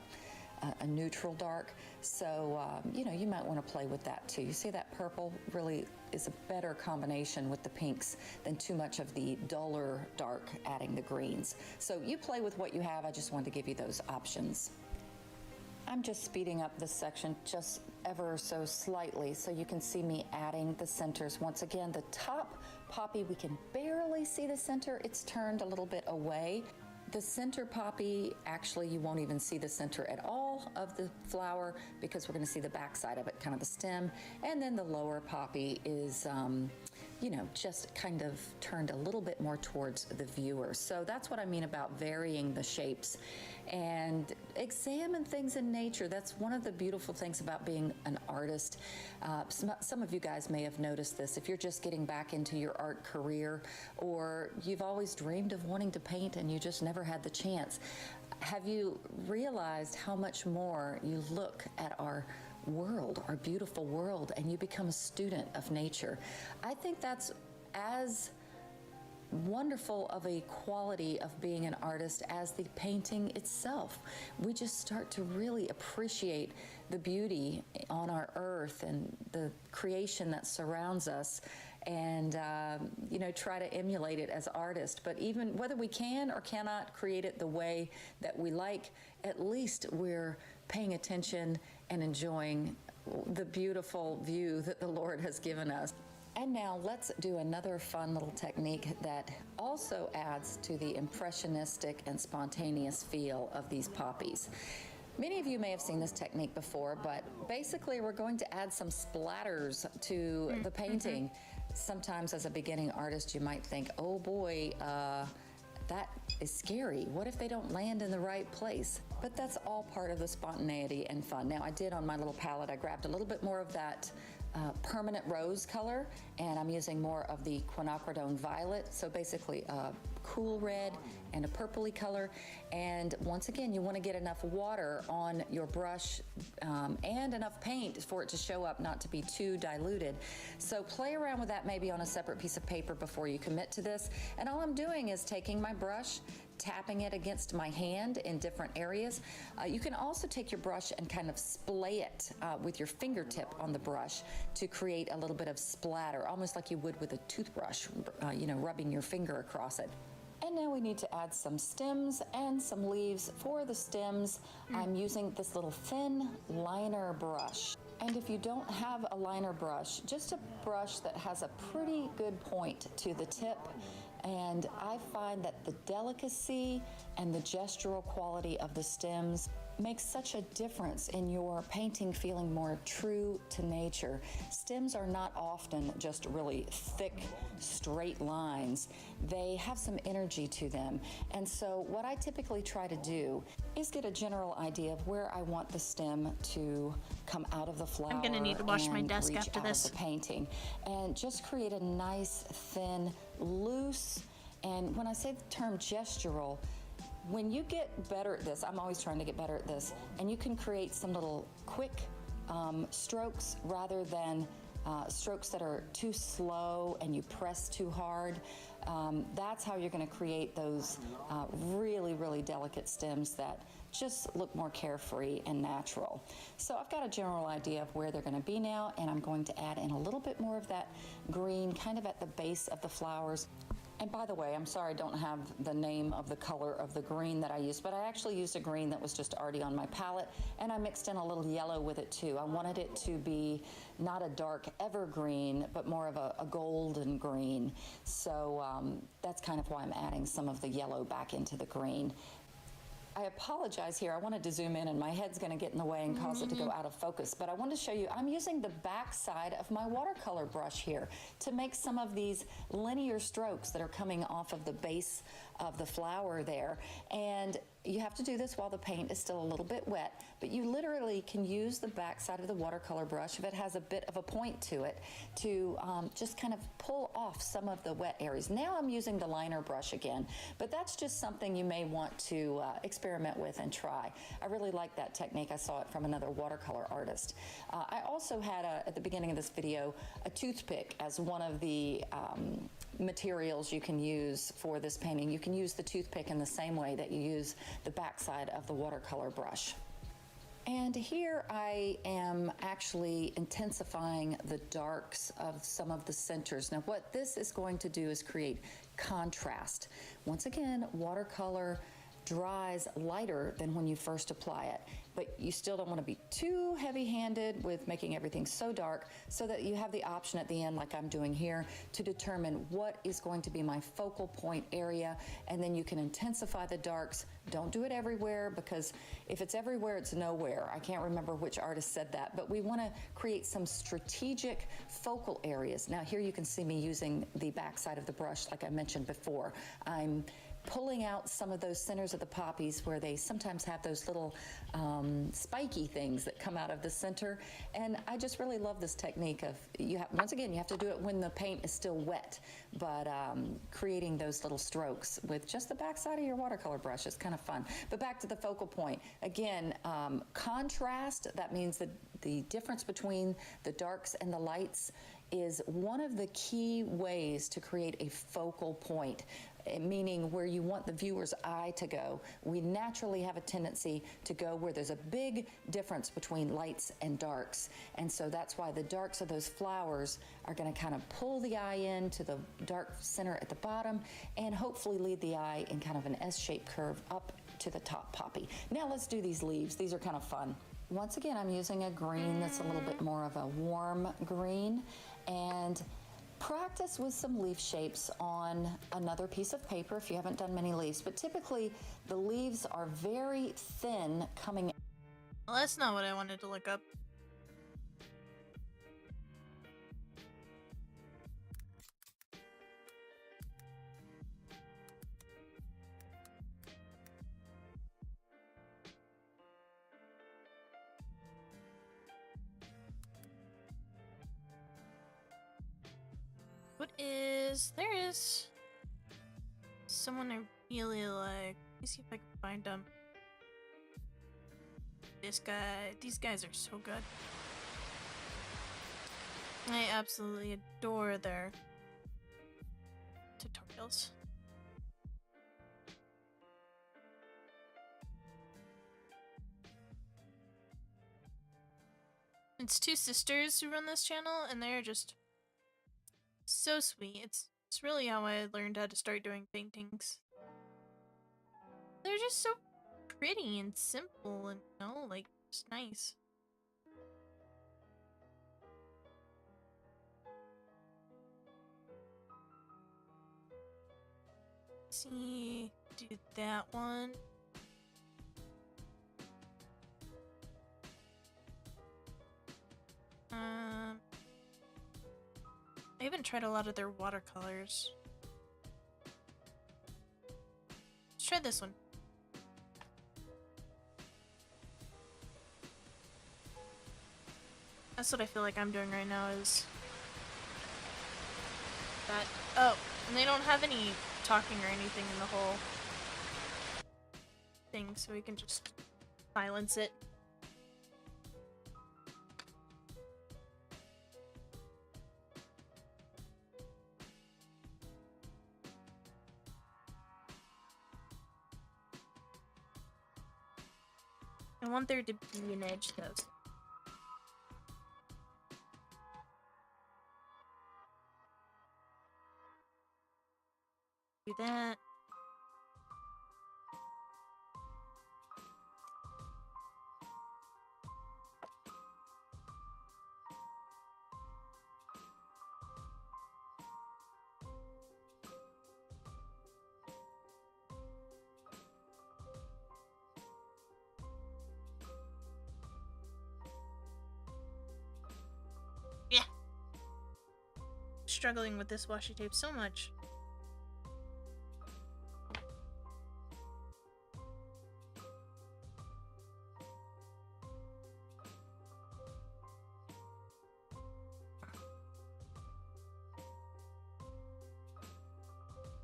neutral dark. So, you know, you might want to play with that too. You see that purple really is a better combination with the pinks than too much of the duller dark adding the greens. So you play with what you have. I just wanted to give you those options. I'm just speeding up this section just ever so slightly so you can see me adding the centers. Once again, the top poppy, we can barely see the center. It's turned a little bit away. The center poppy, actually you won't even see the center at all of the flower because we're going to see the back side of it, kind of the stem. And then the lower poppy is, you know, just kind of turned a little bit more towards the viewer. So that's what I mean about varying the shapes and examine things in nature. That's one of the beautiful things about being an artist. Some of you guys may have noticed this. If you're just getting back into your art career, or you've always dreamed of wanting to paint and you just never had the chance, have you realized how much more you look at our world, our beautiful world, and you become a student of nature? I think that's as wonderful of a quality of being an artist as the painting itself. We just start to really appreciate the beauty on our earth and the creation that surrounds us, and you know, try to emulate it as artists. But even whether we can or cannot create it the way that we like, at least we're paying attention and enjoying the beautiful view that the Lord has given us. And now let's do another fun little technique that also adds to the impressionistic and spontaneous feel of these poppies. Many of you may have seen this technique before, but basically we're going to add some splatters to the painting. Sometimes as a beginning artist, you might think, oh boy, that is scary. What if they don't land in the right place? But that's all part of the spontaneity and fun. Now I did on my little palette, I grabbed a little bit more of that permanent rose color, and I'm using more of the quinacridone violet. So basically a cool red and a purpley color. And once again, you want to get enough water on your brush and enough paint for it to show up, not to be too diluted. So play around with that maybe on a separate piece of paper before you commit to this. And all I'm doing is taking my brush, tapping it against my hand in different areas. You can also take your brush and kind of splay it with your fingertip on the brush to create a little bit of splatter, almost like you would with a toothbrush, you know, rubbing your finger across it. And now we need to add some stems and some leaves. For the stems, I'm using this little thin liner brush. And if you don't have a liner brush, just a brush that has a pretty good point to the tip. And I find that the delicacy and the gestural quality of the stems makes such a difference in your painting feeling more true to nature. Stems are not often just really thick, straight lines. They have some energy to them. And so what I typically try to do is get a general idea of where I want the stem to come out of the flower. I'm gonna need to wash my desk reach after out this. of the painting, and just create a nice, thin, loose, and when I say the term gestural, when you get better at this, I'm always trying to get better at this, and you can create some little quick strokes rather than strokes that are too slow and you press too hard. That's how you're going to create those really, really delicate stems that just look more carefree and natural. So I've got a general idea of where they're going to be now, and I'm going to add in a little bit more of that green kind of at the base of the flowers. And by the way, I'm sorry I don't have the name of the color of the green that I used, but I actually used a green that was just already on my palette, and I mixed in a little yellow with it too. I wanted it to be not a dark evergreen, but more of a golden green. So that's kind of why I'm adding some of the yellow back into the green. I apologize here. I wanted to zoom in and my head's going to get in the way and cause it to go out of focus. But I want to show you, I'm using the back side of my watercolor brush here to make some of these linear strokes that are coming off of the base of the flower there. And you have to do this while the paint is still a little bit wet, but you literally can use the back side of the watercolor brush if it has a bit of a point to it to just kind of pull off some of the wet areas. Now I'm using the liner brush again, but that's just something you may want to experiment with and try. I really like that technique. I saw it from another watercolor artist. I also had, at the beginning of this video, a toothpick as one of the materials you can use for this painting. You can use the toothpick in the same way that you use the backside of the watercolor brush. And here I am actually intensifying the darks of some of the centers. Now what this is going to do is create contrast. Once again, watercolor dries lighter than when you first apply it, but you still don't want to be too heavy-handed with making everything so dark, so that you have the option at the end, like I'm doing here, to determine what is going to be my focal point area, and then you can intensify the darks. Don't do it everywhere, because if it's everywhere, it's nowhere. I can't remember which artist said that, but we want to create some strategic focal areas. Now here you can see me using the back side of the brush like I mentioned before. I'm pulling out some of those centers of the poppies where they sometimes have those little spiky things that come out of the center. And I just really love this technique of, once again, you have to do it when the paint is still wet, but creating those little strokes with just the back side of your watercolor brush is kind of fun. But back to the focal point. Again, contrast, that means that the difference between the darks and the lights is one of the key ways to create a focal point, meaning where you want the viewer's eye to go. We naturally have a tendency to go where there's a big difference between lights and darks. And so that's why the darks of those flowers are going to kind of pull the eye in to the dark center at the bottom and hopefully lead the eye in kind of an S-shaped curve up to the top poppy. Now let's do these leaves. These are kind of fun. Once again, I'm using a green that's a little bit more of a warm green, and practice with some leaf shapes on another piece of paper if you haven't done many leaves, but typically the leaves are very thin coming. Well, that's not what I wanted to look up. There is someone I really like. Let me see if I can find them. This guy, these guys are so good. I absolutely adore their tutorials. It's two sisters who run this channel, and they're just so sweet. It's really how I learned how to start doing paintings. They're just so pretty and simple and, you know, like, just nice. Let's see, do that one. I haven't tried a lot of their watercolors. Let's try this one. That's what I feel like I'm doing right now is that. Oh, and they don't have any talking or anything in the whole thing, so we can just silence it. I want there to be an edge though. So. Do that. Yeah. Struggling with this washi tape so much.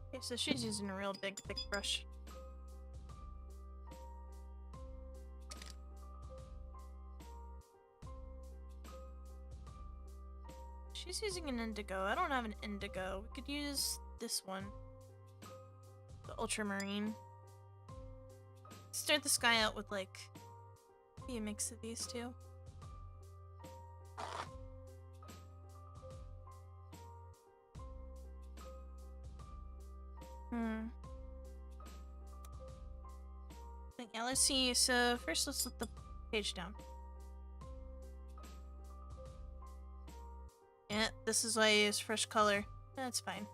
Okay, so she's using a real big, thick brush. She's using an indigo. I don't have an indigo. We could use this one. The ultramarine. Start the sky out with like maybe a mix of these two. But yeah, let's see. So first let's let the page down. Yeah, this is why I use fresh color. That's fine.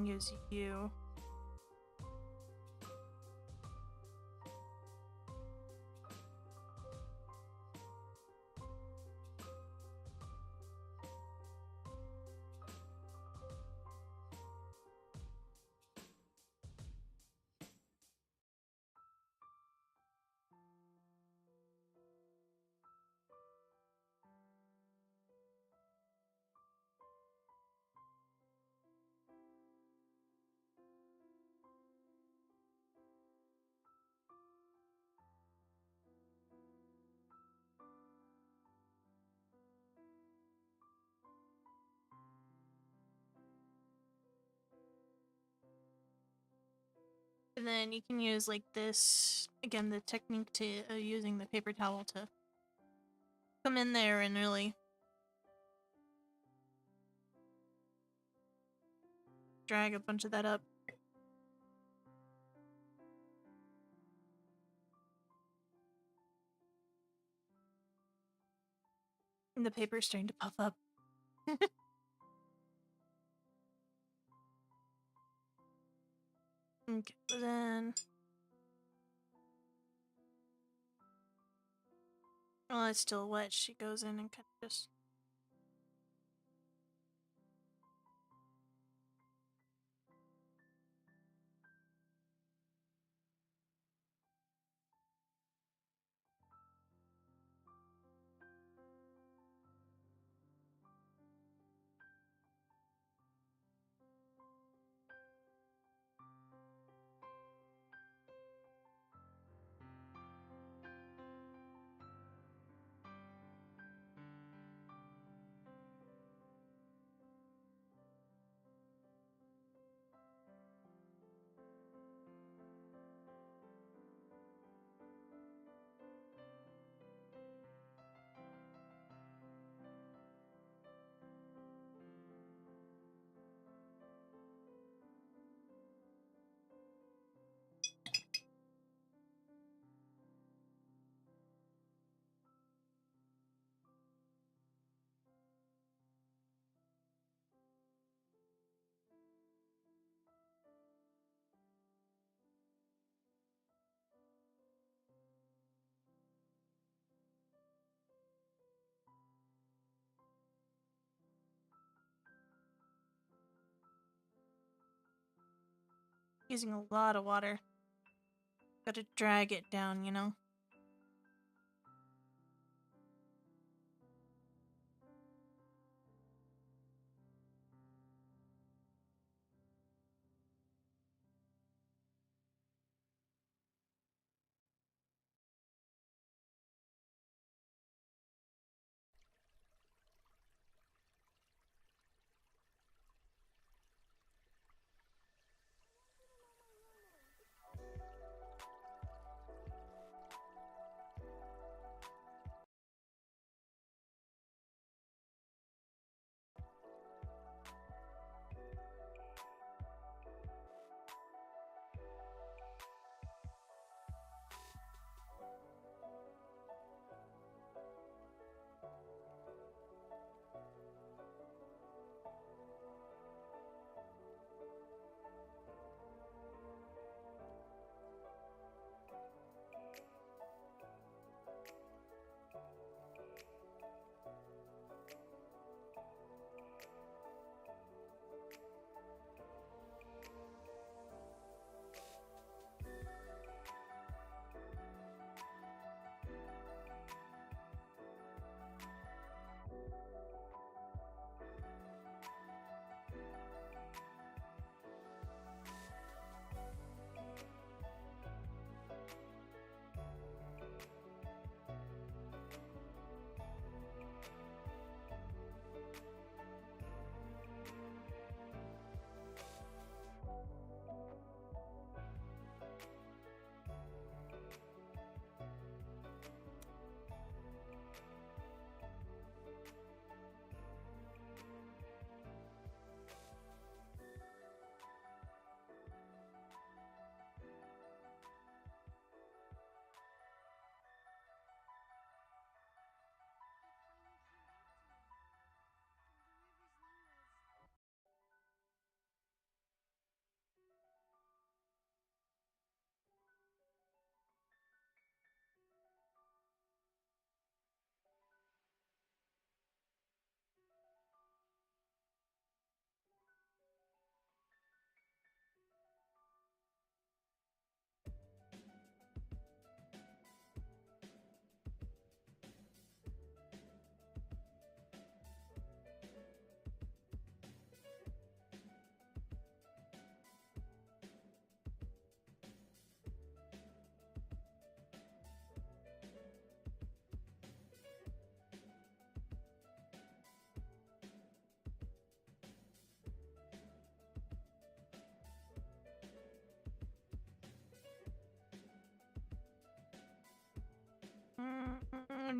Use you. And then you can use like this, again, the technique to using the paper towel to come in there and really drag a bunch of that up. And the paper's starting to puff up. Okay, then... While it's still wet, she goes in and kind of just... Using a lot of water. Gotta drag it down, you know?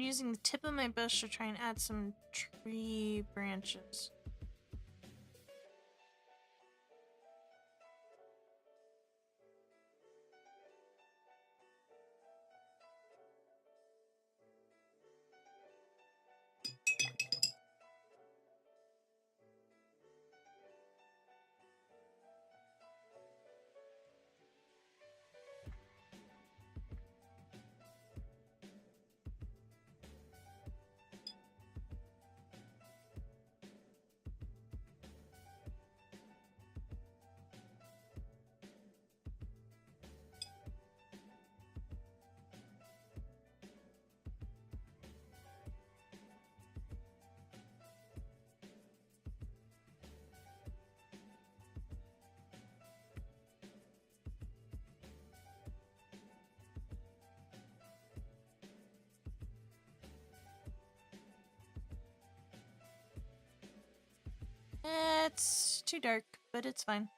using the tip of my brush to try and add some tree branches. It's too dark, but it's fine.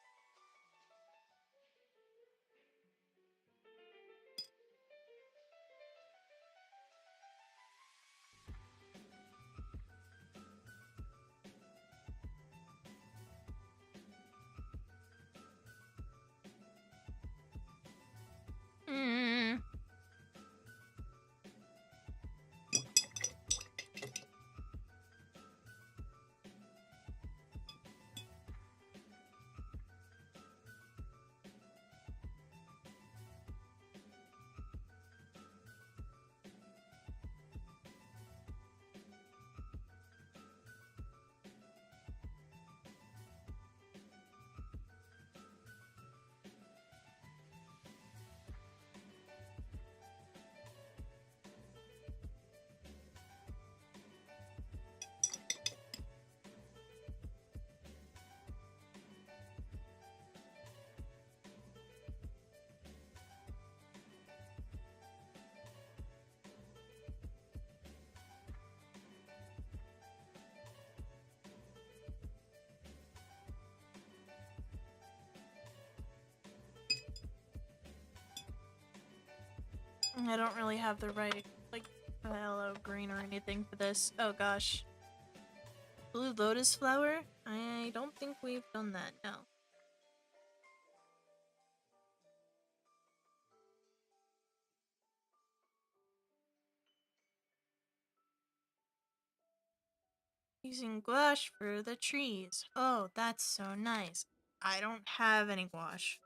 Hmm. I don't really have the right, like, yellow, green, or anything for this. Oh gosh. Blue lotus flower? I don't think we've done that, no. Using gouache for the trees. Oh, that's so nice. I don't have any gouache.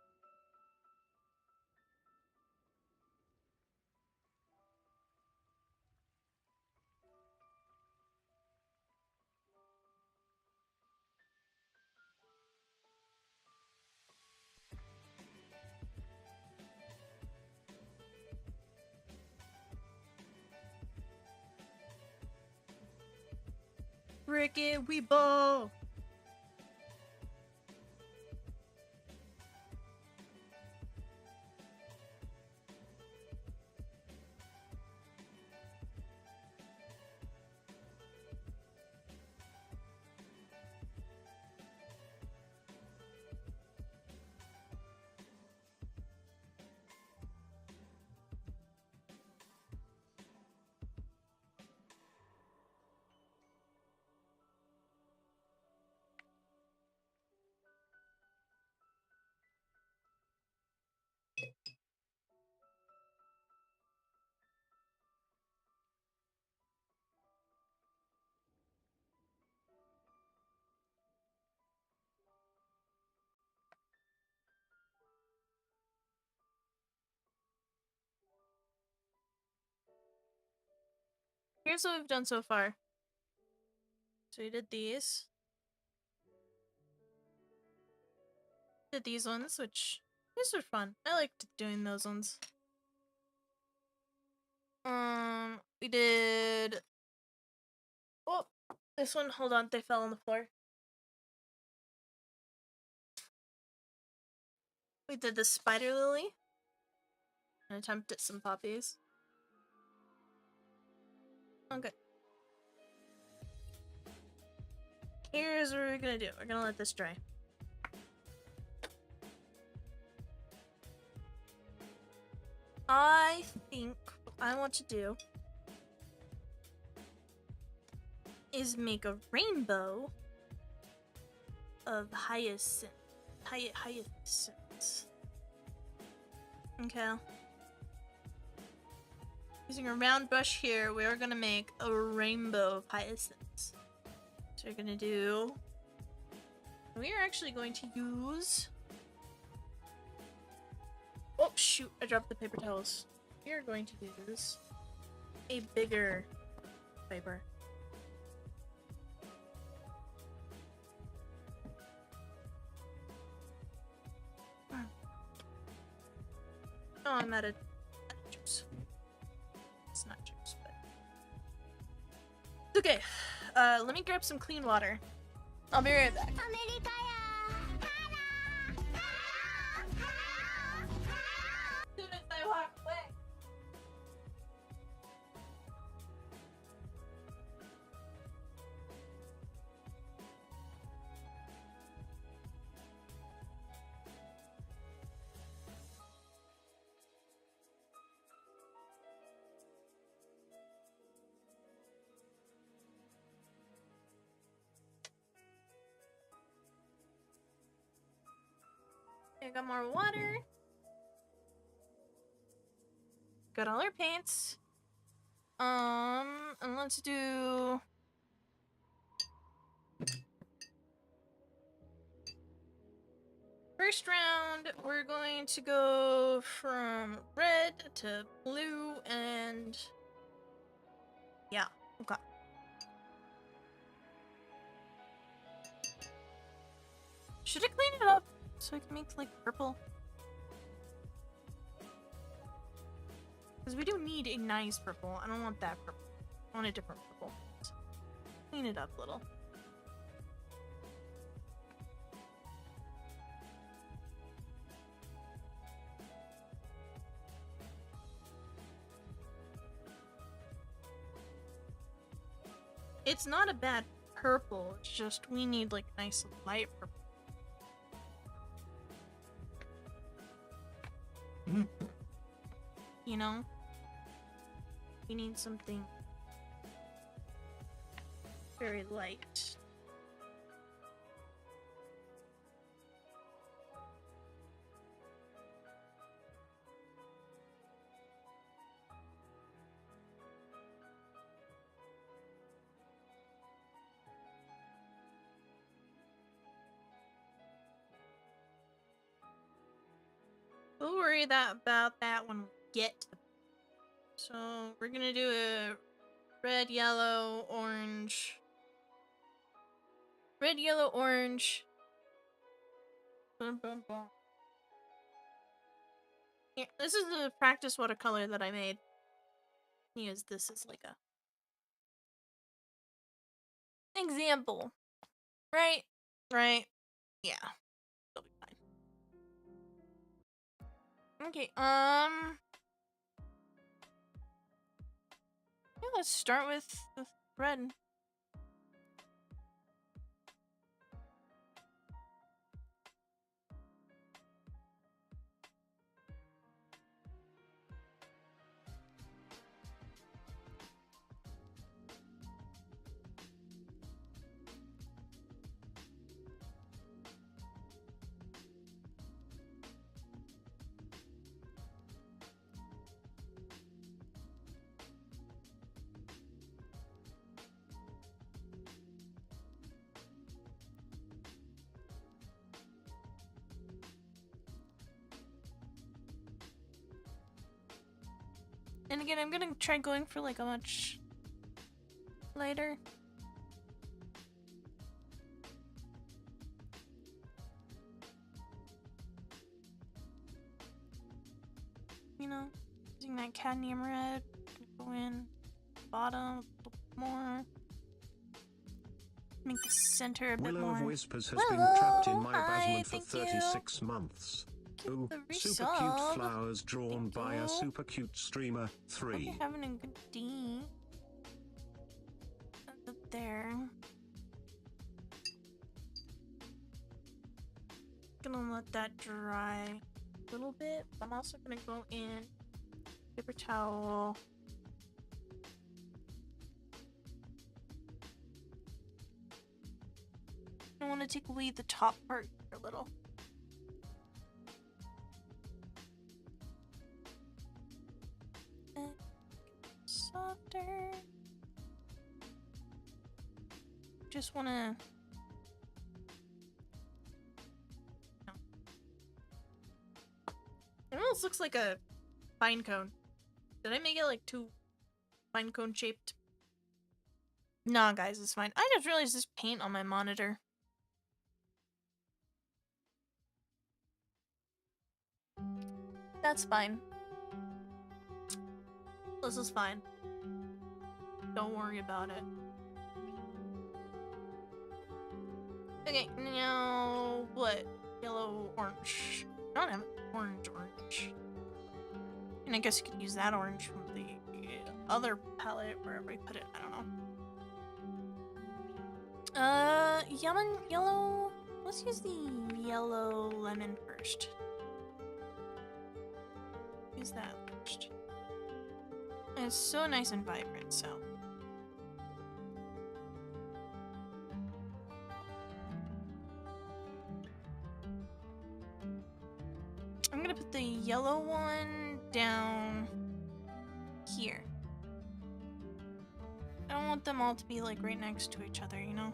Ricket, we ball! Here's what we've done so far. So we did these. Did these ones, which these were fun. I liked doing those ones. We did. Oh, this one. Hold on, they fell on the floor. We did the spider lily. An attempt at some poppies. Okay. Here's what we're gonna do. We're gonna let this dry. I think what I want to do is make a rainbow of hyacinth. Hyacinths. Okay. Using a round brush here, we are gonna make a rainbow of hyacinths. So we're gonna do. We are actually going to use. Oh shoot! I dropped the paper towels. We are going to use a bigger paper. Oh, I'm out of juice. It's not juice, but it's okay. Let me grab some clean water. I'll be right back. As soon as I walk away. I got more water. Got all our paints. And let's do. First round, we're going to go from red to blue and. Yeah, okay. Should I clean it up so I can make like purple? Because we do need a nice purple. I don't want that purple. I want a different purple. So clean it up a little. It's not a bad purple, it's just we need like nice light purple. You know? We need something very light. We'll worry about that when we get to the. So we're gonna do a red, yellow, orange. Red, yellow, orange. Boom, boom, boom. Here, this is the practice watercolor that I made. Use this as like a example. Right? Right? Yeah. It'll be fine. Okay, yeah, let's start with red. And again, I'm gonna try going for like a much lighter. You know, using that cadmium red, go in bottom a little more. Make the center a bit Willow more. of Whispers has been trapped in my basement for 36 months. Ooh, super cute flowers drawn by a super cute streamer. 3. Hope you're having a good day. Up there. Gonna let that dry a little bit. I'm also gonna go in paper towel. I want to take away the top part a little. Softer. Just want to... It almost looks like a pine cone. Did I make it like too pine cone shaped? Nah, guys, it's fine. I just realized there's paint on my monitor. That's fine. This is fine. Don't worry about it. Okay, now what? Yellow, orange. I don't have orange. And I guess you could use that orange from the other palette, wherever we put it. I don't know. Yellow. Let's use the yellow lemon first. Use that first. And it's so nice and vibrant, so. I'm gonna put the yellow one down here. I don't want them all to be like right next to each other, you know?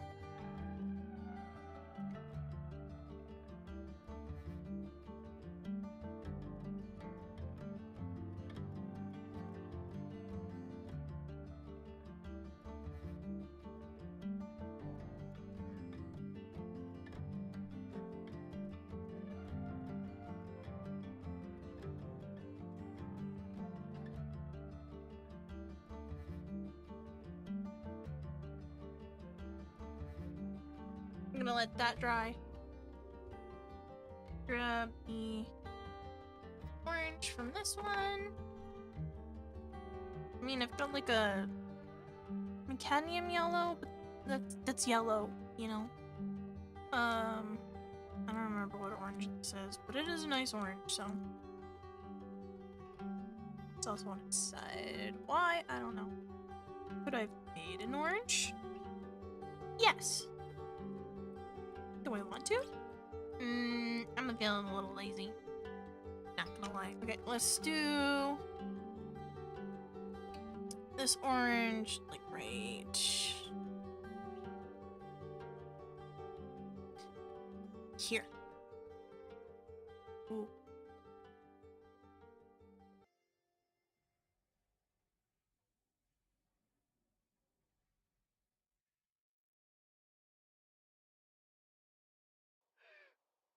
I'm gonna let that dry. Grab the orange from this one. I mean, I've got like a macadamium yellow, but that's yellow, you know? I don't remember what orange this is, but it is a nice orange, so. It's also on its side. Why? I don't know. Could I have made an orange? Yes. Do I want to? I'm feeling a little lazy. Not gonna lie. Okay, let's do this orange, like right here. Ooh.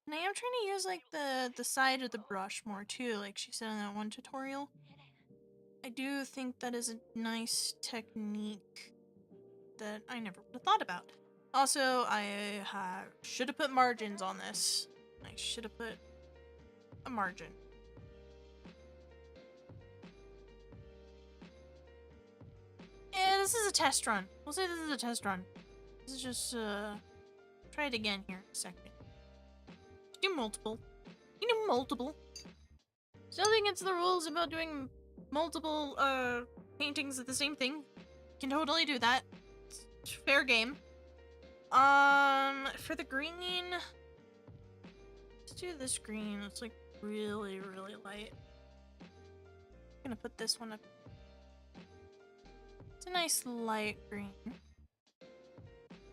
And I am trying to use like the side of the brush more too, like she said in that one tutorial. I do think that is a nice technique that I never would have thought about. Also, I should have put margins on this. I should have put a margin. Yeah, this is a test run. We'll say this is a test run. This is just, try it again here in a second. Do multiple. You do multiple. Something against the rules about doing multiple, paintings of the same thing. Can totally do that. It's fair game. For the green, let's do this green. It's like really, really light. I'm gonna put this one up. It's a nice light green.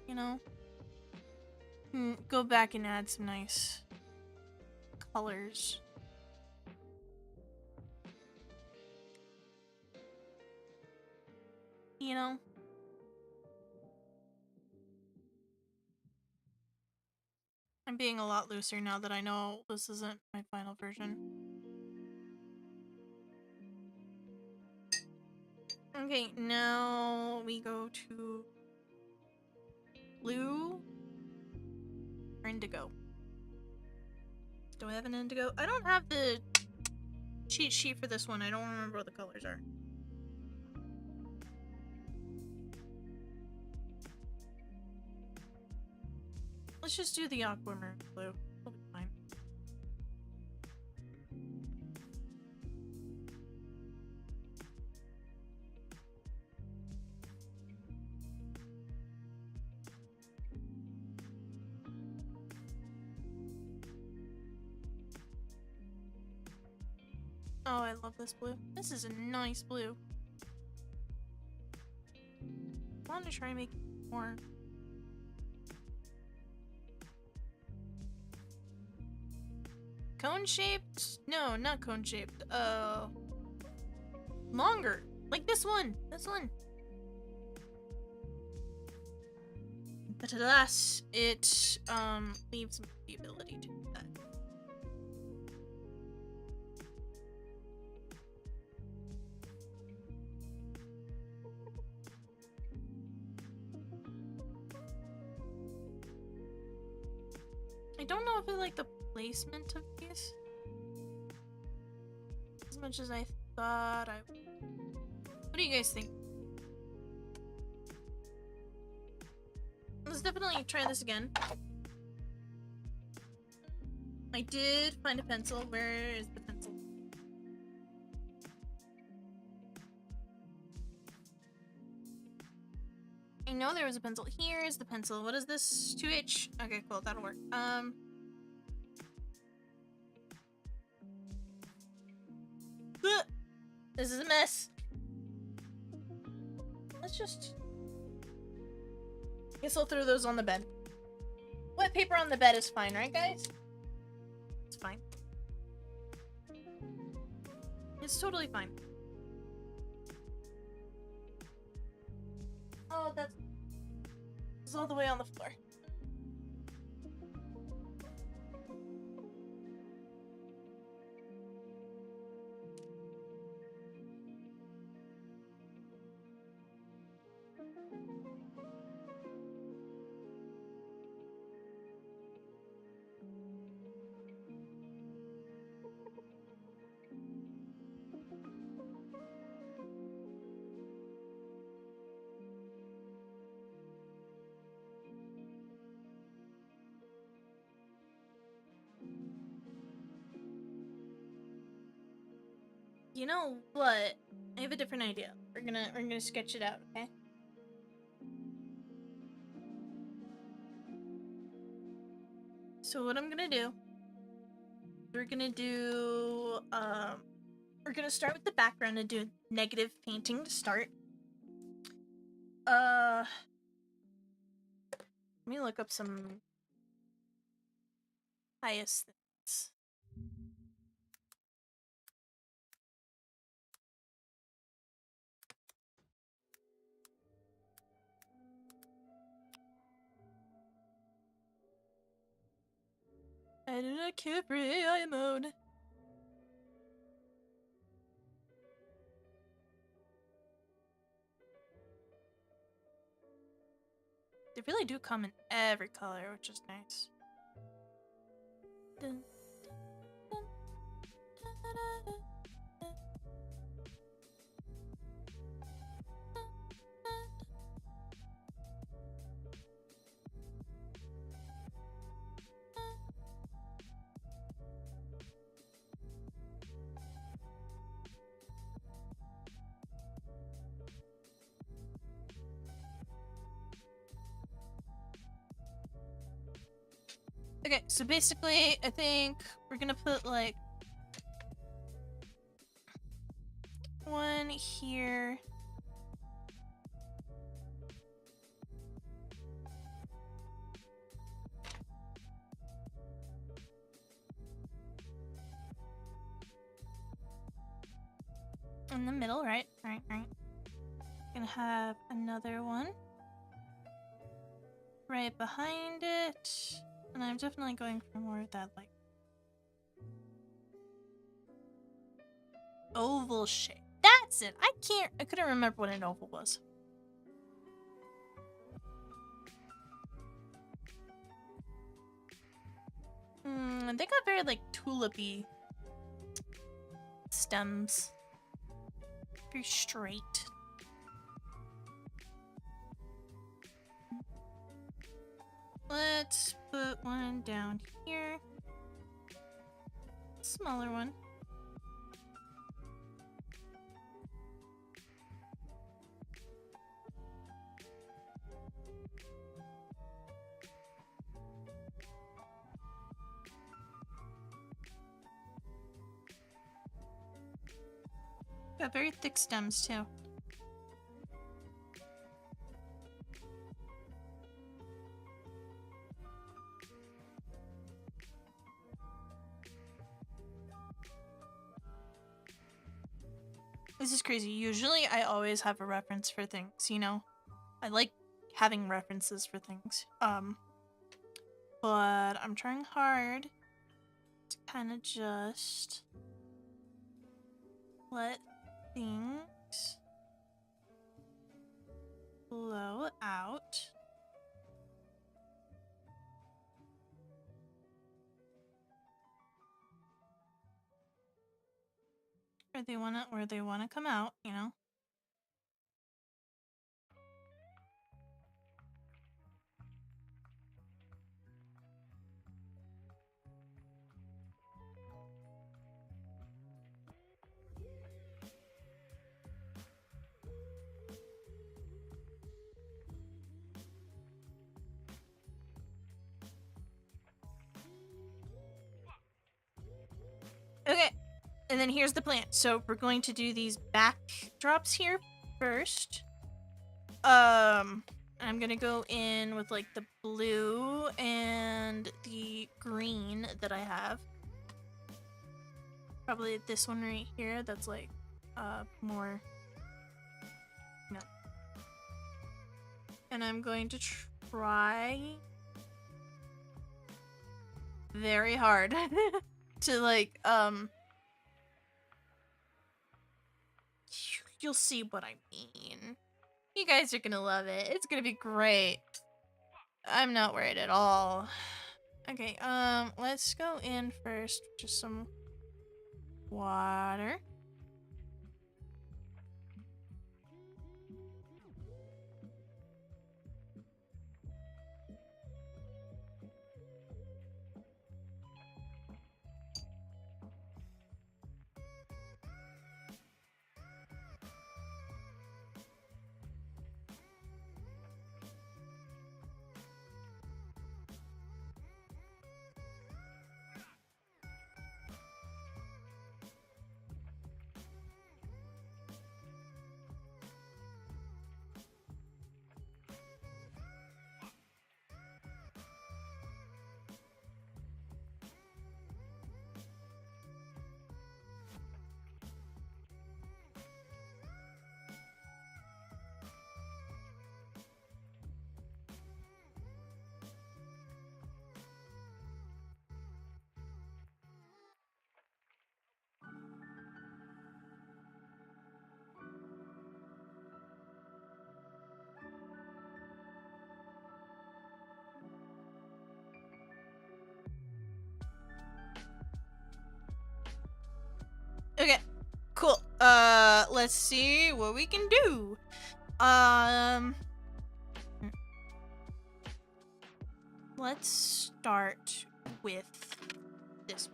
You know? Go back and add some nice colors. You know? I'm being a lot looser now that I know this isn't my final version. Okay, now we go to blue or indigo. Do I have an indigo? I don't have the cheat sheet for this one. I don't remember what the colors are. Let's just do the aquamarine blue. It'll be fine. Oh, I love this blue. This is a nice blue. I want to try and make more. Cone shaped? No, not cone shaped. Longer. Like this one. This one. But alas, it leaves the ability to do that. I don't know if I like the placement of these as much as I thought I would. What do you guys think? Let's definitely try this again. I did find a pencil. Where is the pencil? I know there was a pencil. Here is the pencil. What is this? 2H? Okay, cool. That'll work. This is a mess. Let's just... Guess I'll throw those on the bed. Wet paper on the bed is fine, right, guys? It's fine. It's totally fine. Oh, it's all the way on the floor. You know what? I have a different idea. We're gonna sketch it out, okay? So what I'm gonna do, we're gonna start with the background and do negative painting to start. Let me look up some highest things. I do not care for AI mode. They really do come in every color, which is nice. Dun, dun, dun, da, da, da. Okay, so basically, I think we're gonna put like one here. In the middle, right? Right. Gonna have another one right behind it. And I'm definitely going for more of that, like, oval shape. That's it! I couldn't remember what an oval was. They got very, like, tulipy stems. Very straight. Let's put one down here. Smaller one. Got very thick stems too. This is crazy. Usually I always have a reference for things, you know? I like having references for things. But I'm trying hard to kind of just let things flow out. Where they wanna come out, you know? Okay, and then here's the plan. So we're going to do these backdrops here first. I'm gonna go in with like the blue and the green that I have. Probably this one right here that's like more, no. And I'm going to try very hard to like you'll see what I mean. You guys are gonna love it. It's gonna be great. I'm not worried at all. Okay, let's go in first with just some water. Okay, cool. Let's see what we can do. Let's start with this.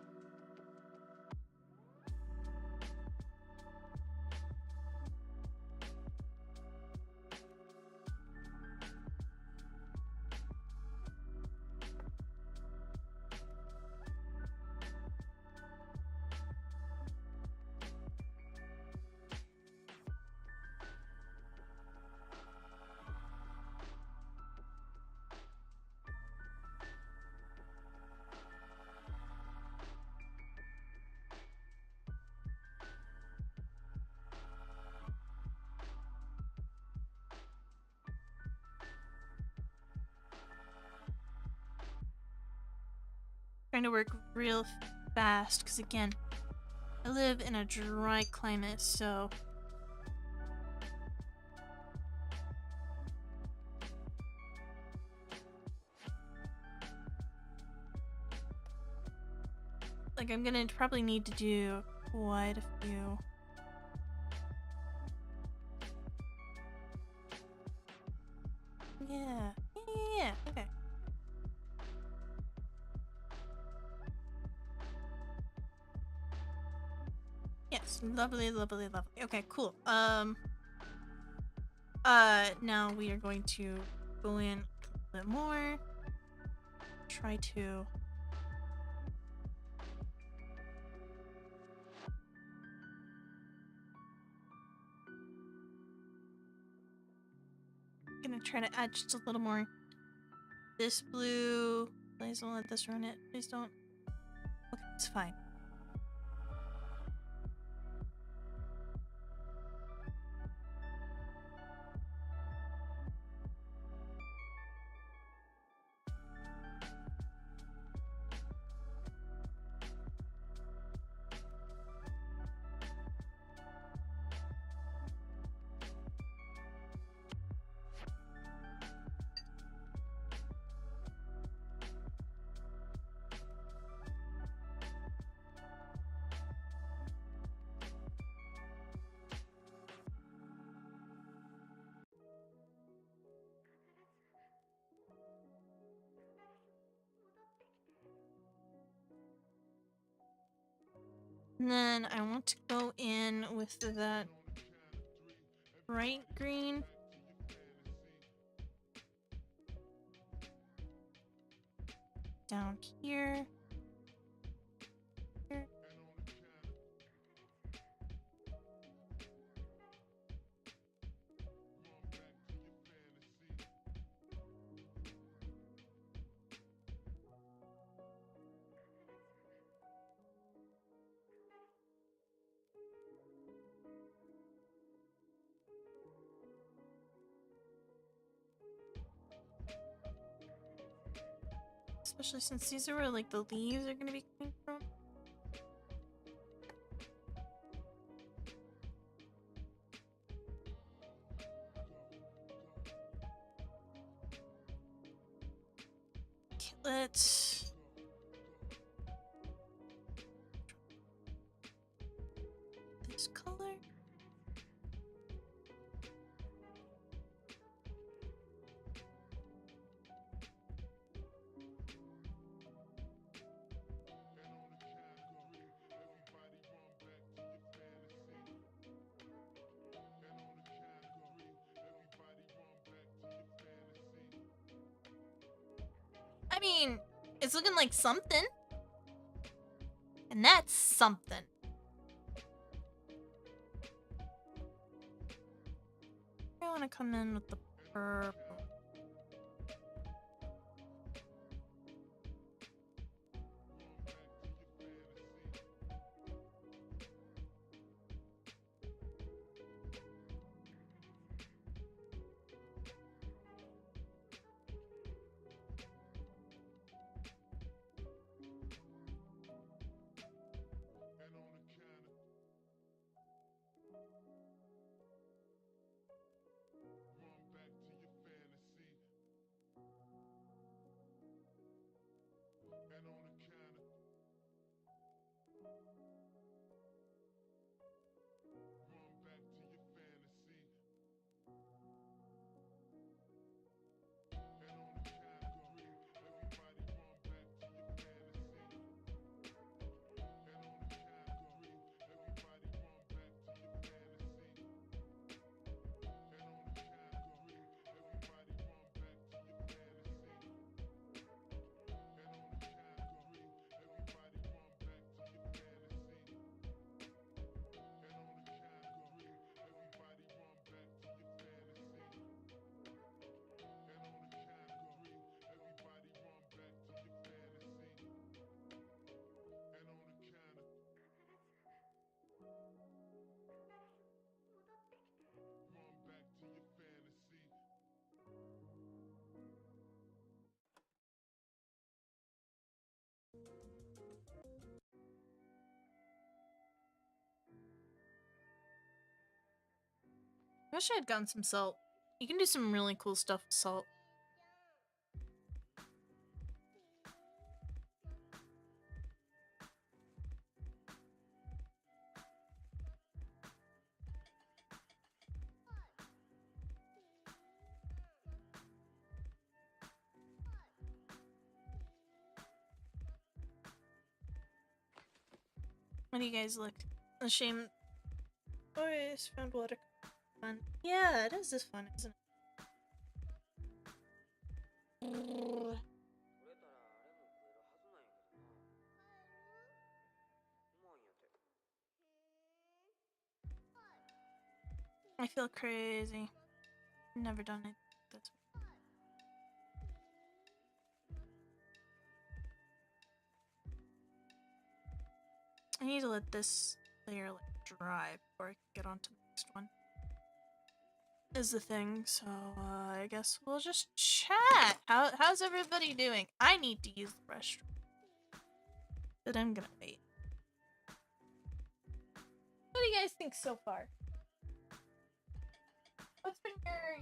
Trying to work real fast because again, I live in a dry climate, so like I'm gonna probably need to do quite a few. Yeah, okay. Yes, lovely, lovely, lovely. Okay, cool. Now we are going to go in a little bit more. Try to try to add just a little more. This blue. Please don't let this run it. Please don't. Okay, it's fine. And then I want to go in with that bright green. Down here. Here. Especially since these are where like the leaves are gonna be coming from. Okay, let's this color. I mean, it's looking like something. And that's something. I want to come in with the purple. I wish I had gotten some salt. You can do some really cool stuff with salt. What do you guys look? A shame. Oh, I just found water. Fun. Yeah, it is this fun, isn't it? I feel crazy. Never done it. that's. I need to let this layer like dry before I can get on to the next one. Is the thing, so I guess we'll just chat. How's everybody doing? I need to use the restroom, but I'm gonna wait. What do you guys think so far? What's been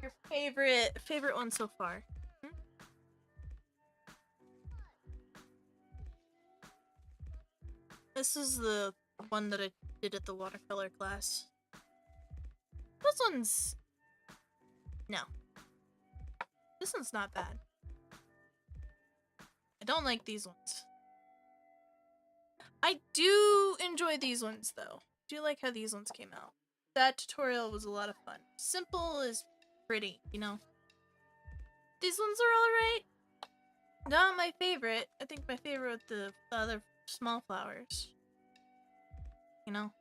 your favorite one so far? Hmm? This is the one that I did at the watercolor class. This one's no. This one's not bad. I don't like these ones. I do enjoy these ones though. Do like how these ones came out. That tutorial was a lot of fun. Simple is pretty, you know. These ones are alright. Not my favorite. I think my favorite with the other small flowers. You know?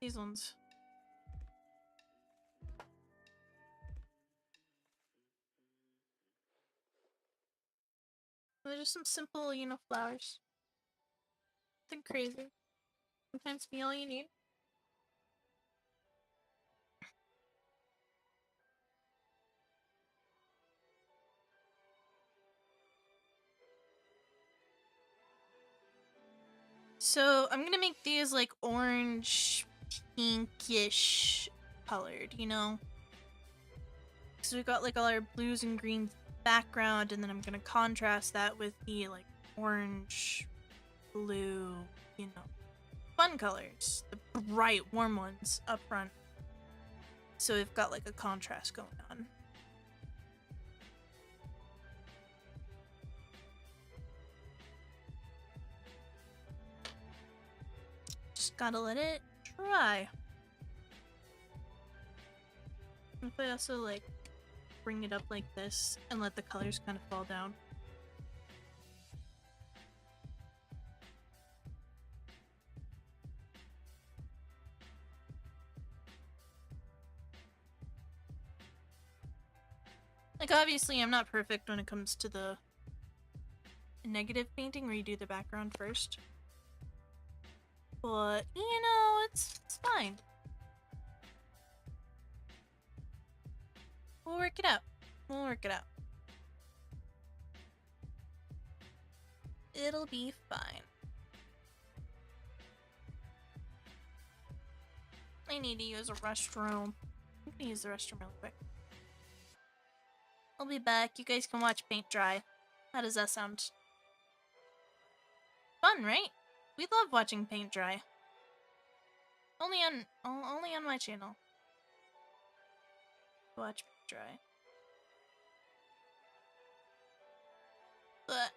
These ones. They're just some simple, you know, flowers. Nothing crazy. Sometimes be all you need. So I'm gonna make these like orange, pinkish colored, you know? So we've got like all our blues and greens background, and then I'm gonna contrast that with the like orange, blue, you know, fun colors, the bright, warm ones up front. So we've got like a contrast going on. Just gotta let it dry. If I also like bring it up like this and let the colors kind of fall down. Like obviously I'm not perfect when it comes to the negative painting where you do the background first. But, you know, it's fine. We'll work it out. We'll work it out. It'll be fine. I need to use a restroom. I'm gonna use the restroom really quick. I'll be back. You guys can watch paint dry. How does that sound? Fun, right? We love watching paint dry. Only on my channel. Watch paint dry. But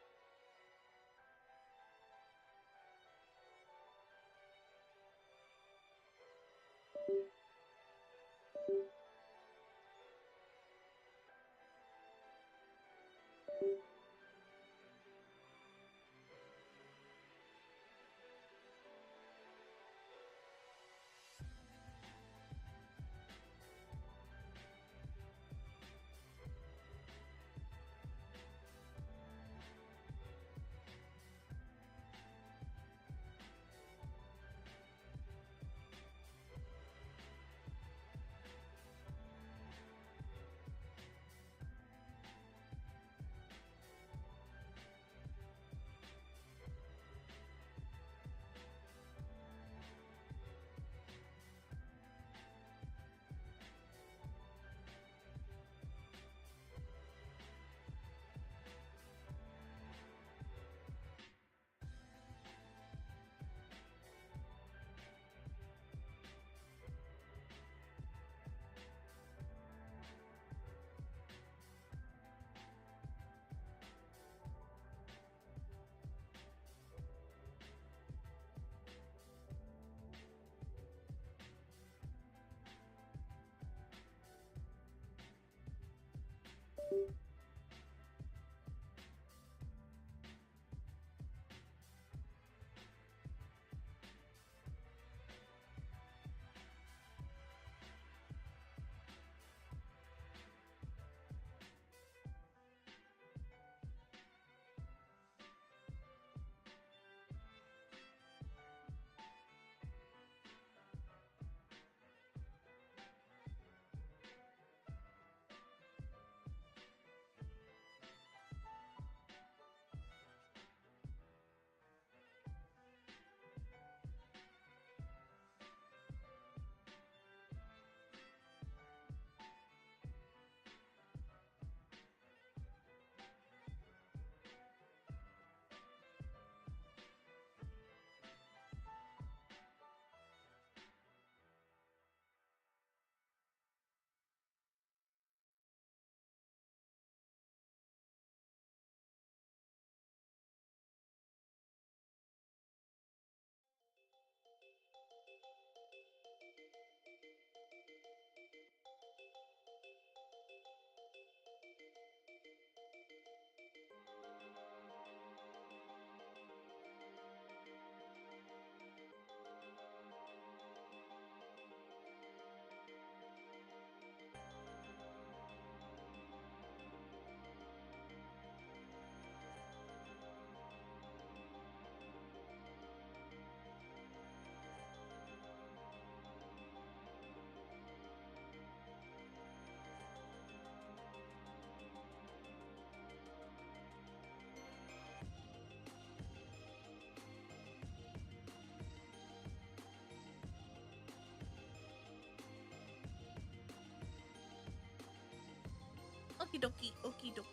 Okie dokie, okie dokie.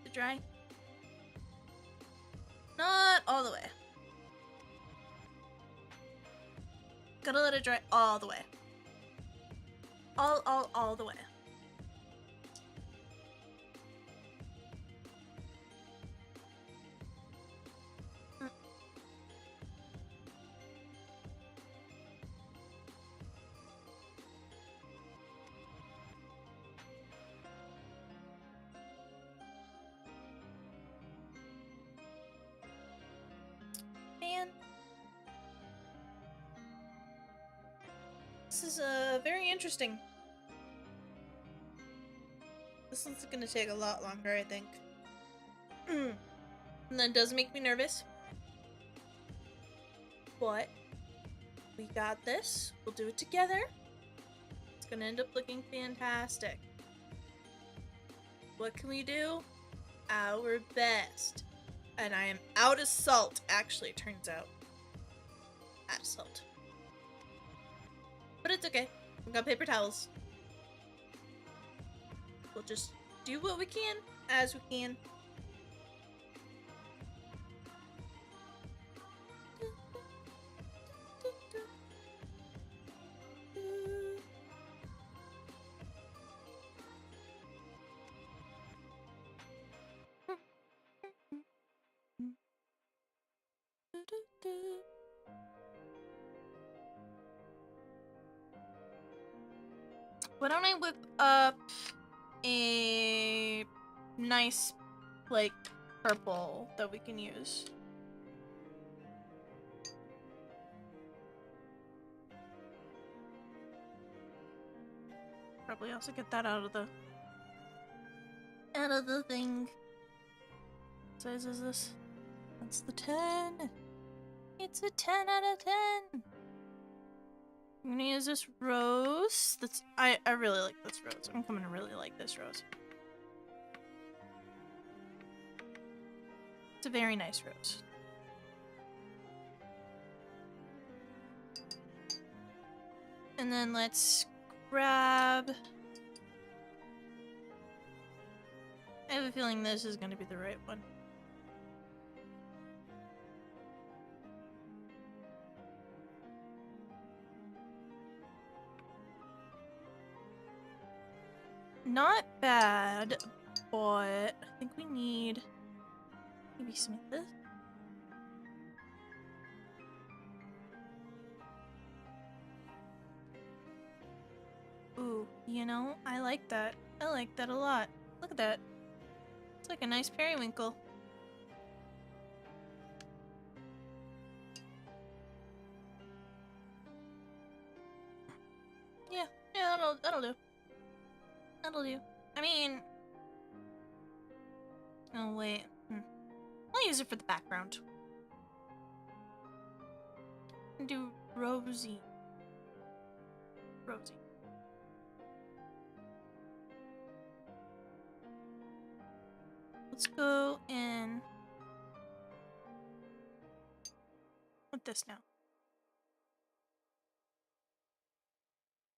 Is it dry? Not all the way. Gotta let it dry all the way. All the way. Man. This is very interesting. This one's gonna take a lot longer, I think. And that does make me nervous. But we got this. We'll do it together. It's gonna end up looking fantastic. What can we do? Our best. And I am out of salt, actually, it turns out. Out of salt. But it's okay. We got paper towels. We'll just do what we can, as we can. Why don't I whip up a nice, like, purple that we can use? Probably also get that out of the thing. What size is this? That's the 10. It's a 10 out of 10. I'm gonna use this rose. I really like this rose. I'm coming to really like this rose. It's a very nice rose. And then let's grab... I have a feeling this is gonna be the right one. Not bad, but I think we need maybe some of this. Ooh, you know, I like that. I like that a lot. Look at that. It's like a nice periwinkle. Yeah, that'll do. That'll do. I mean... Oh, wait. I'll use it for the background. And do Rosie. Rosie. Let's go in... with this now.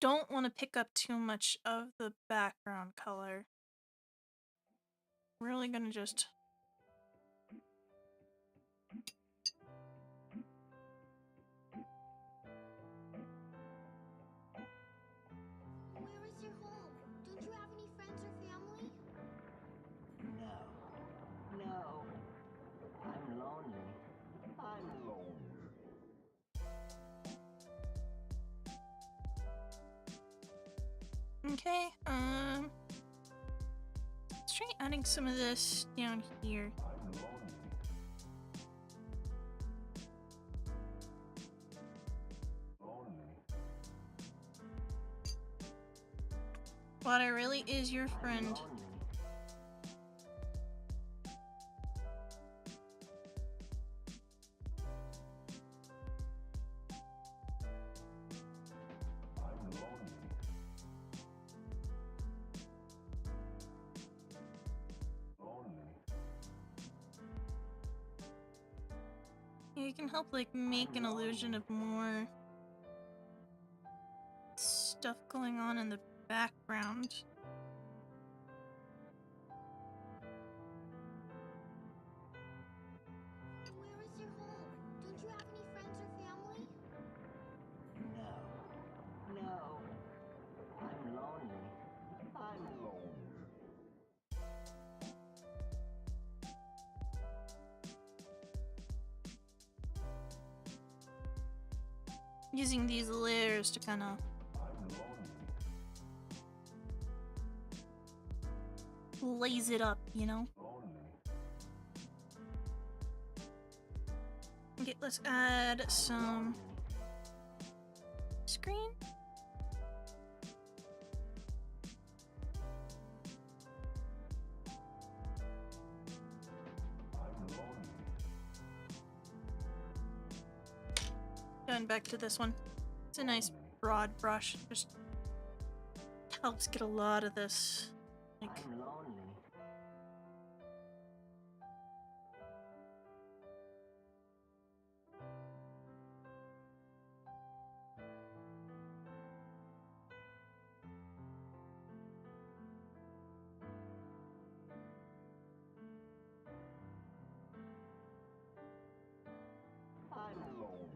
Don't want to pick up too much of the background color. Really gonna just... Where is your home? Don't you have any friends or family? No. I'm lonely. Okay, let's try adding some of this down here. Water really is your friend. You can help, like, make an illusion of more stuff going on in the background. using these layers to kind of laze it up, you know? Okay, let's add some screen. Going back to this one. It's a nice broad brush. Just helps get a lot of this. Like, I'm lonely. I'm lonely.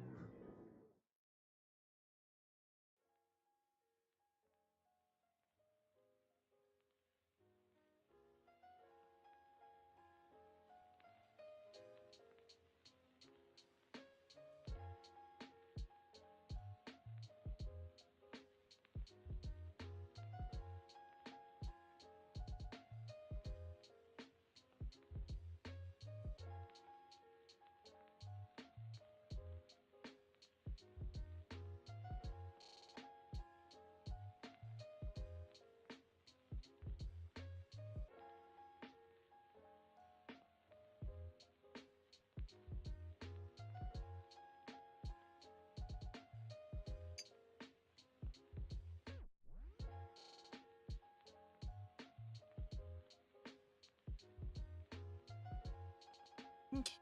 okay.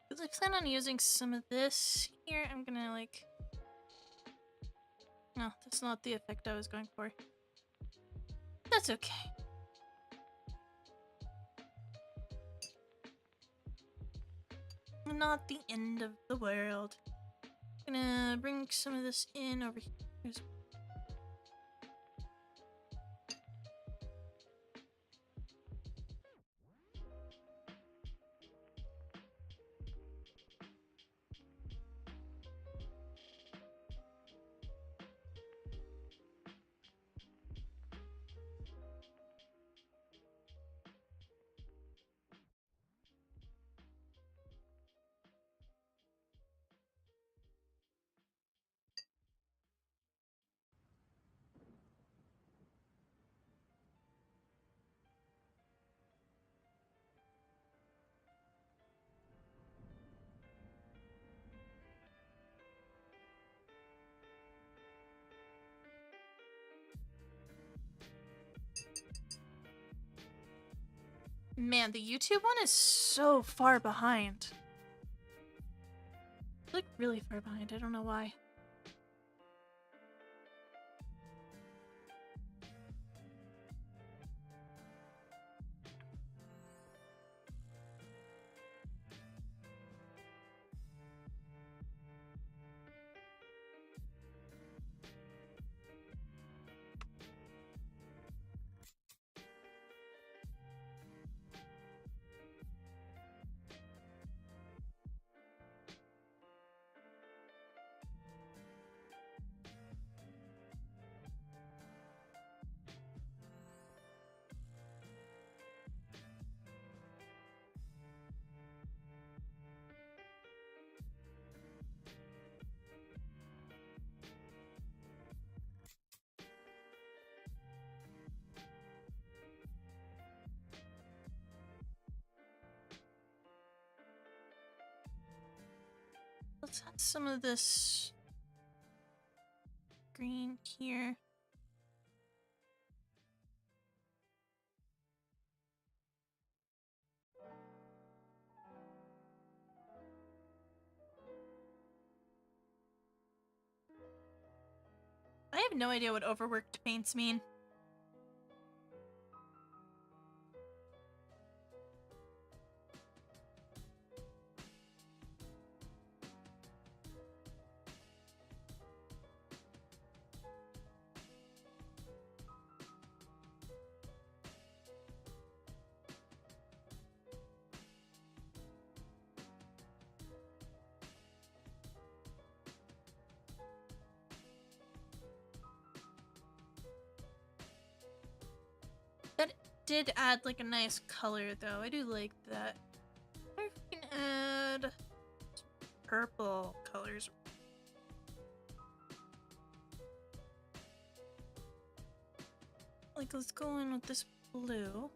Because I plan on using some of this here. I'm gonna like... No, that's not the effect I was going for. That's okay. Not the end of the world. Gonna bring some of this in over here as well. Man, the YouTube one is so far behind. Like, really far behind. I don't know why. Let's add some of this green here. I have no idea what overworked paints mean. did add like a nice color though. I do like that. I wonder if we can add some purple colors. Like, let's go in with this blue.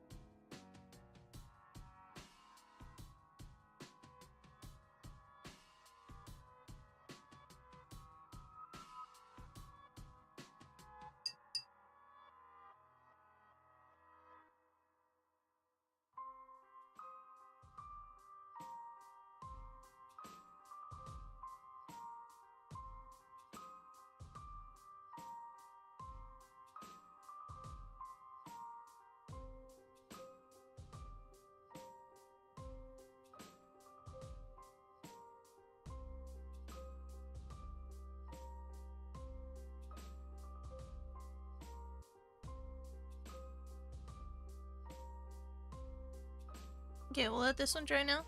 Okay, we'll let this one dry now.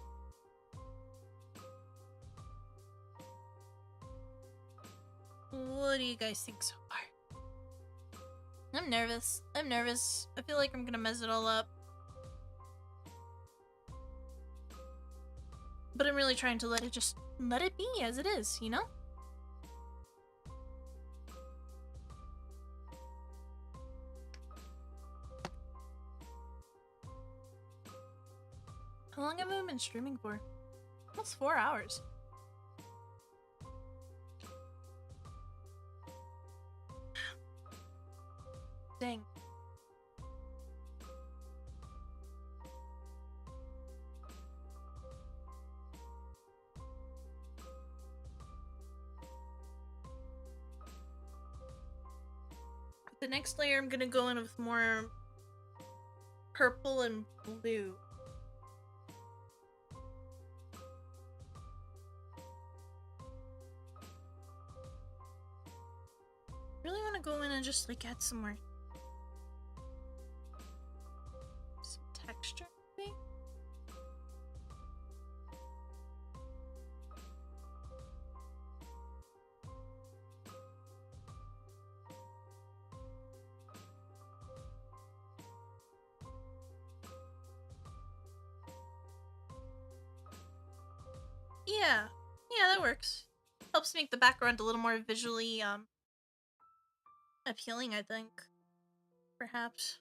What do you guys think so far? I'm nervous. I'm nervous. I feel like I'm gonna mess it all up. But I'm really trying to let it be as it is, you know? How long have I been streaming for? Almost 4 hours. Dang. The next layer I'm gonna go in with more purple and blue. Really want to go in and just like add some more texture, maybe? Yeah, that works. Helps make the background a little more visually appealing, I think. Perhaps.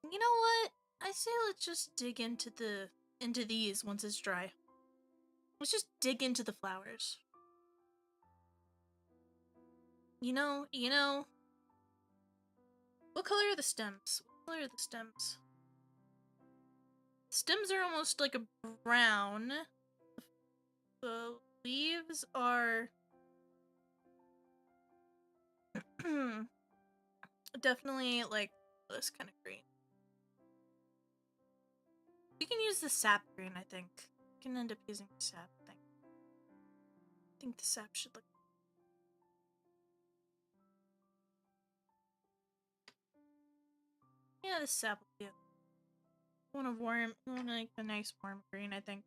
You know what? I say let's just dig into these once it's dry. Let's just dig into the flowers. You know. What color are the stems? What color are the stems? Stems are almost like a brown. The leaves are definitely like this kind of green. We can use the sap green, I think. We can end up using the sap thing. I think the sap should look. Yeah, the sap will be. We want like a nice warm green, I think.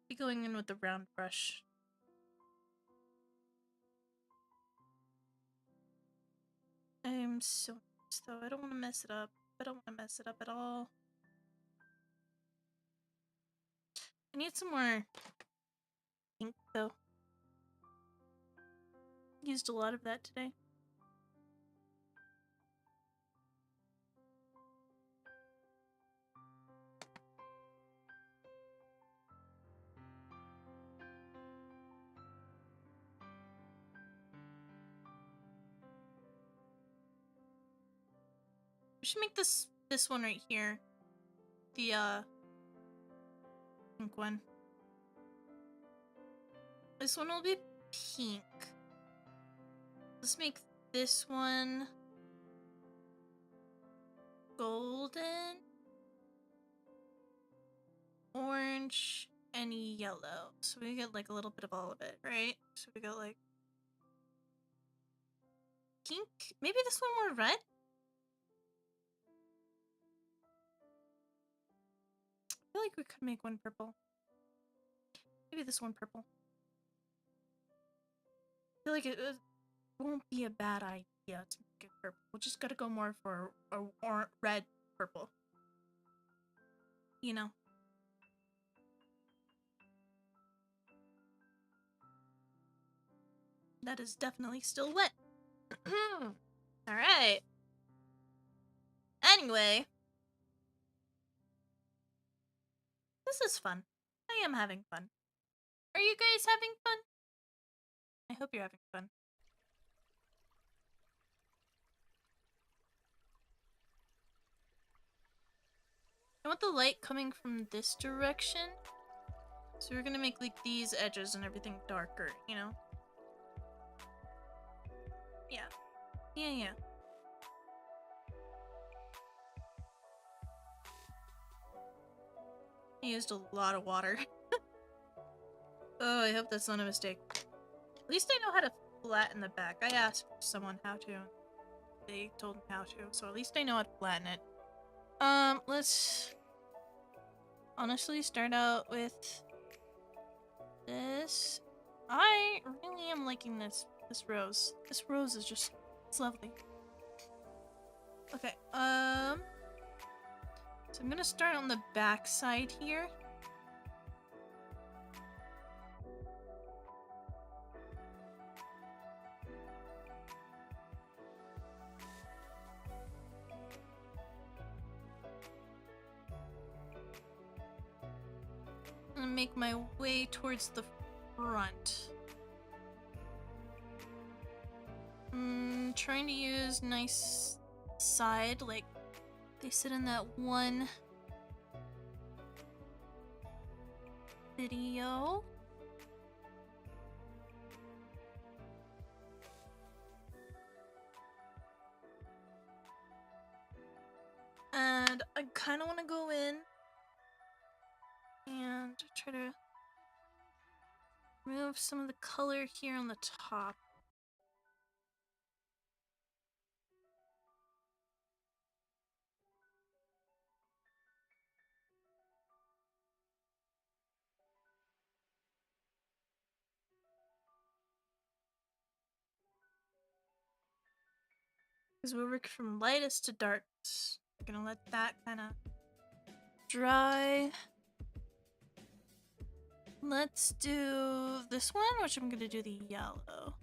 Be going in with the round brush. I'm so nervous though. I don't want to mess it up. I don't want to mess it up at all. I need some more ink though. Used a lot of that today. We should make this one right here. The pink one. This one will be pink. Let's make this one golden, orange, and yellow. So we get like a little bit of all of it, right? So we got like pink. Maybe this one more red? I feel like we could make one purple. Maybe this one purple. feel like it won't be a bad idea to make it purple. We'll just gotta go more for a red purple. You know. That is definitely still wet. Alright. Anyway. This is fun. I am having fun. Are you guys having fun? I hope you're having fun. I want the light coming from this direction. So we're gonna make like these edges and everything darker, you know? Yeah. Yeah. I used a lot of water. Oh, I hope that's not a mistake. At least I know how to flatten the back. I asked someone how to. They told me how to, so at least I know how to flatten it. Let's honestly start out with this. I really am liking this rose. This rose is just, it's lovely. Okay, so I'm gonna start on the back side here. I'm gonna make my way towards the front. Trying to use nice side, like they said in that one video. And I kind of want to go in and try to remove some of the color here on the top. Because we'll work from lightest to darkest. I'm gonna let that kind of dry. Let's do this one, which I'm gonna do the yellow.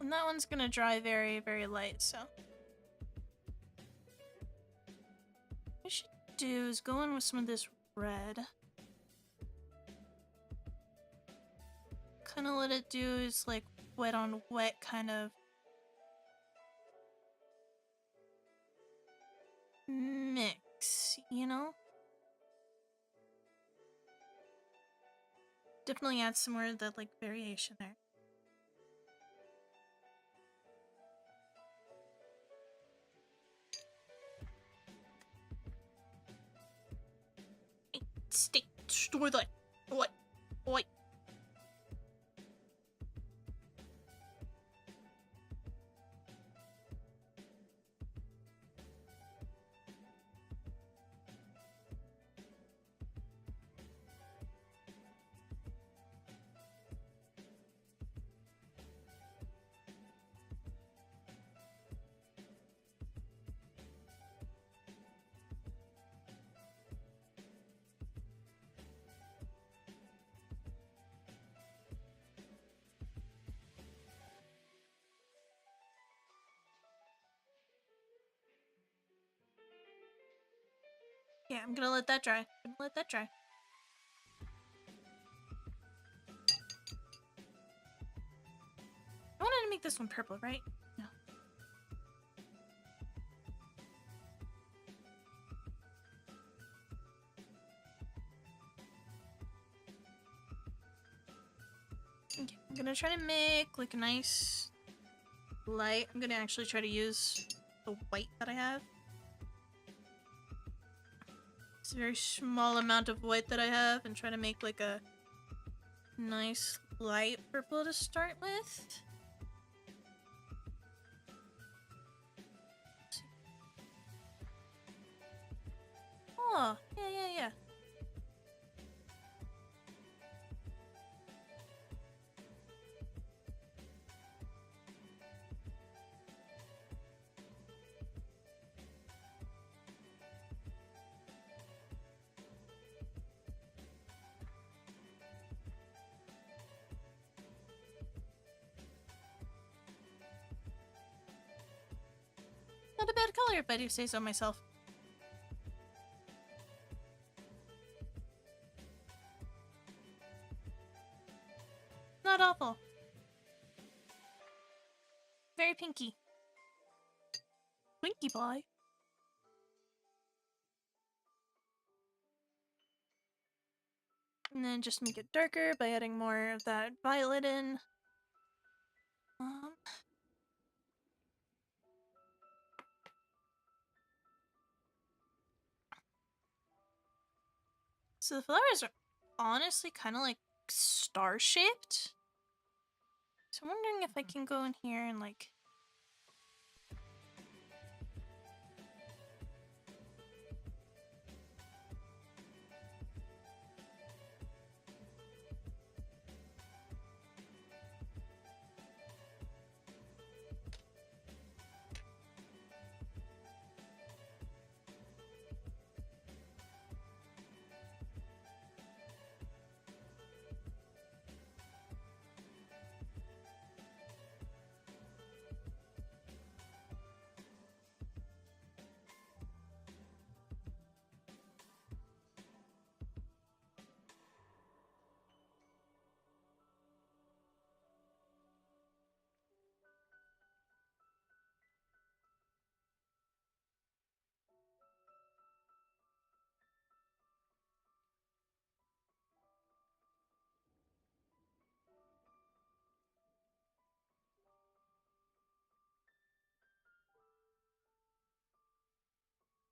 And that one's gonna dry very, very light, so. What I should do is go in with some of this red. Kind of let it do is like wet on wet kind of mix, you know? Definitely add some more of that like variation there. Stay, store that. What? What? Yeah, I'm gonna let that dry. I'm gonna let that dry. I wanted to make this one purple, right? No. Okay, I'm gonna try to make like a nice light. I'm gonna actually try to use the white that I have. It's a very small amount of white that I have and try to make like a nice light purple to start with. Oh, yeah. Not a bad color, if I do say so myself. Not awful. Very pinky. Pinky pie. And then just make it darker by adding more of that violet in. So the flowers are honestly kind of like star-shaped. So I'm wondering if I can go in here and like...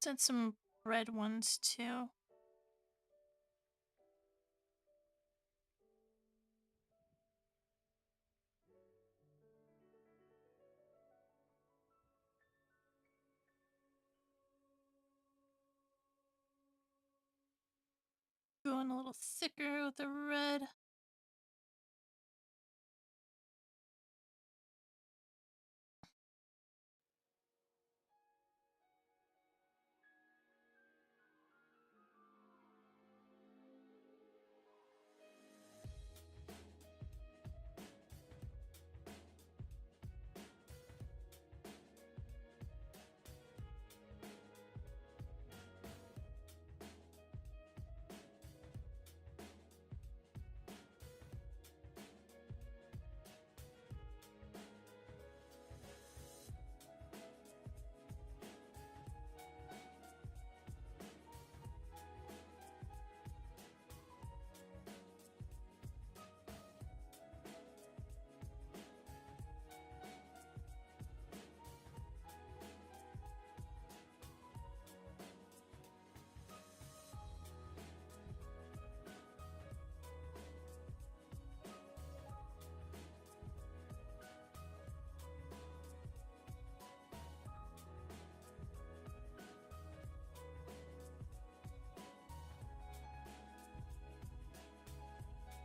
Sent some red ones too. Going a little thicker with the red.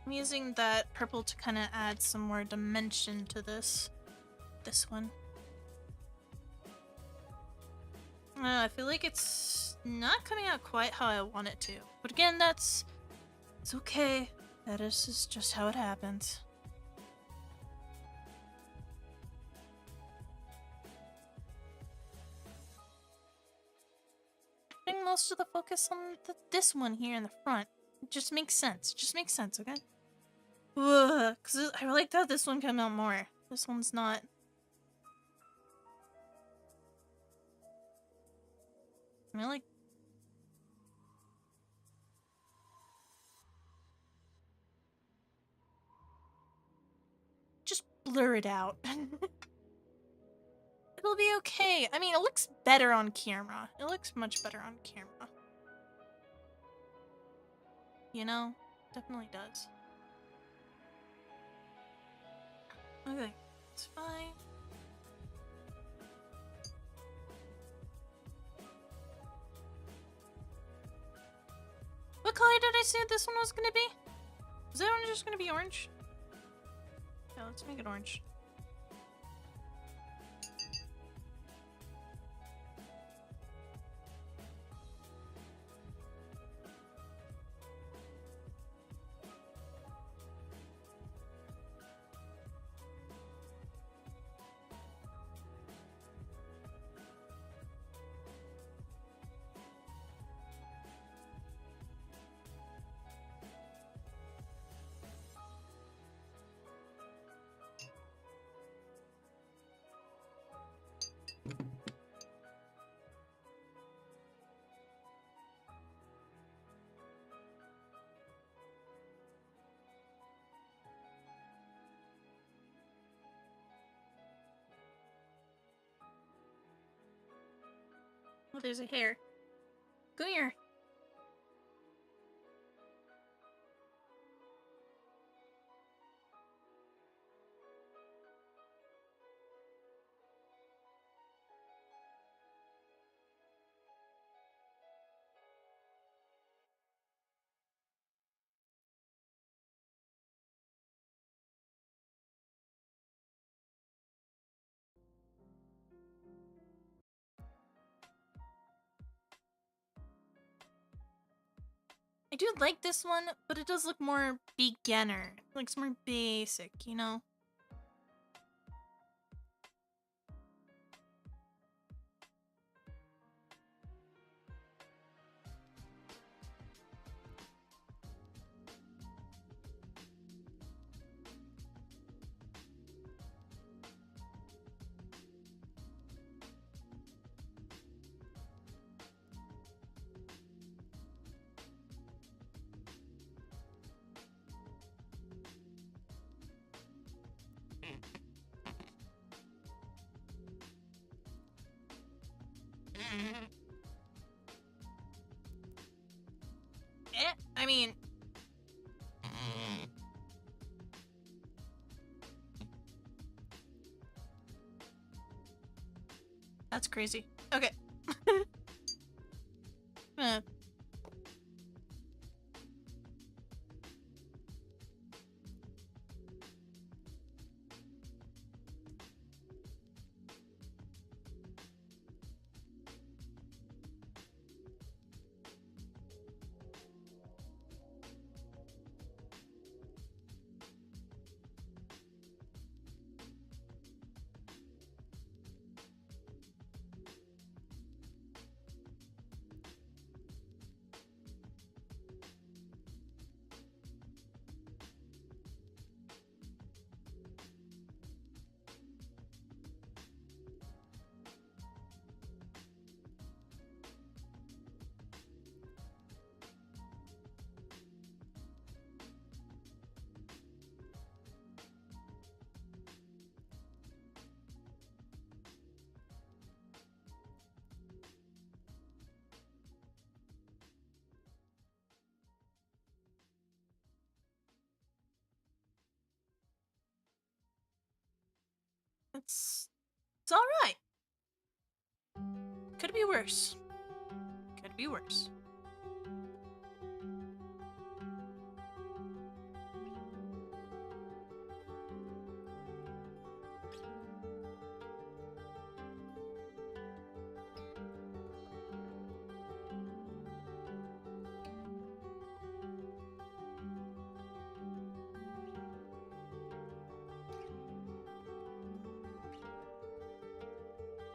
I'm using that purple to kind of add some more dimension to this one. I feel like it's not coming out quite how I want it to. But again, it's okay. That is just how it happens. Putting most of the focus on this one here in the front. It just makes sense. Just makes sense, okay? Ugh, because I liked how this one came out more. This one's not. I mean, like... Just blur it out. It'll be okay. I mean, it looks better on camera. It looks much better on camera. You know? Definitely does. Okay, it's fine. What color did I say this one was gonna be? Is that one just gonna be orange? No, let's make it orange. Oh, there's a hair. Come here. I do like this one, but it does look more beginner. It looks more basic, you know? I mean... That's crazy. Okay. uh, it's alright. Could be worse. Could be worse.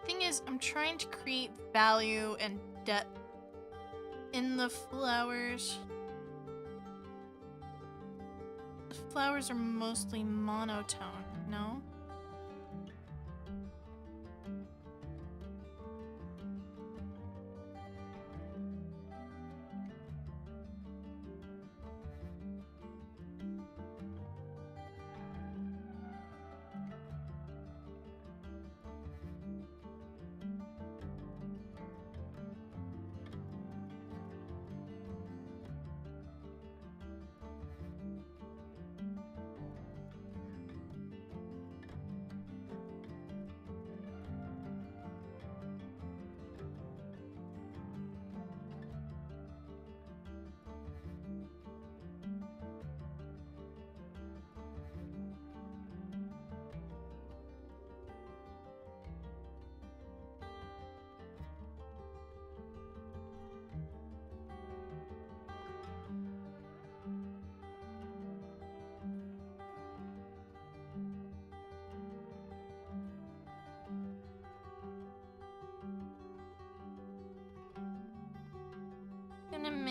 Thing is, I'm trying to create value and depth in the flowers. The flowers are mostly monotone, no?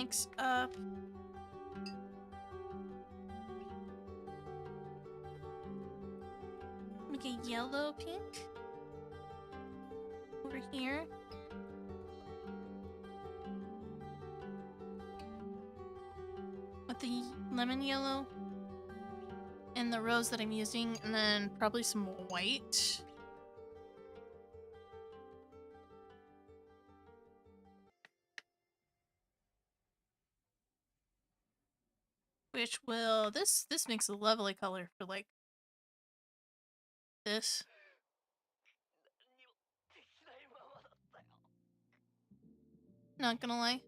mix up like a yellow pink over here. With the lemon yellow and the rose that I'm using, and then probably some white. Which will this makes a lovely color for like this. Not gonna lie.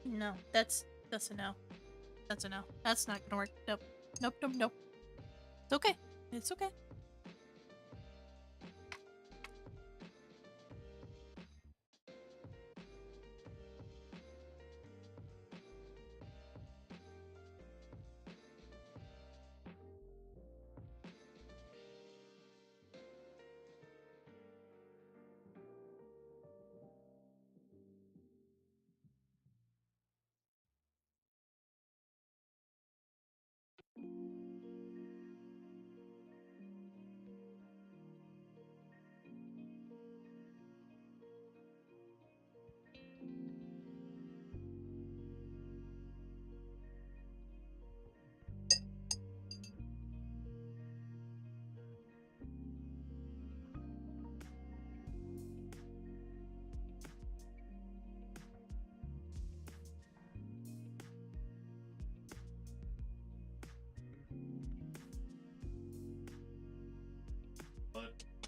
No, that's a no. That's a no. That's not gonna work. Nope. Nope, nope, nope. It's okay. It's okay.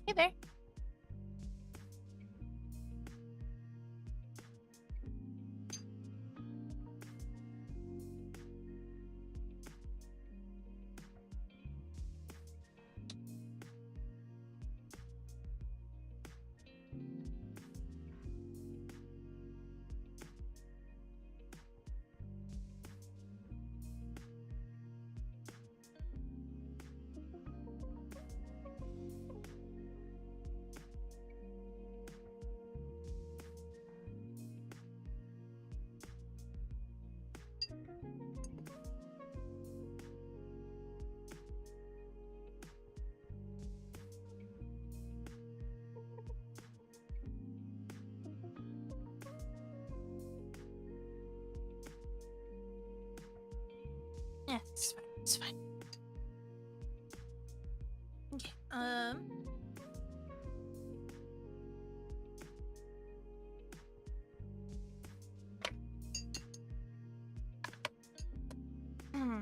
Hey there. Yeah, it's fine. It's fine. Okay. Hmm.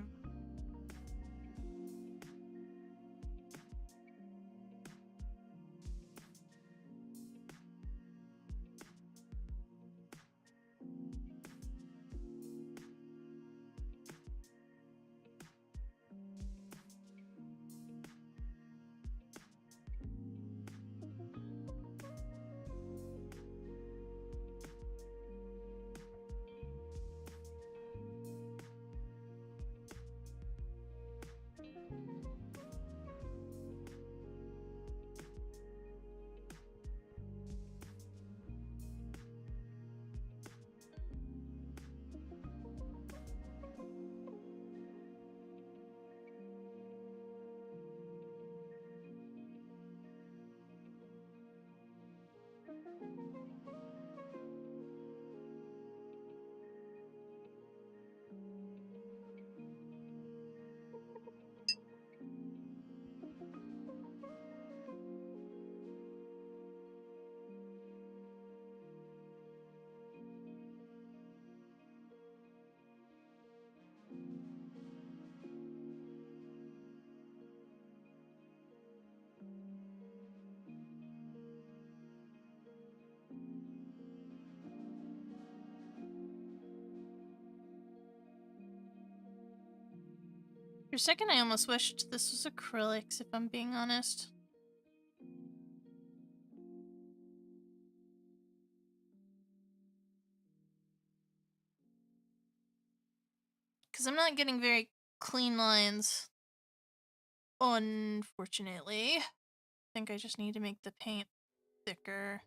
For a second, I almost wished this was acrylics, if I'm being honest. Because I'm not getting very clean lines. Unfortunately. I think I just need to make the paint thicker.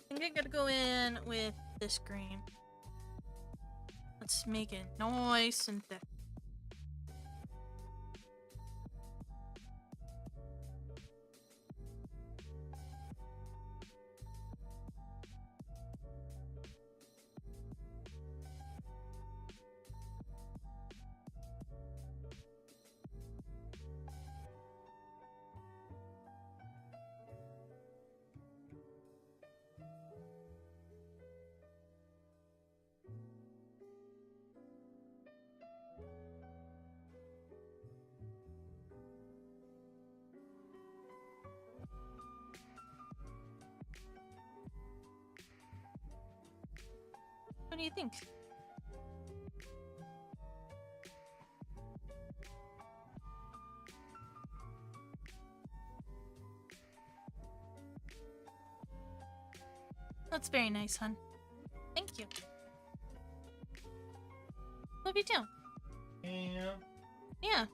I think I gotta go in with this green. Let's make it nice and thick. What do you think? That's very nice, hon. Thank you. Love you too. Yeah. Yeah.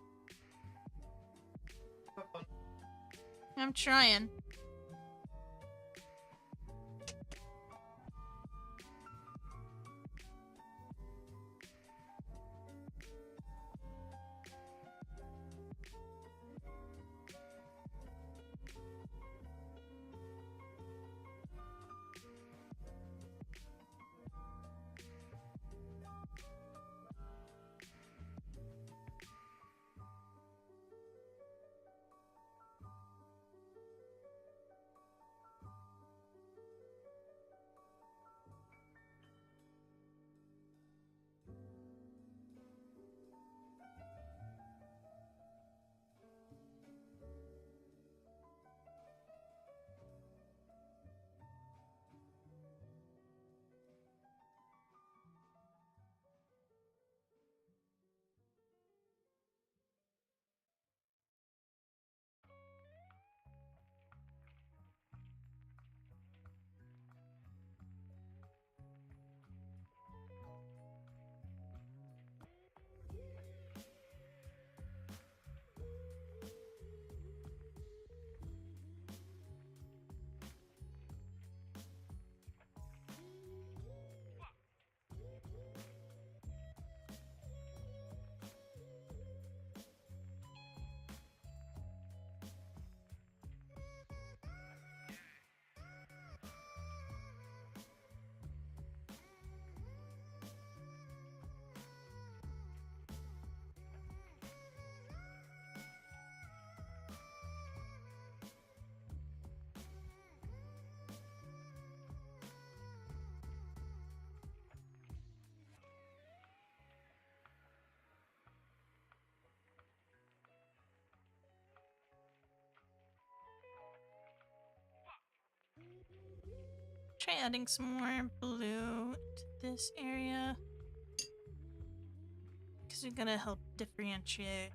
I'm trying. Try adding some more blue to this area. Because we're gonna help differentiate.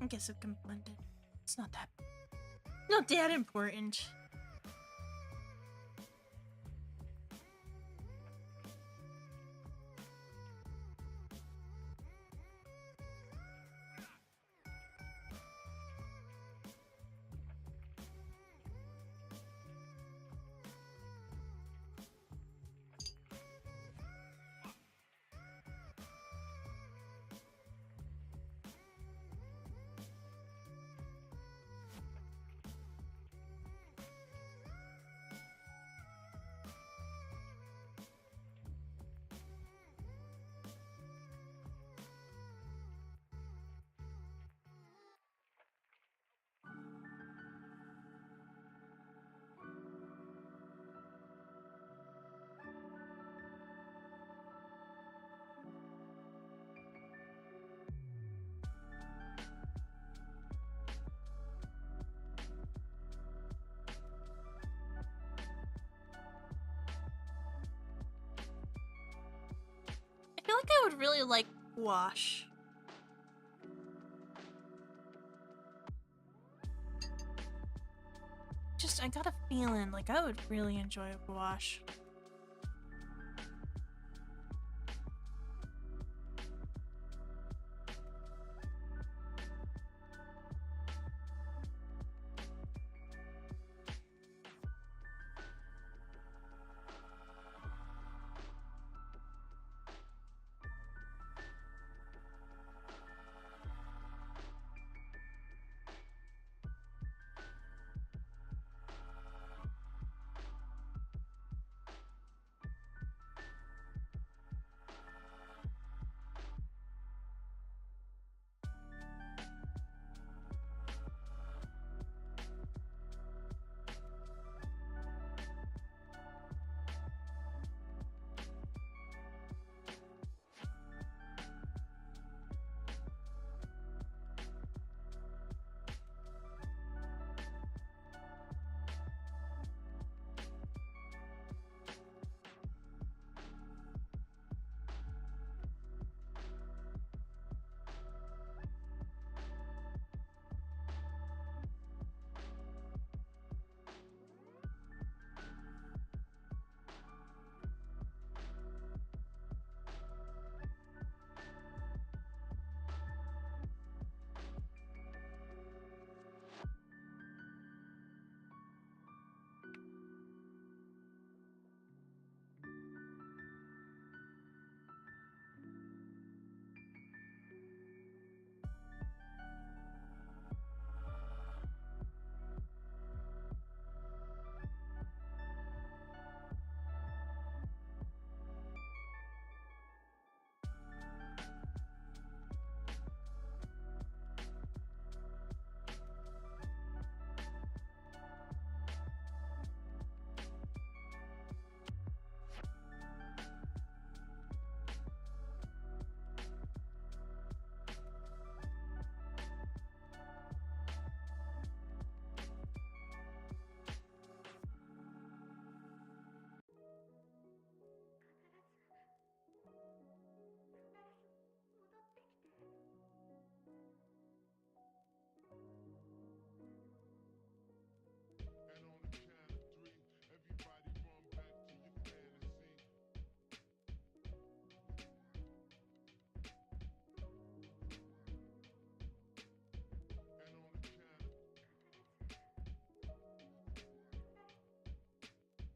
I guess it can blend it. It's not that important. really like gouache. Just, I got a feeling like I would really enjoy a gouache.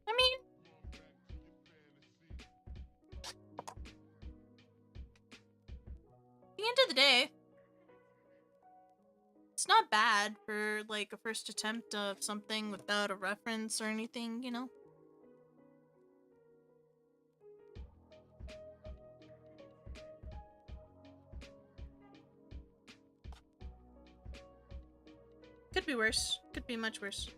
I mean, at the end of the day, it's not bad for like a first attempt of something without a reference or anything, you know? Could be worse. Could be much worse.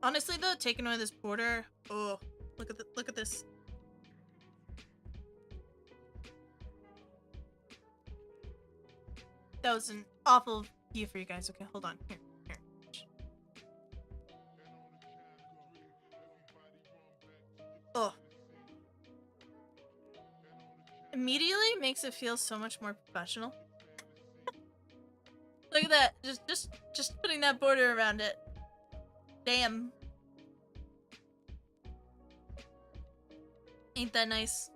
Honestly though, taking away this border, oh, look at this. That was an awful view for you guys. Okay, hold on. Here. Oh. Immediately makes it feel so much more professional. Look at that. Just putting that border around it. Damn. Ain't that nice?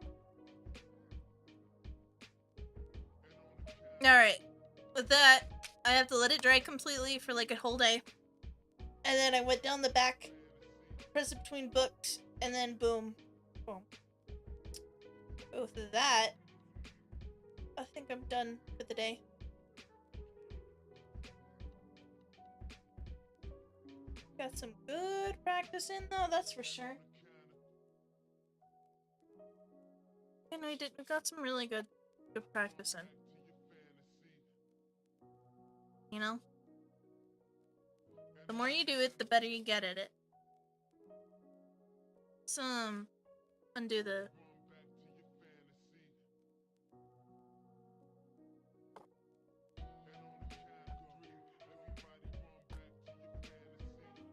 Alright. With that, I have to let it dry completely for like a whole day. And then I went down the back, pressed it between books, and then boom. Boom. With that, I think I'm done for the day. Got some good practice in though, that's for sure. And we got some really good practice in. You know? The more you do it, the better you get at it. Undo the...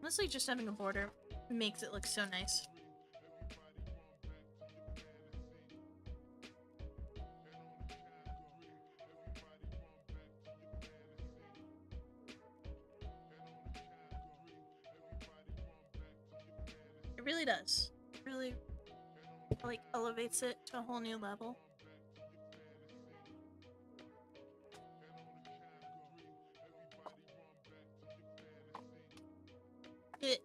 Honestly, just having a border makes it look so nice. It really does. It really, like, elevates it to a whole new level. It.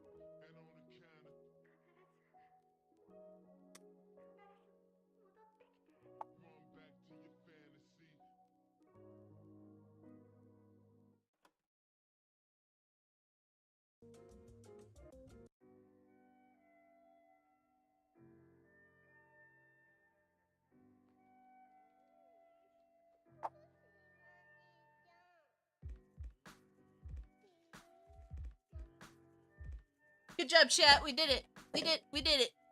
Good job, chat. We did it. We did it. We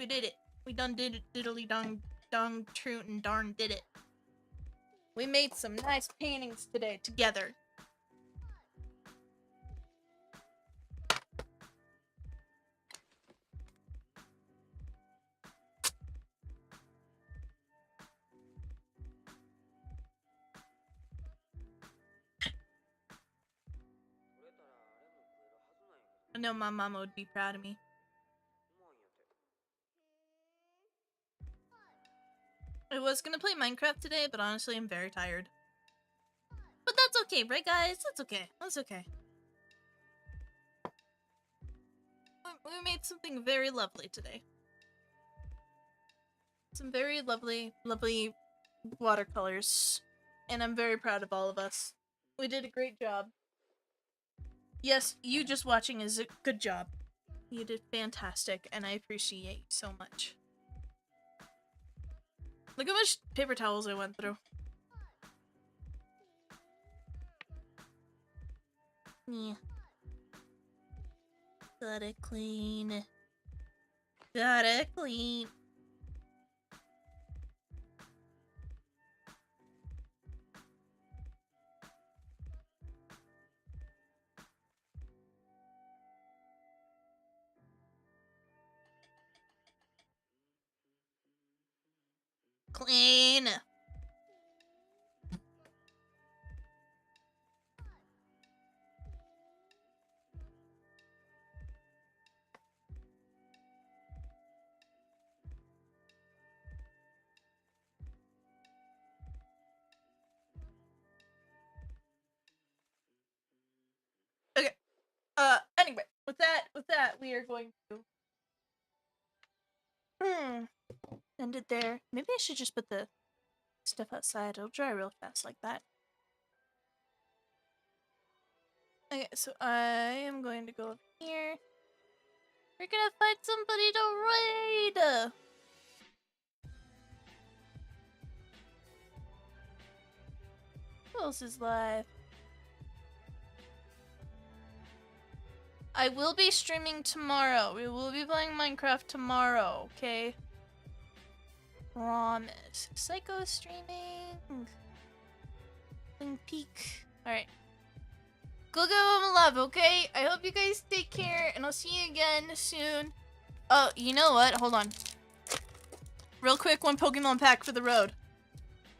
did it. We done did it. Diddly dong dong troot and darn did it. We made some nice paintings today together. I know my mama would be proud of me. I was gonna play Minecraft today, but honestly, I'm very tired. But that's okay, right, guys? That's okay. That's okay. We made something very lovely today. Some very lovely, lovely watercolors. And I'm very proud of all of us. We did a great job. Yes, you just watching is a good job. You did fantastic, and I appreciate you so much. Look how much paper towels I went through. Yeah. Gotta clean. Gotta clean. Clean. Okay. Anyway, with that, we are going to end it there. Maybe I should just put the stuff outside. It'll dry real fast like that. Okay, so I am going to go up here. We're gonna find somebody to raid! Who else is live? I will be streaming tomorrow. We will be playing Minecraft tomorrow, okay? Promise. Psycho streaming. Wing peak. Alright. Go give him a love, okay? I hope you guys take care, and I'll see you again soon. Oh, you know what? Hold on. Real quick, one Pokemon pack for the road.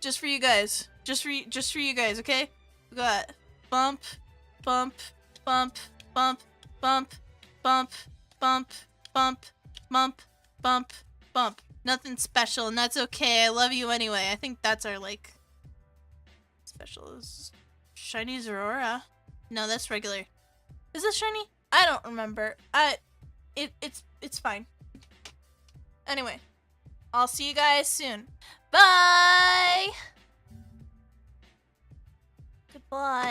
Just for you guys. Just for you guys, okay? We got bump, bump, bump, bump, bump, bump, bump, bump, bump, bump, bump. Nothing special, and that's okay. I love you anyway. I think that's our, like, special is Shiny Zorora. No, that's regular. Is this shiny? I don't remember. It's fine. Anyway, I'll see you guys soon. Bye! Goodbye.